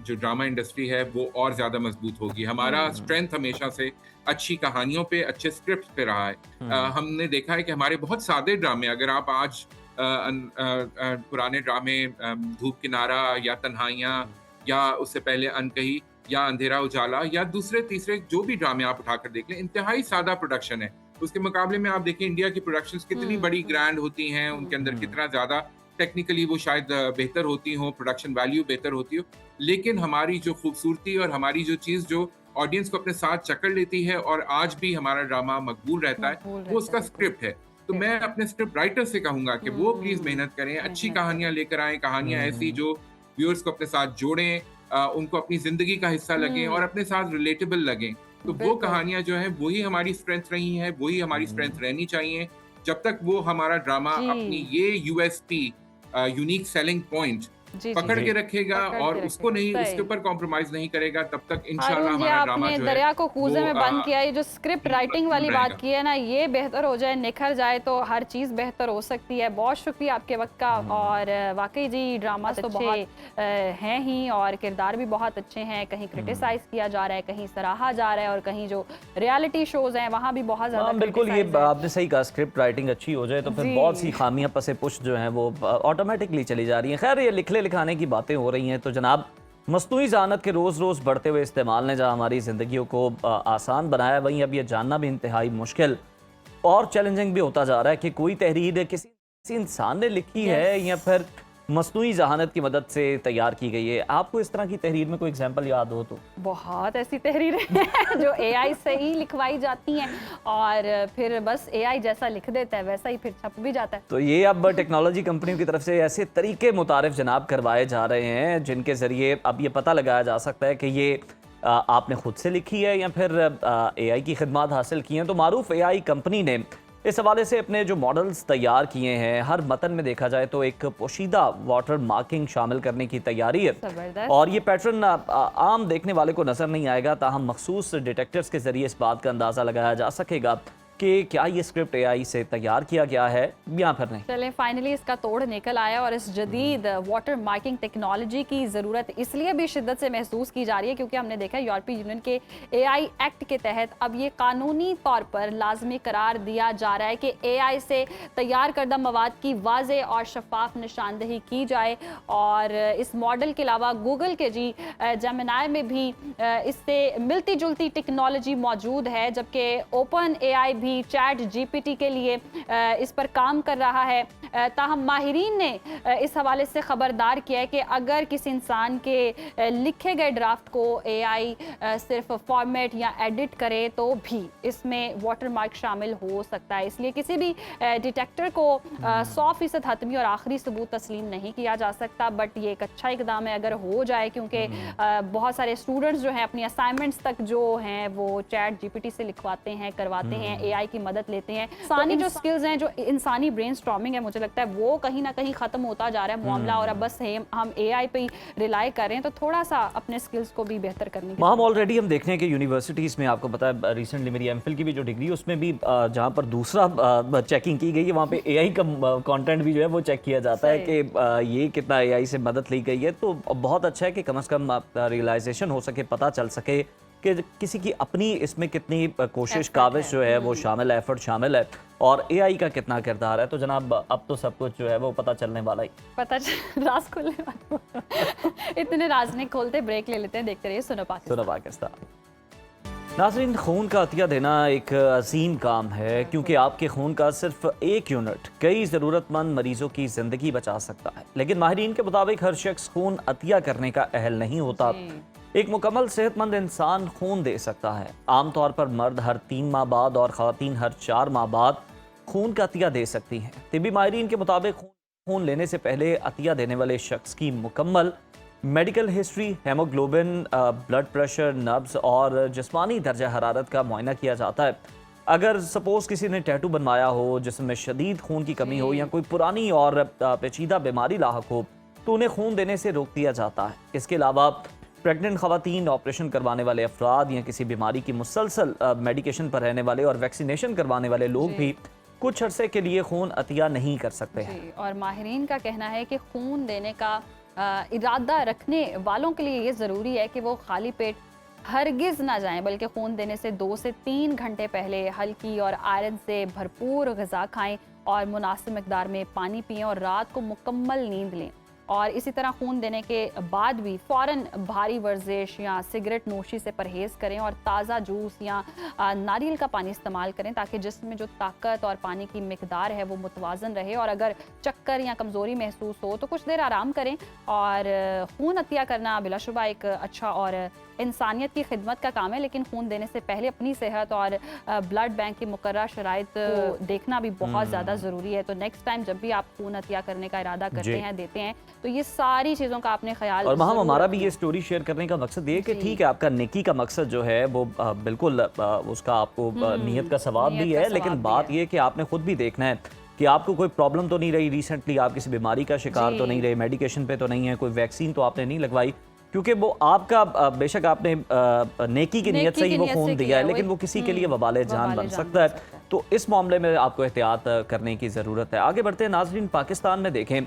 जो ड्रामा इंडस्ट्री है वो और ज़्यादा मजबूत होगी। हमारा स्ट्रेंथ हमेशा से अच्छी कहानियों पे, अच्छे स्क्रिप्ट पे रहा है। हमने देखा है कि हमारे बहुत सादे ड्रामे, अगर आप आज पुराने ड्रामे धूप किनारा या तन्हाइयाँ या उससे पहले अनकही या अंधेरा उजाला या दूसरे तीसरे जो भी ड्रामे आप उठाकर देख लें, इंतहाई सादा प्रोडक्शन है। उसके मुकाबले में आप देखें इंडिया की प्रोडक्शंस कितनी बड़ी ग्रैंड होती हैं, उनके अंदर कितना ज़्यादा टेक्निकली वो शायद बेहतर होती हो, प्रोडक्शन वैल्यू बेहतर होती हो, लेकिन हमारी जो खूबसूरती और हमारी जो चीज़ जो ऑडियंस को अपने साथ चक्कर लेती है और आज भी हमारा ड्रामा मकबूल रहता है, वो उसका स्क्रिप्ट है। तो मैं अपने स्क्रिप्ट राइटर से कहूंगा कि वो प्लीज मेहनत करें, अच्छी कहानियां लेकर आएं, कहानियां ऐसी जो व्यूअर्स को अपने साथ जोड़ें, उनको अपनी जिंदगी का हिस्सा लगें और अपने साथ रिलेटेबल लगें। तो वो कहानियां जो है वही हमारी स्ट्रेंथ रही है, वही हमारी स्ट्रेंथ रहनी चाहिए। जब तक वो हमारा ड्रामा अपनी ये यूएसपी यूनिक सेलिंग पॉइंट पकड़ के रखेगा और उसको नहीं, उसके ऊपर कॉम्प्रोमाइज नहीं करेगा, तब तक इंशाल्लाह हमारा ड्रामा जो है दरिया को कूजे में बंद किया। ये जो स्क्रिप्ट राइटिंग वाली बात की है ना, ये बेहतर हो जाए, निखर जाए तो हर चीज़ बेहतर हो सकती है। बहुत शुक्रिया आपके वक्त का। और वाकई जी ड्रामा तो बहुत हैं ही और किरदार भी बहुत अच्छे हैं। कहीं क्रिटिसाइज किया जा रहा है, कहीं सराहा जा रहा है और कहीं जो रियलिटी शोज हैं वहाँ भी बहुत ज़्यादा। बिल्कुल, ये आपने सही कहा, स्क्रिप्ट राइटिंग अच्छी हो जाए तो फिर बहुत सी खामियां पसे पुश जो हैं वो ऑटोमेटिकली चली जा रही हैं। खैर, ये लिखाने की बातें हो रही हैं तो जनाब मस्तूई ज़हानत के रोज़ रोज़ बढ़ते हुए इस्तेमाल ने जहाँ हमारी ज़िंदगियों को आसान बनाया, वहीं अब ये जानना भी इंतहाई मुश्किल और चैलेंजिंग भी होता जा रहा है कि कोई तहरीर किसी इंसान ने लिखी है या फिर मसनूई जहानत की मदद से तैयार की गई है। आपको इस तरह की तहरीर में कोई एग्जाम्पल याद हो तो? बहुत ऐसी तहरीरें हैं जो एआई से ही लिखवाई जाती हैं और फिर बस एआई जैसा लिख देता है वैसा ही फिर छप भी जाता है। तो ये अब टेक्नोलॉजी कंपनियों की तरफ से ऐसे तरीके मुतारिफ जनाब करवाए जा रहे हैं जिनके ज़रिए अब ये पता लगाया जा सकता है कि ये आपने खुद से लिखी है या फिर एआई की खिदमत हासिल की हैं। तो मारूफ एआई कंपनी ने इस हवाले से अपने जो मॉडल्स तैयार किए हैं, हर मतन में देखा जाए तो एक पोशीदा वाटर मार्किंग शामिल करने की तैयारी है और ये पैटर्न आम देखने वाले को नज़र नहीं आएगा, ताहम मखसूस डिटेक्टर्स के ज़रिए इस बात का अंदाज़ा लगाया जा सकेगा कि क्या ये स्क्रिप्ट एआई से तैयार किया गया है या फिर नहीं। चलें, फाइनली इसका तोड़ निकल आया और इस जदीद वाटर मार्किंग टेक्नोलॉजी की ज़रूरत इसलिए भी शिद्दत से महसूस की जा रही है क्योंकि हमने देखा है यूरोपीय यूनियन के एआई एक्ट के तहत अब ये कानूनी तौर पर लाजमी करार दिया जा रहा है कि एआई से तैयार करदा मवाद की वाज़े और शफाफ निशानदही की जाए। और इस मॉडल के अलावा गूगल के जेमिनाई में भी इससे मिलती जुलती टेक्नोलॉजी मौजूद है, जबकि ओपन एआई भी चैट जीपीटी के लिए इस पर काम कर रहा है। ताहम माहिरीन ने इस हवाले से खबरदार किया है कि अगर किसी इंसान के लिखे गए ड्राफ्ट को एआई सिर्फ फॉर्मेट या एडिट करे तो भी इसमें वाटरमार्क शामिल हो सकता है। इसलिए किसी भी डिटेक्टर को 100% हतमी और आखिरी सबूत तस्लीम नहीं किया जा सकता, बट ये एक अच्छा इकदाम है अगर हो जाए क्योंकि बहुत सारे स्टूडेंट्स जो हैं अपनी असाइनमेंट्स तक जो हैं वो चैट जीपीटी से लिखवाते हैं, करवाते हैं, एआई की मदद लेते हैं। इंसानी जो स्किल्स हैं, जो इंसानी ब्रेनस्टॉर्मिंग है, मुझे लगता है वो कहीं ना कहीं खत्म होता जा रहा है मामला और अब बस हम एआई पे ही रिलाई कर रहे हैं। तो थोड़ा सा अपने स्किल्स को भी बेहतर करने की हम ऑलरेडी हम देख रहे हैं कि यूनिवर्सिटीज़ में आपको पता है रिसेंटली मेरी एमफिल की भी जो डिग्री है उसमें भी जहाँ पर दूसरा चेकिंग की गई है वहाँ पे एआई का कंटेंट भी जो है वो चेक किया जाता है कि ये कितना एआई से मदद ली गई है। तो बहुत अच्छा है कि कम से कम रियलाइजेशन हो सके, पता चल सके कि किसी की अपनी इसमें कितनी कोशिश काविश जो है वो शामिल है, एफर्ट शामिल है और एआई का कितना किरदार है। तो जनाब अब तो सब कुछ जो है वो पता चलने वाला ही, राज खुलने वाला इतने राज नहीं खोलते। ब्रेक ले लेते हैं, देखते रहिए सुनो पाकिस्तान। नाज़रीन, खून का अतिया देना एक अजीम काम है क्योंकि आपके खून का सिर्फ एक यूनिट कई ज़रूरतमंद मरीजों की ज़िंदगी बचा सकता है। लेकिन माहिरीन के मुताबिक हर शख्स खून अतिया करने का अहल नहीं होता। एक मुकम्मल सेहतमंद इंसान खून दे सकता है। आमतौर पर मर्द हर 3 माह बाद और ख़वातीन हर 4 माह बाद खून का अतिया दे सकती हैं। तिब्बी माहिरीन के मुताबिक खून लेने से पहले अतिया देने वाले शख्स की मुकम्मल medical history, haemoglobin, blood pressure, नब्ज़ और जिस्मानी दर्जा हरारत का मुआयना किया जाता है। अगर सपोज़ किसी ने टैटू बनवाया हो जिसमें शदीद खून की कमी हो या कोई पुरानी और पेचीदा बीमारी लाहक हो तो उन्हें खून देने से रोक दिया जाता है। इसके अलावा प्रेग्नेंट ख़वातीन, ऑपरेशन करवाने वाले अफराद या किसी बीमारी की मुसलसल मेडिकेशन पर रहने वाले और वैक्सीनेशन करवाने वाले लोग भी कुछ अरसे के लिए खून अतिया नहीं कर सकते हैं। और माहिरीन का कहना है कि खून देने का इरादा रखने वालों के लिए ये ज़रूरी है कि वो खाली पेट हरगिज़ ना जाएं, बल्कि खून देने से 2 से 3 घंटे पहले हल्की और आयरन से भरपूर ग़िज़ा खाएं और मुनासिब मिक़दार में पानी पिएं और रात को मुकम्मल नींद लें। और इसी तरह खून देने के बाद भी फ़ौरन भारी वर्जिश या सिगरेट नोशी से परहेज़ करें और ताज़ा जूस या नारियल का पानी इस्तेमाल करें ताकि जिस्म में जो ताकत और पानी की मिकदार है वो मुतवाज़न रहे। और अगर चक्कर या कमज़ोरी महसूस हो तो कुछ देर आराम करें। और खून अतिया करना बिलाशुबा एक अच्छा और इंसानियत की खिदमत का काम है, लेकिन खून देने से पहले अपनी सेहत और ब्लड बैंक की मुकर्रर शराइत को देखना भी बहुत ज़्यादा ज़रूरी है। तो नेक्स्ट टाइम जब भी आप खून अतिया करने का इरादा करते हैं, देते हैं, तो ये सारी चीज़ों का आपने ख्याल। और हमारा भी ये स्टोरी शेयर करने का मकसद ये कि ठीक है, आपका नेकी का मकसद जो है वो बिल्कुल उसका आपको नीयत का सवाब भी है, लेकिन बात ये कि आपने खुद भी देखना है कि आपको कोई प्रॉब्लम तो नहीं रही रिसेंटली, आप किसी बीमारी का शिकार तो नहीं रहे, मेडिकेशन पे तो नहीं है, कोई वैक्सीन तो आपने नहीं लगवाई, क्योंकि वो आपका बेशक आपने नेकी की नीयत से ही वो खून दिया है, लेकिन वो किसी के लिए वबाले जान बन सकता है। तो इस मामले में आपको एहतियात करने की ज़रूरत है। आगे बढ़ते हैं नाज़रीन, पाकिस्तान में देखें,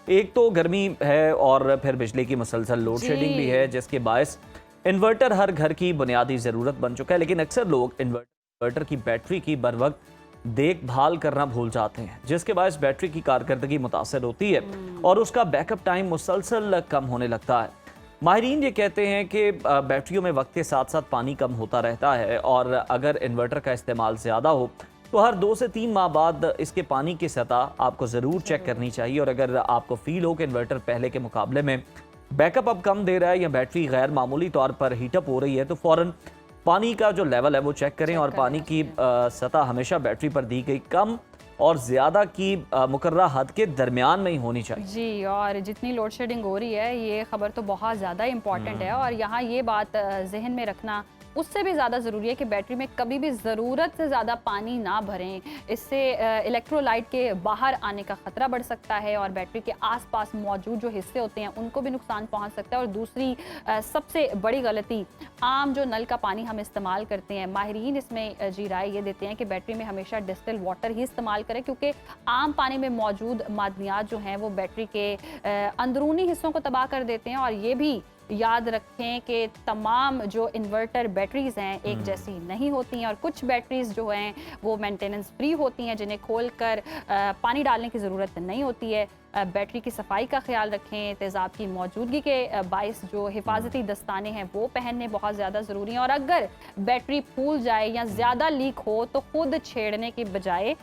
एक तो गर्मी है और फिर बिजली की मुसलसल लोड शेडिंग भी है, जिसके बायस इन्वर्टर हर घर की बुनियादी ज़रूरत बन चुका है। लेकिन अक्सर लोग इन्वर्टर की बैटरी की बर वक्त देखभाल करना भूल जाते हैं, जिसके बायस बैटरी की कारकर्दगी मुतासर होती है और उसका बैकअप टाइम मुसलसल कम होने लगता है। माहिरीन ये कहते हैं कि बैटरियों में वक्त के साथ साथ पानी कम होता रहता है और अगर इन्वर्टर का इस्तेमाल ज़्यादा हो तो हर 2 से 3 माह बाद इसके पानी की सतह आपको ज़रूर चेक करनी चाहिए। और अगर आपको फील हो कि इन्वर्टर पहले के मुकाबले में बैकअप अब कम दे रहा है या बैटरी गैर मामूली तौर पर हीटअप हो रही है, तो फ़ौरन पानी का जो लेवल है वो चेक करें। और पानी की सतह हमेशा बैटरी पर दी गई कम और ज़्यादा की मुकर्ररा हद के दरमियान में ही होनी चाहिए। जी, और जितनी लोड शेडिंग हो रही है ये खबर तो बहुत ज़्यादा इम्पॉर्टेंट है। और यहाँ ये बात जहन में रखना उससे भी ज़्यादा ज़रूरी है कि बैटरी में कभी भी ज़रूरत से ज़्यादा पानी ना भरें। इससे इलेक्ट्रोलाइट के बाहर आने का ख़तरा बढ़ सकता है और बैटरी के आसपास मौजूद जो हिस्से होते हैं उनको भी नुकसान पहुंच सकता है। और दूसरी सबसे बड़ी गलती, आम जो नल का पानी हम इस्तेमाल करते हैं, माहिरीन इसमें जी राय ये देते हैं कि बैटरी में हमेशा डिस्टिल वाटर ही इस्तेमाल करें, क्योंकि आम पानी में मौजूद मादनियात जो हैं वो बैटरी के अंदरूनी हिस्सों को तबाह कर देते हैं। और ये भी याद रखें कि तमाम जो इन्वर्टर बैटरीज हैं एक जैसी नहीं होती हैं और कुछ बैटरीज जो हैं वो मेंटेनेंस फ्री होती हैं, जिन्हें खोलकर पानी डालने की ज़रूरत नहीं होती है। बैटरी की सफाई का ख्याल रखें, तेज़ाब की मौजूदगी के बाइस जो हिफाजती दस्ताने हैं वो पहनने बहुत ज़्यादा ज़रूरी हैं। और अगर बैटरी फूल जाए या ज़्यादा लीक हो तो खुद छेड़ने की बजाय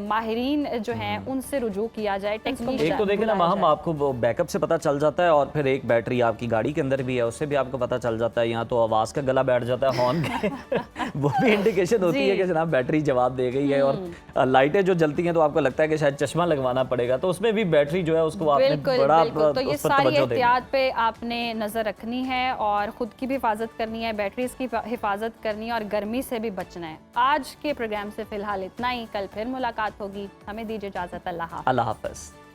माहिरीन जो हैं उनसे रुजू किया जाए। टेक्निक एक तो देखें ना हम, आपको बैकअप से पता चल जाता है और फिर एक बैटरी आपकी गाड़ी के अंदर भी है उससे भी आपको पता चल जाता है। यहाँ तो आवाज़ का गला बैठ जाता है हॉर्न के वो भी इंडिकेशन होती है कि जनाब बैटरी जवाब दे गई है। और लाइटें जो जलती हैं तो आपको लगता है कि शायद चश्मा लगवाना पड़ेगा, तो उसमें भी बैटरी जो है उसको आपने बड़ा तो ये सारी एहतियात पे आपने नजर रखनी है और खुद की भी हिफाजत करनी है, बैटरीज की हिफाजत करनी है और गर्मी से भी बचना है। आज के प्रोग्राम से फिलहाल इतना ही, कल फिर मुलाकात होगी। हमें दीजिए इजाजत। अल्लाह हाफ़िज़।